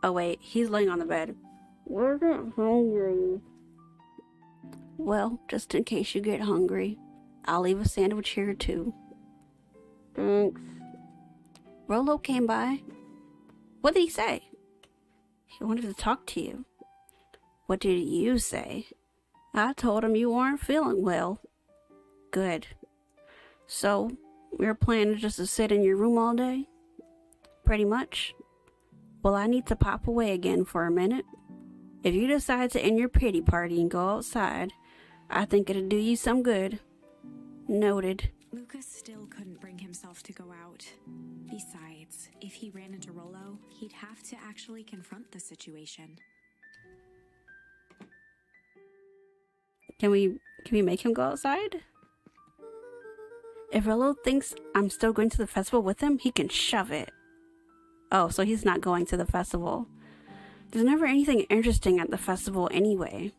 Oh wait, he's laying on the bed. Wasn't hungry. Well, just in case you get hungry, I'll leave a sandwich here too. Thanks. Rolo came by. What did he say? He wanted to talk to you. What did you say? I told him you weren't feeling well. Good. So, your plan is just to sit in your room all day? Pretty much. Well, I need to pop away again for a minute. If you decide to end your pity party and go outside, I think it'll do you some good. Noted. Luca still couldn't bring himself to go out. Besides, if he ran into Rolo, he'd have to actually confront the situation. Can we make him go outside? If Rolo thinks I'm still going to the festival with him, he can shove it. Oh, so he's not going to the festival. There's never anything interesting at the festival anyway.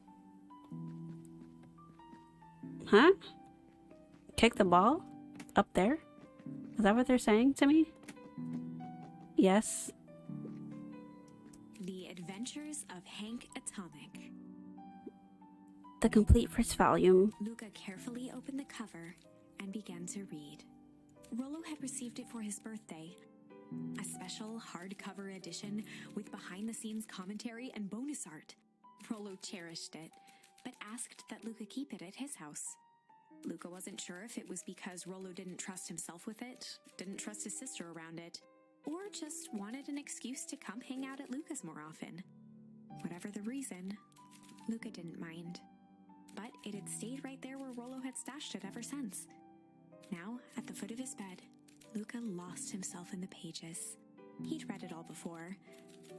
Huh? Kick the ball? Up there? Is that what they're saying to me? Yes. The Adventures of Hank Atomic. The complete first volume. Luca carefully opened the cover and began to read. Rolo had received it for his birthday. A special hardcover edition with behind-the-scenes commentary and bonus art. Rolo cherished it, but asked that Luca keep it at his house. Luca wasn't sure if it was because Rolo didn't trust himself with it, didn't trust his sister around it, or just wanted an excuse to come hang out at Luca's more often. Whatever the reason, Luca didn't mind. But it had stayed right there where Rolo had stashed it ever since. Now, at the foot of his bed, Luca lost himself in the pages. He'd read it all before,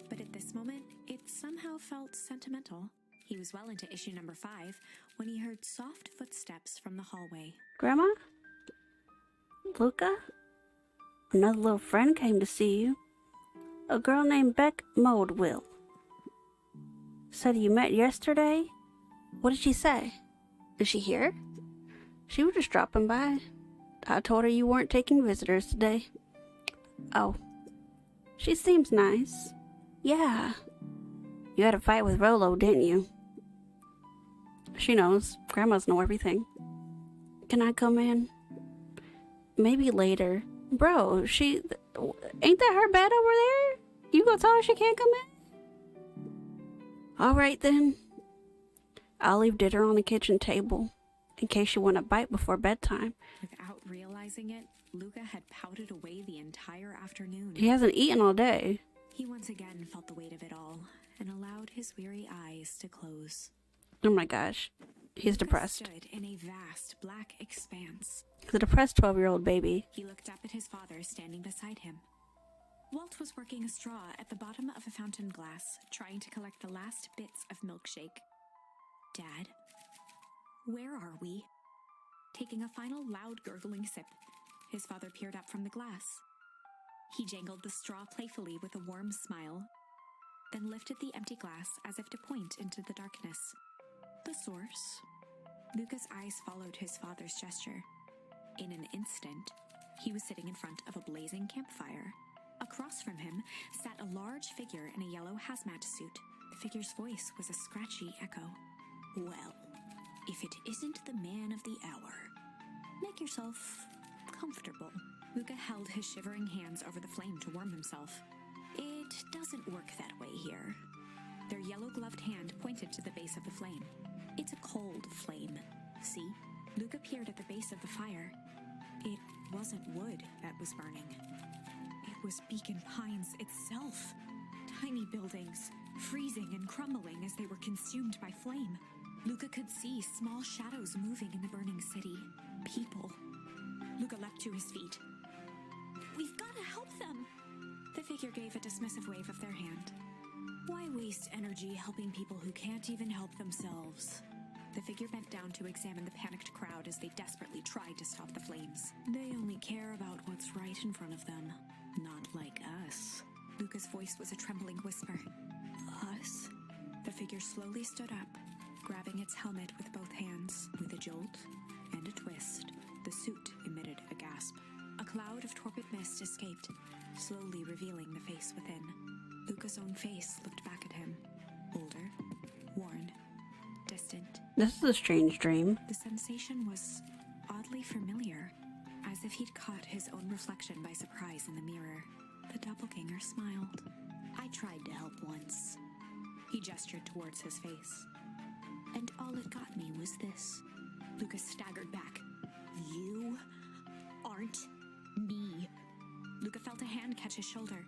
but at this moment, it somehow felt sentimental. He was well into issue number 5 when he heard soft footsteps from the hallway. Grandma? Luca? Another little friend came to see you. A girl named Beck mowed Will. Said you met yesterday? What did she say? Is she here? She was just dropping by. I told her you weren't taking visitors today. Oh. She seems nice. Yeah. You had a fight with Rolo, didn't you? She knows. Grandmas know everything. Can I come in? Maybe later. Bro, ain't that her bed over there? You gonna tell her she can't come in? Alright then. I'll leave dinner on the kitchen table, in case you want a bite before bedtime. Without realizing it, Luca had pouted away the entire afternoon. He hasn't eaten all day. He once again felt the weight of it all, and allowed his weary eyes to close. Oh my gosh. He's Luca depressed. stood in a vast black expanse. He's a depressed 12-year-old baby. He looked up at his father standing beside him. Walt was working a straw at the bottom of a fountain glass, trying to collect the last bits of milkshake. Dad, where are we? Taking a final loud gurgling sip, his father peered up from the glass. He jangled the straw playfully with a warm smile, then lifted the empty glass as if to point into the darkness. The source? Luca's eyes followed his father's gesture. In an instant, he was sitting in front of a blazing campfire. Across from him sat a large figure in a yellow hazmat suit. The figure's voice was a scratchy echo. Well, if it isn't the man of the hour, make yourself comfortable. Luca held his shivering hands over the flame to warm himself. It doesn't work that way here. Their yellow-gloved hand pointed to the base of the flame. It's a cold flame. See? Luca peered at the base of the fire. It wasn't wood that was burning. It was Beacon Pines itself. Tiny buildings, freezing and crumbling as they were consumed by flame. Luca could see small shadows moving in the burning city. People. Luca leapt to his feet. We've got to help them! The figure gave a dismissive wave of their hand. Why waste energy helping people who can't even help themselves? The figure bent down to examine the panicked crowd as they desperately tried to stop the flames. They only care about what's right in front of them. Not like us. Luca's voice was a trembling whisper. Us? The figure slowly stood up, grabbing its helmet with both hands. With a jolt and a twist, the suit emitted a gasp. A cloud of torpid mist escaped, slowly revealing the face within. Luca's own face looked back at him. Older, worn, distant. This is a strange dream. The sensation was oddly familiar, as if he'd caught his own reflection by surprise in the mirror. The doppelganger smiled. I tried to help once. He gestured towards his face. And all it got me was this. Lucas staggered back. You aren't me. Luca felt a hand catch his shoulder.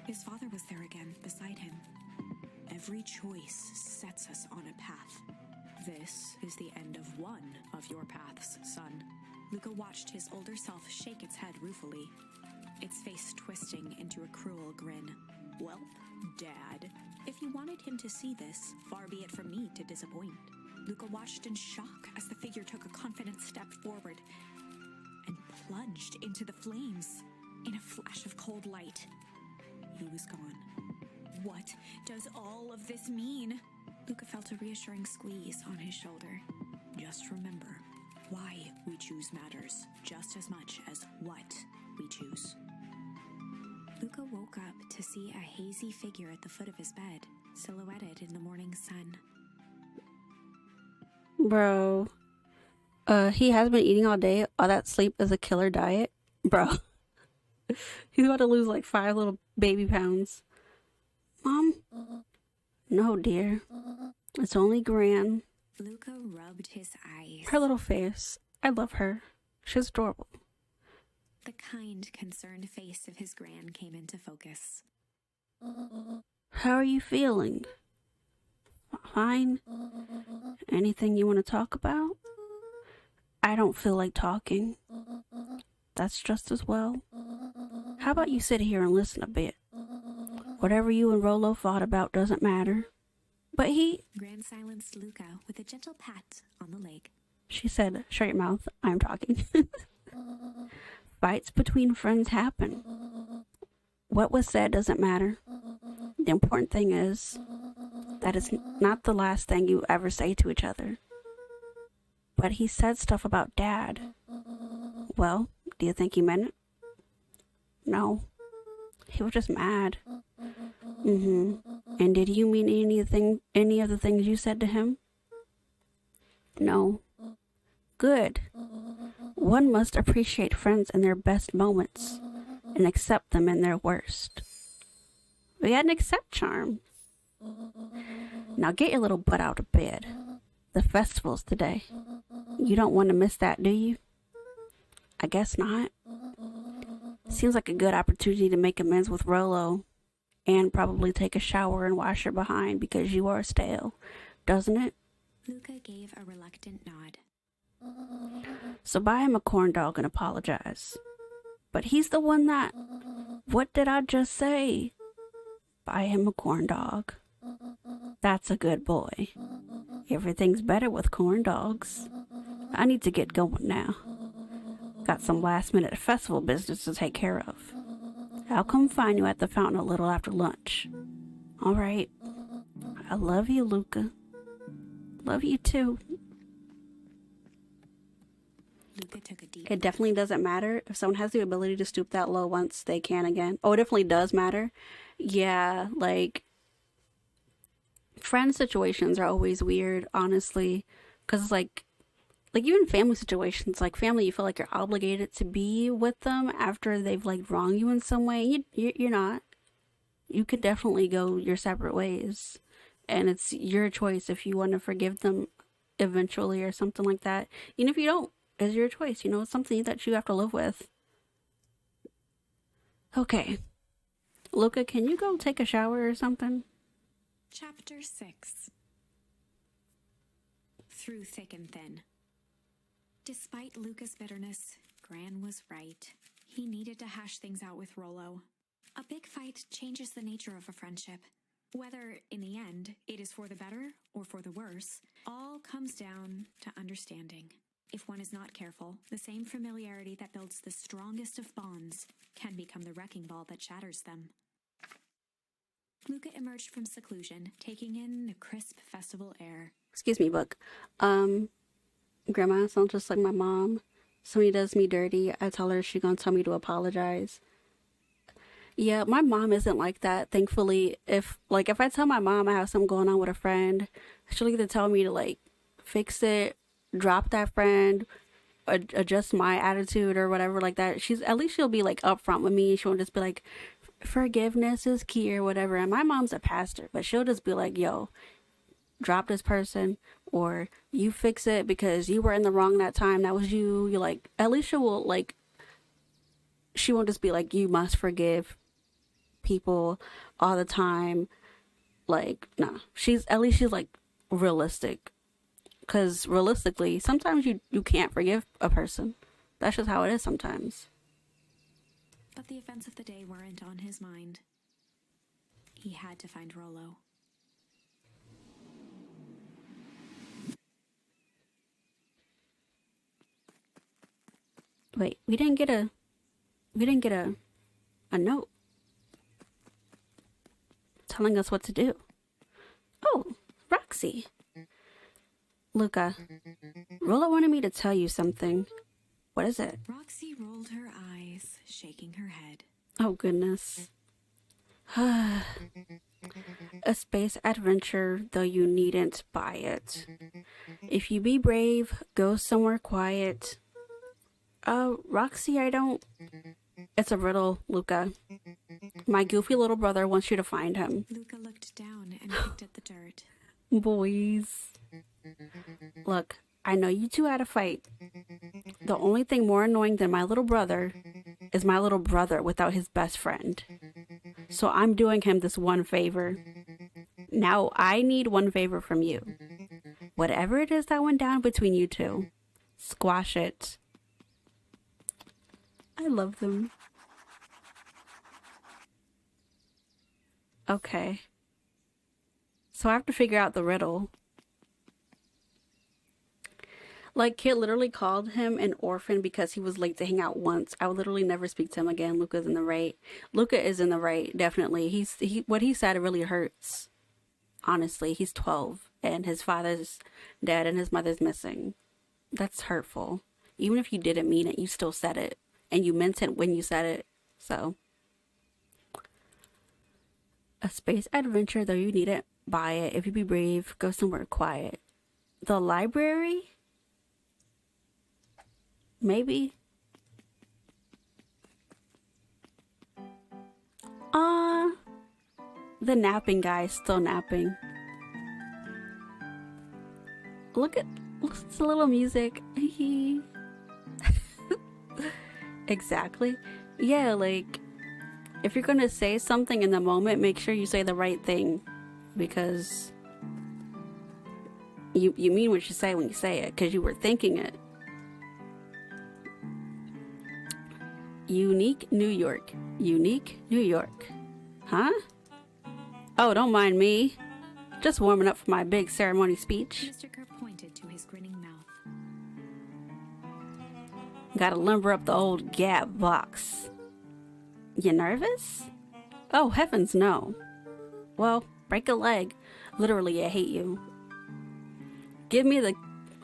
His father was there again, beside him. Every choice sets us on a path. This is the end of one of your paths, son. Luca watched his older self shake its head ruefully, its face twisting into a cruel grin. Well, Dad, if you wanted him to see this, far be it from me to disappoint. Luca watched in shock as the figure took a confident step forward and plunged into the flames. In a flash of cold light, he was gone. What does all of this mean? Luca felt a reassuring squeeze on his shoulder. Just remember, why we choose matters just as much as what we choose. Luca woke up to see a hazy figure at the foot of his bed, silhouetted in the morning sun. Bro. He has been eating all day. All that sleep is a killer diet. Bro. He's about to lose like 5 little baby pounds. Mom? No, dear. It's only Gran. Luca rubbed his eyes. Her little face. I love her. She's adorable. The kind, concerned face of his Gran came into focus. How are you feeling? Fine? Anything you want to talk about? I don't feel like talking. That's just as well. How about you sit here and listen a bit? Whatever you and Rolo fought about doesn't matter. But Gran silenced Luca with a gentle pat on the leg. She said, shut your mouth, I'm talking. Fights between friends happen. what was said doesn't matter. The important thing is that it's not the last thing you ever say to each other. But he said stuff about Dad. Well, do you think he meant it? No. He was just mad. And did you mean any of the things you said to him? No. Good. One must appreciate friends in their best moments and accept them in their worst. We got an accept charm. Now get your little butt out of bed. The festival's today. You don't want to miss that, do you? I guess not. Seems like a good opportunity to make amends with Rolo and probably take a shower and wash your behind because you are stale, doesn't it? Luca gave a reluctant nod. So buy him a corn dog and apologize. But he's the one that... What did I just say? Buy him a corn dog. That's a good boy. Everything's better with corn dogs. I need to get going now. Got some last-minute festival business to take care of. I'll come find you at the fountain a little after lunch. All right. I love you, Luca. Love you too. Luca took a deep It definitely doesn't matter if someone has the ability to stoop that low once they can again. Oh, it definitely does matter. Yeah, like, friend situations are always weird, honestly. Because, like even family situations, like family, you feel like you're obligated to be with them after they've, like, wronged you in some way. You're not. You could definitely go your separate ways. And it's your choice if you want to forgive them eventually or something like that. Even if you don't, it's your choice. You know, it's something that you have to live with. Okay. Luca, can you go take a shower or something? Chapter 6. Through thick and thin. Despite Luca's bitterness, Gran was right. He needed to hash things out with Rolo. A big fight changes the nature of a friendship. Whether, in the end, it is for the better or for the worse, all comes down to understanding. If one is not careful, the same familiarity that builds the strongest of bonds can become the wrecking ball that shatters them. Luca emerged from seclusion, taking in the crisp festival air. Excuse me, book. Grandma sounds just like my mom. Somebody does me dirty, I tell her she gonna tell me to apologize. Yeah, my mom isn't like that, thankfully. If I tell my mom I have something going on with a friend, she'll either tell me to, like, fix it, drop that friend, adjust my attitude or whatever like that. At least she'll be, like, upfront with me. She won't just be like, forgiveness is key or whatever. And my mom's a pastor, but she'll just be like, yo, drop this person, or you fix it because you were in the wrong that time. That was you. You're like, at least she will, like, she won't just be like, you must forgive people all the time. Like, nah. She's like realistic. Because realistically, sometimes you can't forgive a person. That's just how it is sometimes. But the events of the day weren't on his mind. He had to find Rolo. Wait, we didn't get a note telling us what to do. Oh, Roxy. Luca, Rolo wanted me to tell you something. What is it? Roxy rolled her eyes, shaking her head. Oh, goodness. A space adventure, though you needn't buy it. If you be brave, go somewhere quiet. Roxy, It's a riddle, Luca. My goofy little brother wants you to find him. Luca looked down and picked at the dirt. Boys. Look, I know you two had a fight. The only thing more annoying than my little brother is my little brother without his best friend. So I'm doing him this one favor. Now I need one favor from you. Whatever it is that went down between you two, squash it. I love them. Okay. So I have to figure out the riddle. Like, Kit literally called him an orphan because he was late to hang out once. I would literally never speak to him again. Luca's in the right. Luca is in the right, definitely. What he said really hurts. Honestly, he's 12 and his father's dead and his mother's missing. That's hurtful. Even if you didn't mean it, you still said it. And you meant it when you said it. So, a space adventure, though you needn't buy it. If you be brave, go somewhere quiet. The library? Maybe. The napping guy is still napping. Listen to the little music. Exactly. Yeah, like, if you're gonna say something in the moment, make sure you say the right thing. Because you mean what you say when you say it, because you were thinking it. Unique New York. Unique New York. Huh? Oh, don't mind me. Just warming up for my big ceremony speech. Mr. Kerr pointed to his grinning mouth. Gotta limber up the old gab box. You nervous? Oh, heavens no. Well, break a leg. Literally, I hate you. Give me the...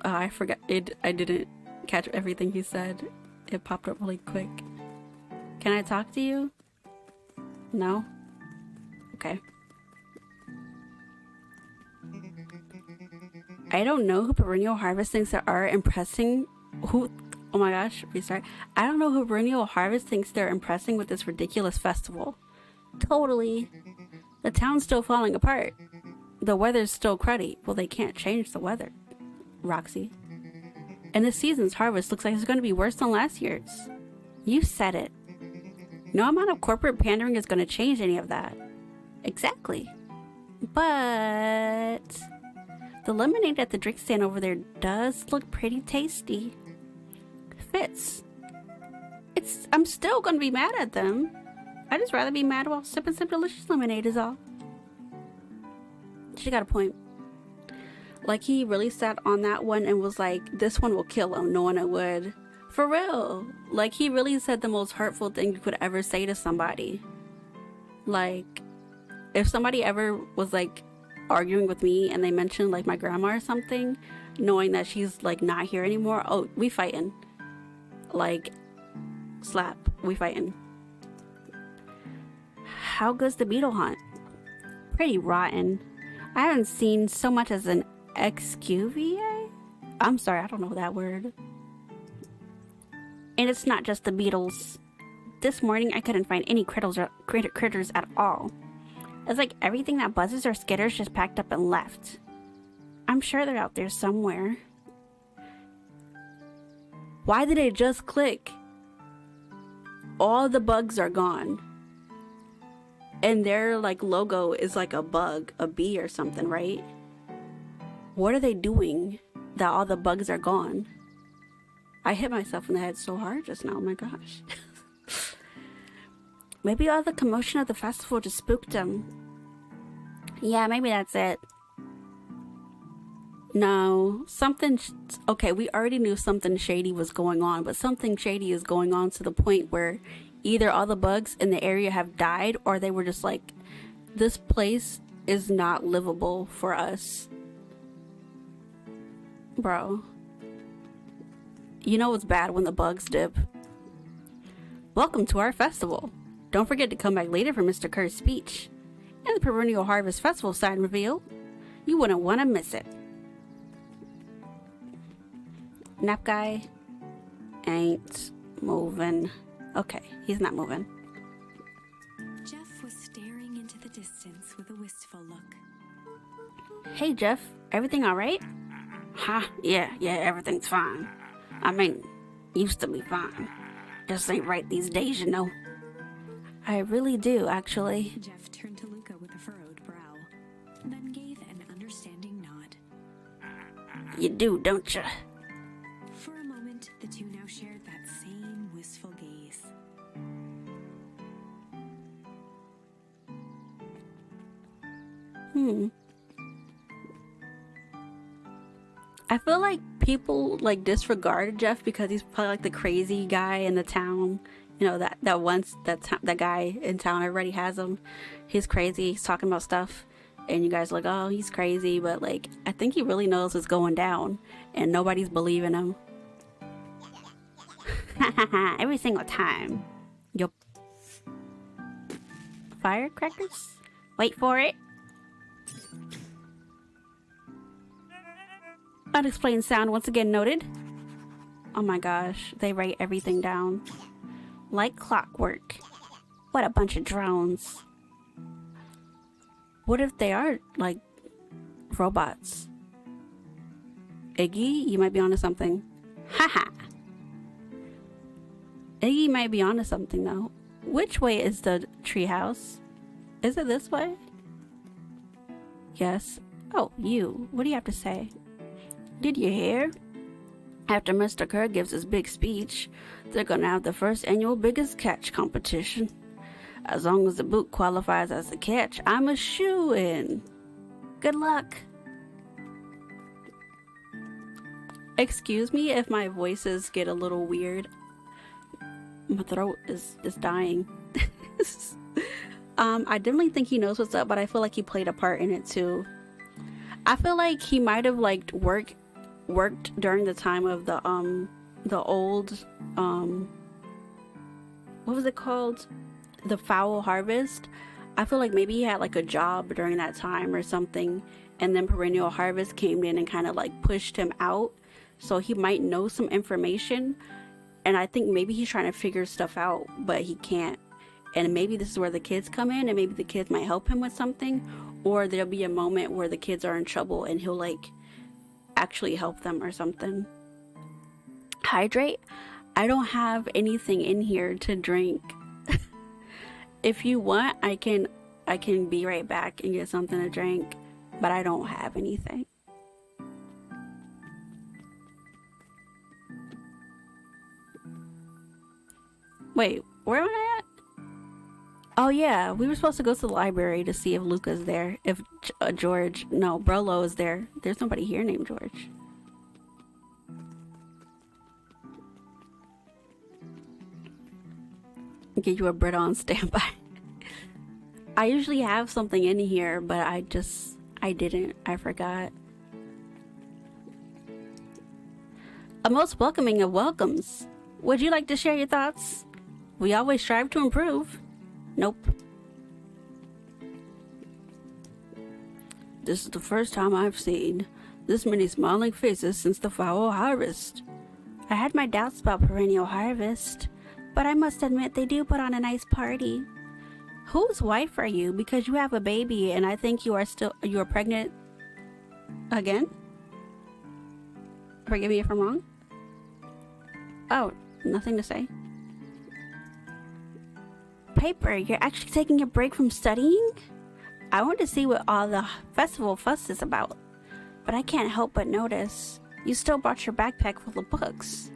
Oh, I forgot. I didn't catch everything he said. It popped up really quick. Can I talk to you? No? Okay. I don't know who Perennial Harvest thinks they are impressing. Oh my gosh, restart. I don't know who Perennial Harvest thinks they're impressing with this ridiculous festival. Totally. The town's still falling apart. The weather's still cruddy. Well, they can't change the weather. Roxy. And this season's harvest looks like it's going to be worse than last year's. You said it. No amount of corporate pandering is going to change any of that. Exactly. But the lemonade at the drink stand over there does look pretty tasty. Fits. I'm still going to be mad at them. I'd just rather be mad while sipping some delicious lemonade is all. She got a point. Like, he really sat on that one and was like, this one will kill him, knowing it would. For real. Like, he really said the most hurtful thing you could ever say to somebody. Like, if somebody ever was, like, arguing with me and they mentioned, like, my grandma or something, knowing that she's, like, not here anymore, oh, we fighting. Like, slap. We fighting. How goes the beetle hunt? Pretty rotten. I haven't seen so much as an excuvier? I'm sorry, I don't know that word. And it's not just the beetles. This morning I couldn't find any critters at all. It's like everything that buzzes or skitters just packed up and left. I'm sure they're out there somewhere. Why did it just click? All the bugs are gone. And their like logo is like a bug, a bee or something, right? What are they doing that all the bugs are gone? I hit myself in the head so hard just now, oh my gosh. Maybe all the commotion of the festival just spooked them. Yeah, maybe that's it. No, okay, we already knew something shady was going on, but something shady is going on to the point where either all the bugs in the area have died or they were just like, this place is not livable for us. Bro. You know it's bad when the bugs dip. Welcome to our festival. Don't forget to come back later for Mr. Kerr's speech. And the Perennial Harvest Festival sign reveal. You wouldn't want to miss it. Nap guy ain't moving. Okay, he's not moving. Jeff was staring into the distance with a wistful look. Hey Jeff, everything alright? Huh? Yeah, everything's fine. I mean, used to be fine. Just ain't right these days, you know. I really do, actually. Jeff turned to Luca with a furrowed brow, then gave an understanding nod. You do, don't you? For a moment, the two now shared that same wistful gaze. I feel like people like disregard Jeff because he's probably like the crazy guy in the town. You know, that guy in town, everybody has him. He's crazy, he's talking about stuff, and you guys are like, oh, he's crazy, but like I think he really knows what's going down and nobody's believing him. Every single time. Yup. Firecrackers? Wait for it. Unexplained sound once again noted. Oh my gosh, they write everything down. Like clockwork. What a bunch of drones. What if they are, like, robots? Iggy, you might be onto something. Haha. Iggy might be onto something, though. Which way is the treehouse? Is it this way? Yes. Oh, you. What do you have to say? Did you hear? After Mr. Kerr gives his big speech, they're gonna have the first annual biggest catch competition. As long as the boot qualifies as a catch, I'm a shoo-in. Good luck. Excuse me if my voices get a little weird. My throat is dying. I definitely think he knows what's up, but I feel like he played a part in it too. I feel like he might have like worked during the time of the old what was it called? The foul harvest. I feel like maybe he had like a job during that time or something, and then perennial harvest came in and kind of like pushed him out, so he might know some information, and I think maybe he's trying to figure stuff out but he can't, and maybe this is where the kids come in, and maybe the kids might help him with something, or there'll be a moment where the kids are in trouble and he'll like actually help them or something. Hydrate? I don't have anything in here to drink. If you want, I can be right back and get something to drink, but I don't have anything. Wait, where am I at? Oh yeah, we were supposed to go to the library to see if Luca's there. If Brolo is there. There's nobody here named George. Get you a Brita on standby. I usually have something in here, but I didn't. I forgot. A most welcoming of welcomes. Would you like to share your thoughts? We always strive to improve. Nope. This is the first time I've seen this many smiling faces since the foul harvest. I had my doubts about perennial harvest, but I must admit they do put on a nice party. Whose wife are you? Because you have a baby and I think you are pregnant again? Forgive me if I'm wrong. Oh, nothing to say. Piper, you're actually taking a break from studying? I want to see what all the festival fuss is about, but I can't help but notice you still brought your backpack full of books.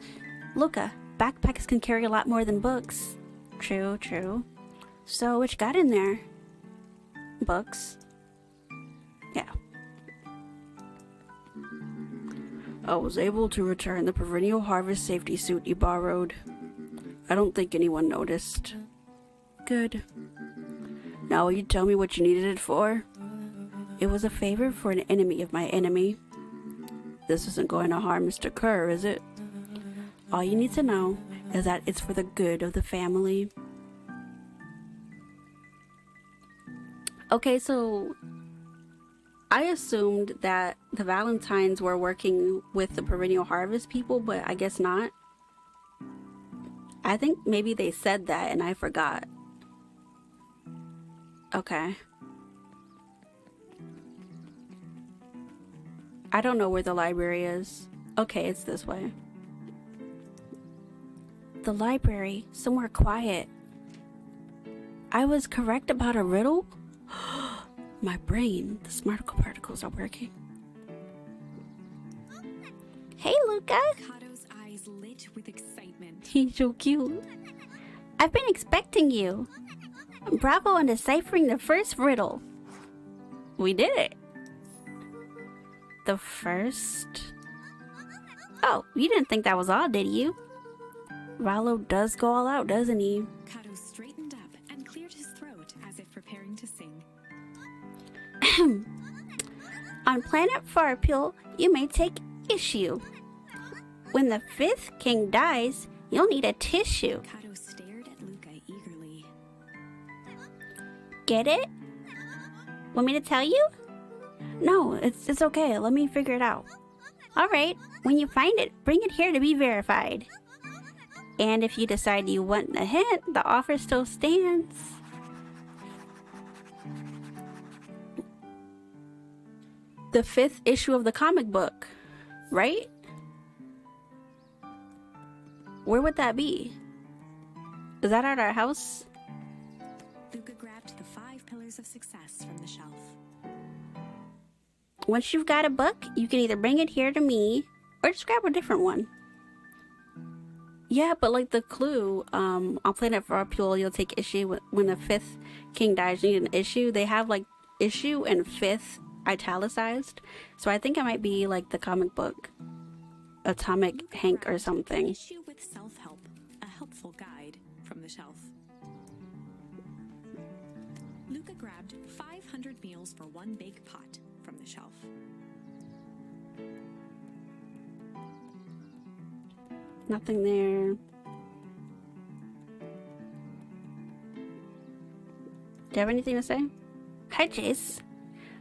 Luca, backpacks can carry a lot more than books. True, true. So, what you got in there? Books. Yeah. I was able to return the perennial harvest safety suit you borrowed. I don't think anyone noticed. Good. Now will you tell me what you needed it for? It was a favor for an enemy of my enemy. This isn't going to harm Mr. Kerr, is it? All you need to know is that it's for the good of the family. Okay, so I assumed that the Valentines were working with the perennial harvest people, but I guess not. I think maybe they said that and I forgot. Okay. I don't know where the library is. Okay, it's this way. The library, somewhere quiet. I was correct about a riddle? My brain, the smarticle particles are working. Hey, Luca! Kato's eyes lit with excitement. He's so cute. I've been expecting you. Bravo on deciphering the first riddle. We did it. The first? Oh, you didn't think that was all, did you? Rollo does go all out, doesn't he? Kato straightened up and cleared his throat as if preparing to sing. On planet Farpil, you may take issue. When the 5th king dies, you'll need a tissue. Kato stared at Luca eagerly. Get it? Want me to tell you? No, it's okay. Let me figure it out. All right. When you find it, bring it here to be verified. And if you decide you want a hint, the offer still stands. The 5th issue of the comic book, right? Where would that be? Is that at our house? Luca grabbed the 5 pillars of success from the shelf. Once you've got a book, you can either bring it here to me or just grab a different one. Yeah, but like the clue, on Planet Farpul, you'll take issue when the 5th king dies. You need an issue. They have like issue and 5th italicized. So I think it might be like the comic book, Atomic Luca Hank or grabbed something. an issue with self-help, a helpful guide, from the shelf. Luca grabbed 500 meals for one big pot from the shelf. Nothing there. Do you have anything to say? Hi, Jace.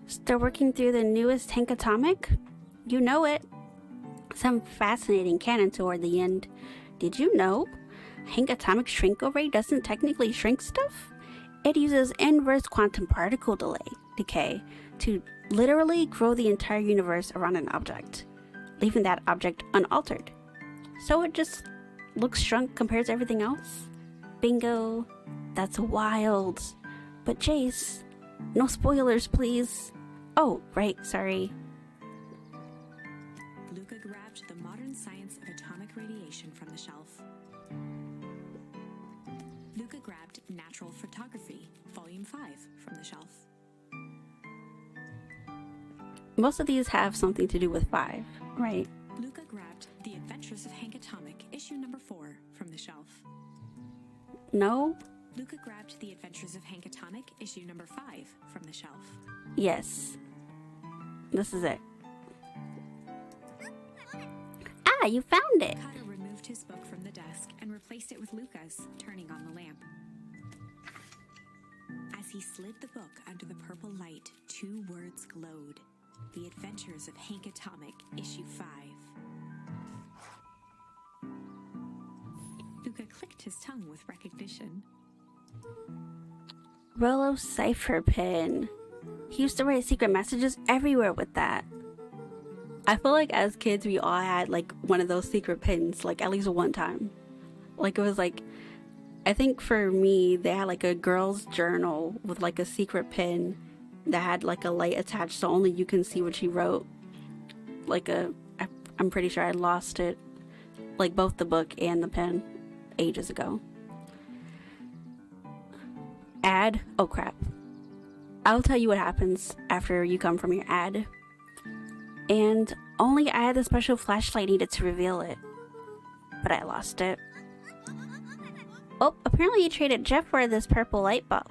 Still working through the newest Hank Atomic? You know it. Some fascinating canon toward the end. Did you know Hank Atomic shrink array doesn't technically shrink stuff? It uses inverse quantum particle decay to literally grow the entire universe around an object, leaving that object unaltered. So it just looks shrunk compared to everything else? Bingo. That's wild. But Jace, no spoilers, please. Oh, right, sorry. Luca grabbed the Modern Science of Atomic Radiation from the shelf. Luca grabbed Natural Photography, Volume 5, from the shelf. Most of these have something to do with 5, right? Luca grabbed The Adventures of Hank Atomic, issue number 4, from the shelf. No? Luca grabbed The Adventures of Hank Atomic, issue number 5, from the shelf. Yes. This is it. Ah, you found it. Kato removed his book from the desk and replaced it with Luca's, turning on the lamp. As he slid the book under the purple light, 2 words glowed. The Adventures of Hank Atomic, issue 5. Luca clicked his tongue with recognition. Rollo cipher pin. He used to write secret messages everywhere with that. I feel like as kids we all had like one of those secret pins, like at least one time. Like it was like, I think for me they had like a girl's journal with like a secret pin that had like a light attached so only you can see what she wrote. Like I'm pretty sure I lost it, like both the book and the pen, ages ago. Ad? Oh crap. I'll tell you what happens after you come from your ad. And only I had the special flashlight needed to reveal it. But I lost it. Oh, apparently you traded Jeff for this purple light bulb.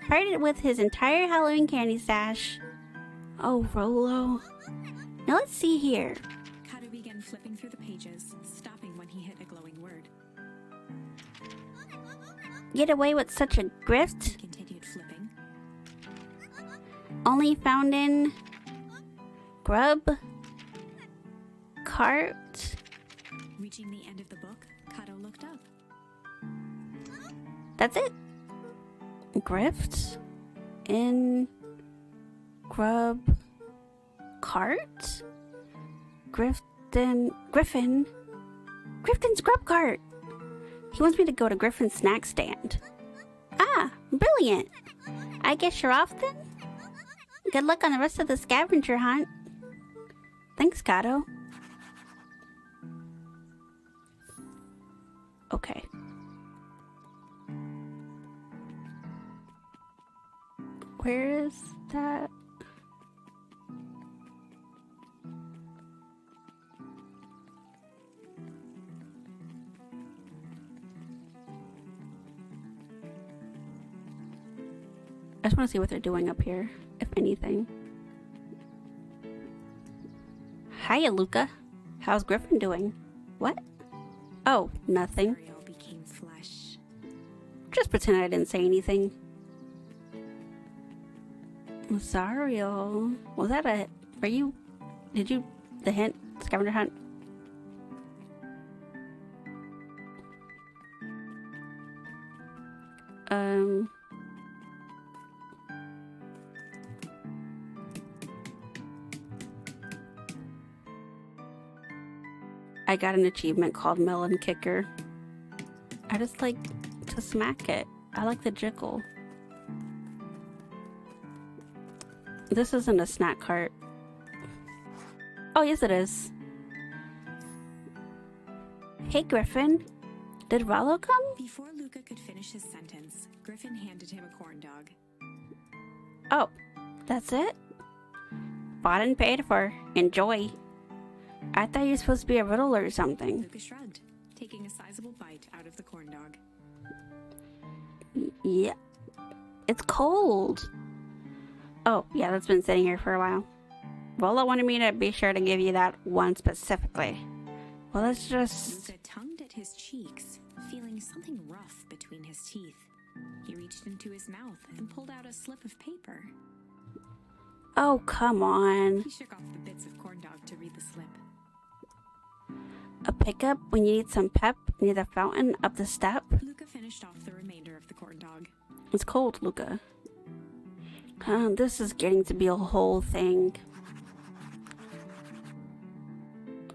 Parted with his entire Halloween candy stash. Oh, Rollo. Now let's see here. Kato began flipping through the pages, stopping when he hit a glowing word. Get away with such a He grift? continued flipping. Only found in grub cart. Reaching the end of the book, Kato looked up. That's it. Grift in grub cart. Griffin's grub cart. He wants me to go to Griffin's snack stand. Ah, brilliant. I guess you're off then? Good luck on the rest of the scavenger hunt. Thanks, Kato. Okay. Where is that? I just want to see what they're doing up here, if anything. Hiya, Luca. How's Griffin doing? What? Oh, nothing. Ariel became flesh. Just pretend I didn't say anything. Zariel. Was that a... Are you... Did you... The hint? Scavenger hunt? I got an achievement called Melon Kicker. I just like to smack it. I like the jiggle. This isn't a snack cart. Oh, yes it is. Hey, Griffin. Did Rollo come? Before Luca could finish his sentence, Griffin handed him a corn dog. Oh, that's it? Bought and paid for. Enjoy. I thought you were supposed to be a riddle or something. Luca shrugged, taking a sizable bite out of the corn dog. Yeah. It's cold. Oh, yeah, that's been sitting here for a while. Rollo wanted me to be sure to give you that one specifically. Well, let's just... Luca tongued at his cheeks, feeling something rough between his teeth. He reached into his mouth and pulled out a slip of paper. Oh, come on. He shook off the bits of corn dog to read the slip. A pickup when you need some pep near the fountain up the step. Luca finished off the remainder of the corn dog. It's cold, Luca. This is getting to be a whole thing.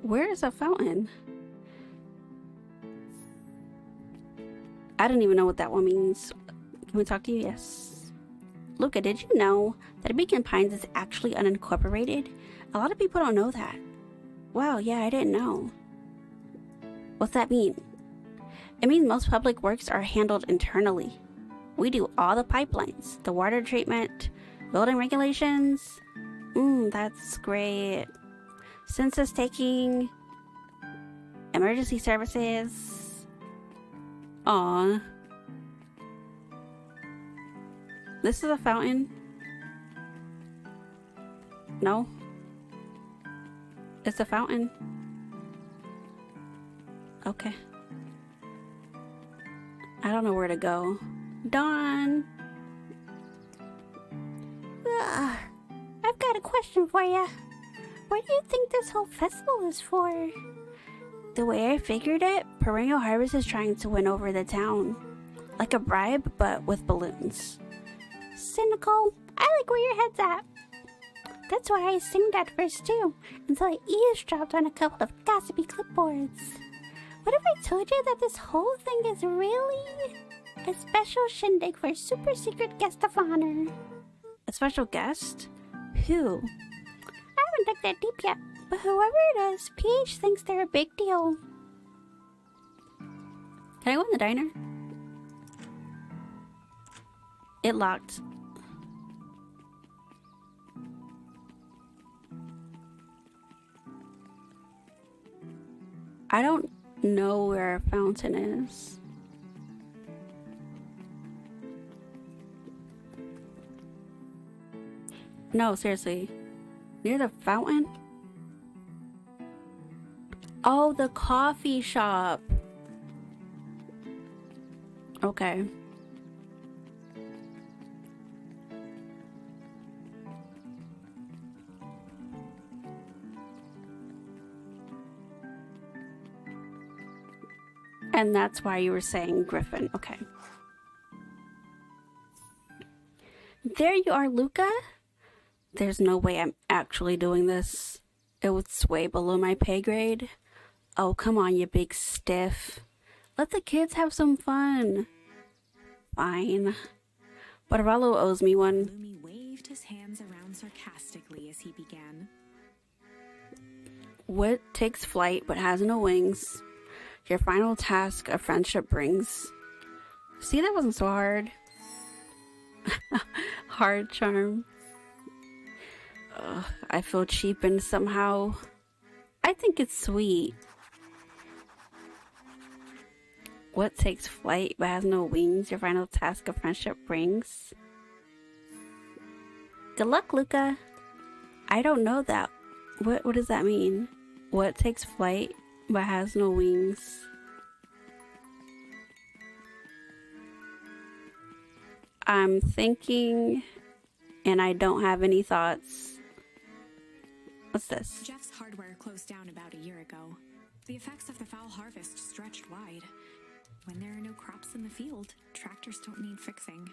Where is a fountain? I don't even know what that one means. Can we talk to you? Yes. Luca, did you know that Beacon Pines is actually unincorporated? A lot of people don't know that. Wow, yeah, I didn't know. What's that mean? It means most public works are handled internally. We do all the pipelines, the water treatment, building regulations. That's great. Census taking, emergency services. Aw. This is a fountain. No. It's a fountain. Okay. I don't know where to go. Dawn! I've got a question for you. What do you think this whole festival is for? The way I figured it, Perennial Harvest is trying to win over the town. Like a bribe, but with balloons. Cynical. I like where your head's at. That's why I assumed at first too, until I eavesdropped on a couple of gossipy clipboards. What if I told you that this whole thing is really a special shindig for a super secret guest of honor? A special guest? Who? I haven't dug that deep yet, but whoever it is, PH thinks they're a big deal. Can I go in the diner? It locked. I don't know where a fountain is. No, seriously. Near the fountain? Oh, the coffee shop. Okay. And that's why you were saying Griffin. Okay. There you are, Luca. There's no way I'm actually doing this. It was way below my pay grade. Oh, come on, you big stiff. Let the kids have some fun. Fine. But Rollo owes me one. Lumi waved his hands around sarcastically as he began. What takes flight but has no wings? Your final task a friendship brings. See, that wasn't so hard. Hard charm. I feel cheapened somehow. I think it's sweet. What takes flight but has no wings? Your final task of friendship brings. Good luck, Luca. I don't know that. What does that mean? What takes flight but has no wings? I'm thinking, and I don't have any thoughts. What's this? Jeff's hardware closed down about a year ago. The effects of the foul harvest stretched wide. When there are no crops in the field, tractors don't need fixing.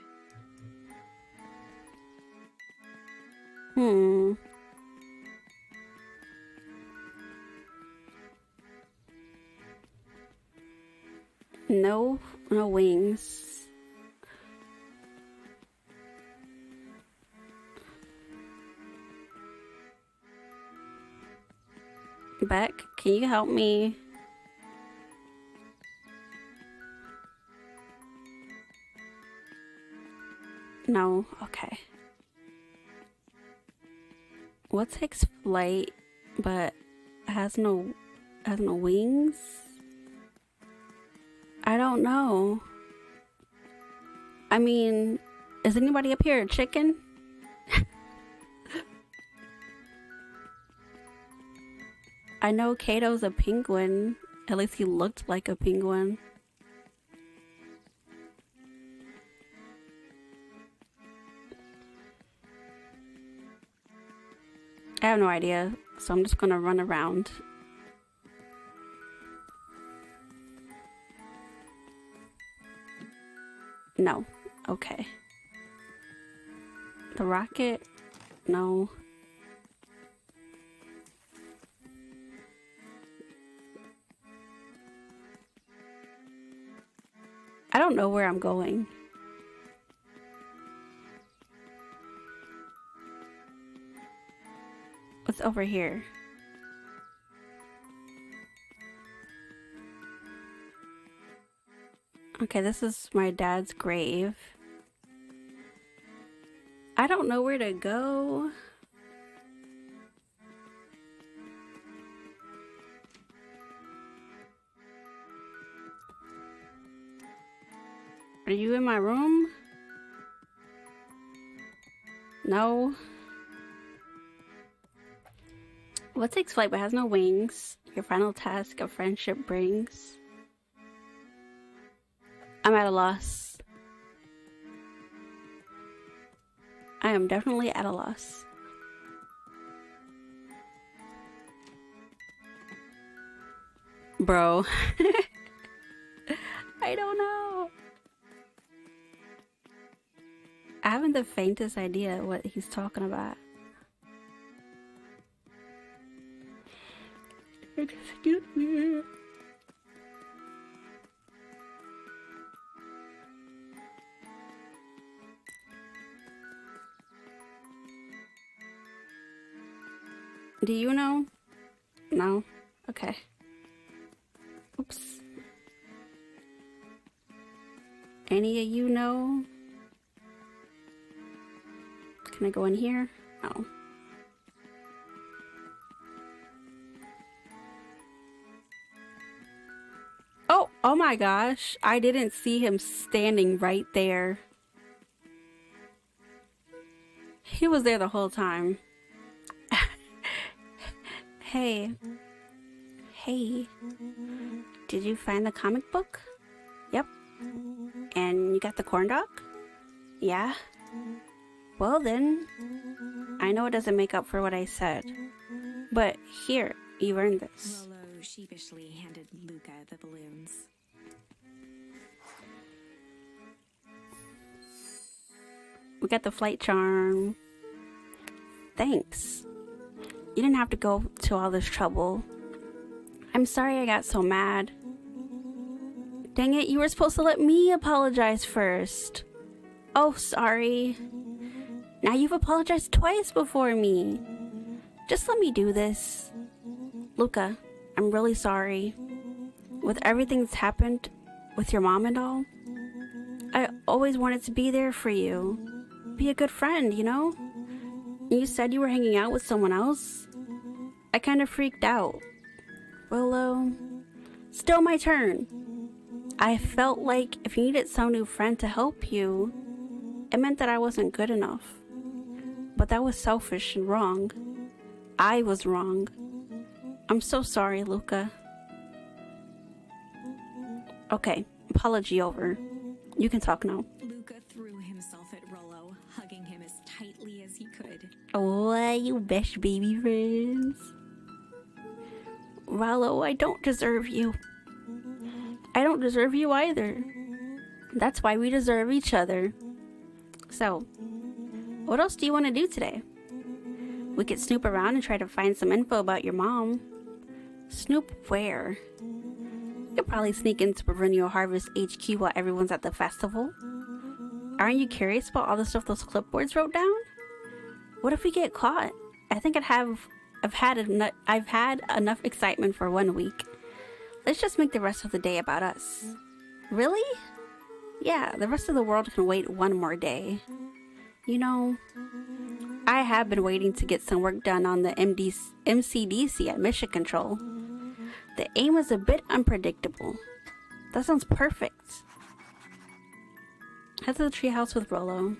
No wings. Beck, can you help me? No, okay. What takes flight but has no wings? I don't know. I mean, is anybody up here a chicken? I know Kato's a penguin. At least he looked like a penguin. I have no idea, so I'm just gonna run around. No. Okay. The rocket? No. I don't know where I'm going. What's over here? Okay, this is my dad's grave. I don't know where to go. Are you in my room? No. What takes flight but has no wings? Your final task of friendship brings. I'm at a loss. I am definitely at a loss. Bro. I don't know. I haven't the faintest idea what he's talking about. Excuse me. Do you know? No? Okay. Oops. Any of you know? Can I go in here? No. Oh my gosh. I didn't see him standing right there. He was there the whole time. Hey. Hey. Did you find the comic book? Yep. And you got the corn dog? Yeah. Well then, I know it doesn't make up for what I said, but here, you earned this. Rolo sheepishly handed Luca the balloons. We got the flight charm. Thanks. You didn't have to go to all this trouble. I'm sorry I got so mad. Dang it, you were supposed to let me apologize first. Oh, sorry. Now you've apologized twice before me. Just let me do this. Luca, I'm really sorry. With everything that's happened with your mom and all, I always wanted to be there for you. Be a good friend, you know? You said you were hanging out with someone else. I kind of freaked out. Well, still my turn. I felt like if you needed some new friend to help you, it meant that I wasn't good enough. But that was selfish and wrong. I was wrong. I'm so sorry, Luca. Okay, apology over. You can talk now. Luca threw himself at Rollo, hugging him as tightly as he could. Oh, you best baby friends. Rollo, I don't deserve you. I don't deserve you either. That's why we deserve each other. So, what else do you want to do today? We could snoop around and try to find some info about your mom. Snoop where? You could probably sneak into Perennial Harvest HQ while everyone's at the festival. Aren't you curious about all the stuff those clipboards wrote down? What if we get caught? I think I've had enough excitement for 1 week. Let's just make the rest of the day about us. Really? Yeah, the rest of the world can wait 1 more day. You know, I have been waiting to get some work done on the MCDC at Mission Control. The aim is a bit unpredictable. That sounds perfect. Head to the treehouse with Rollo.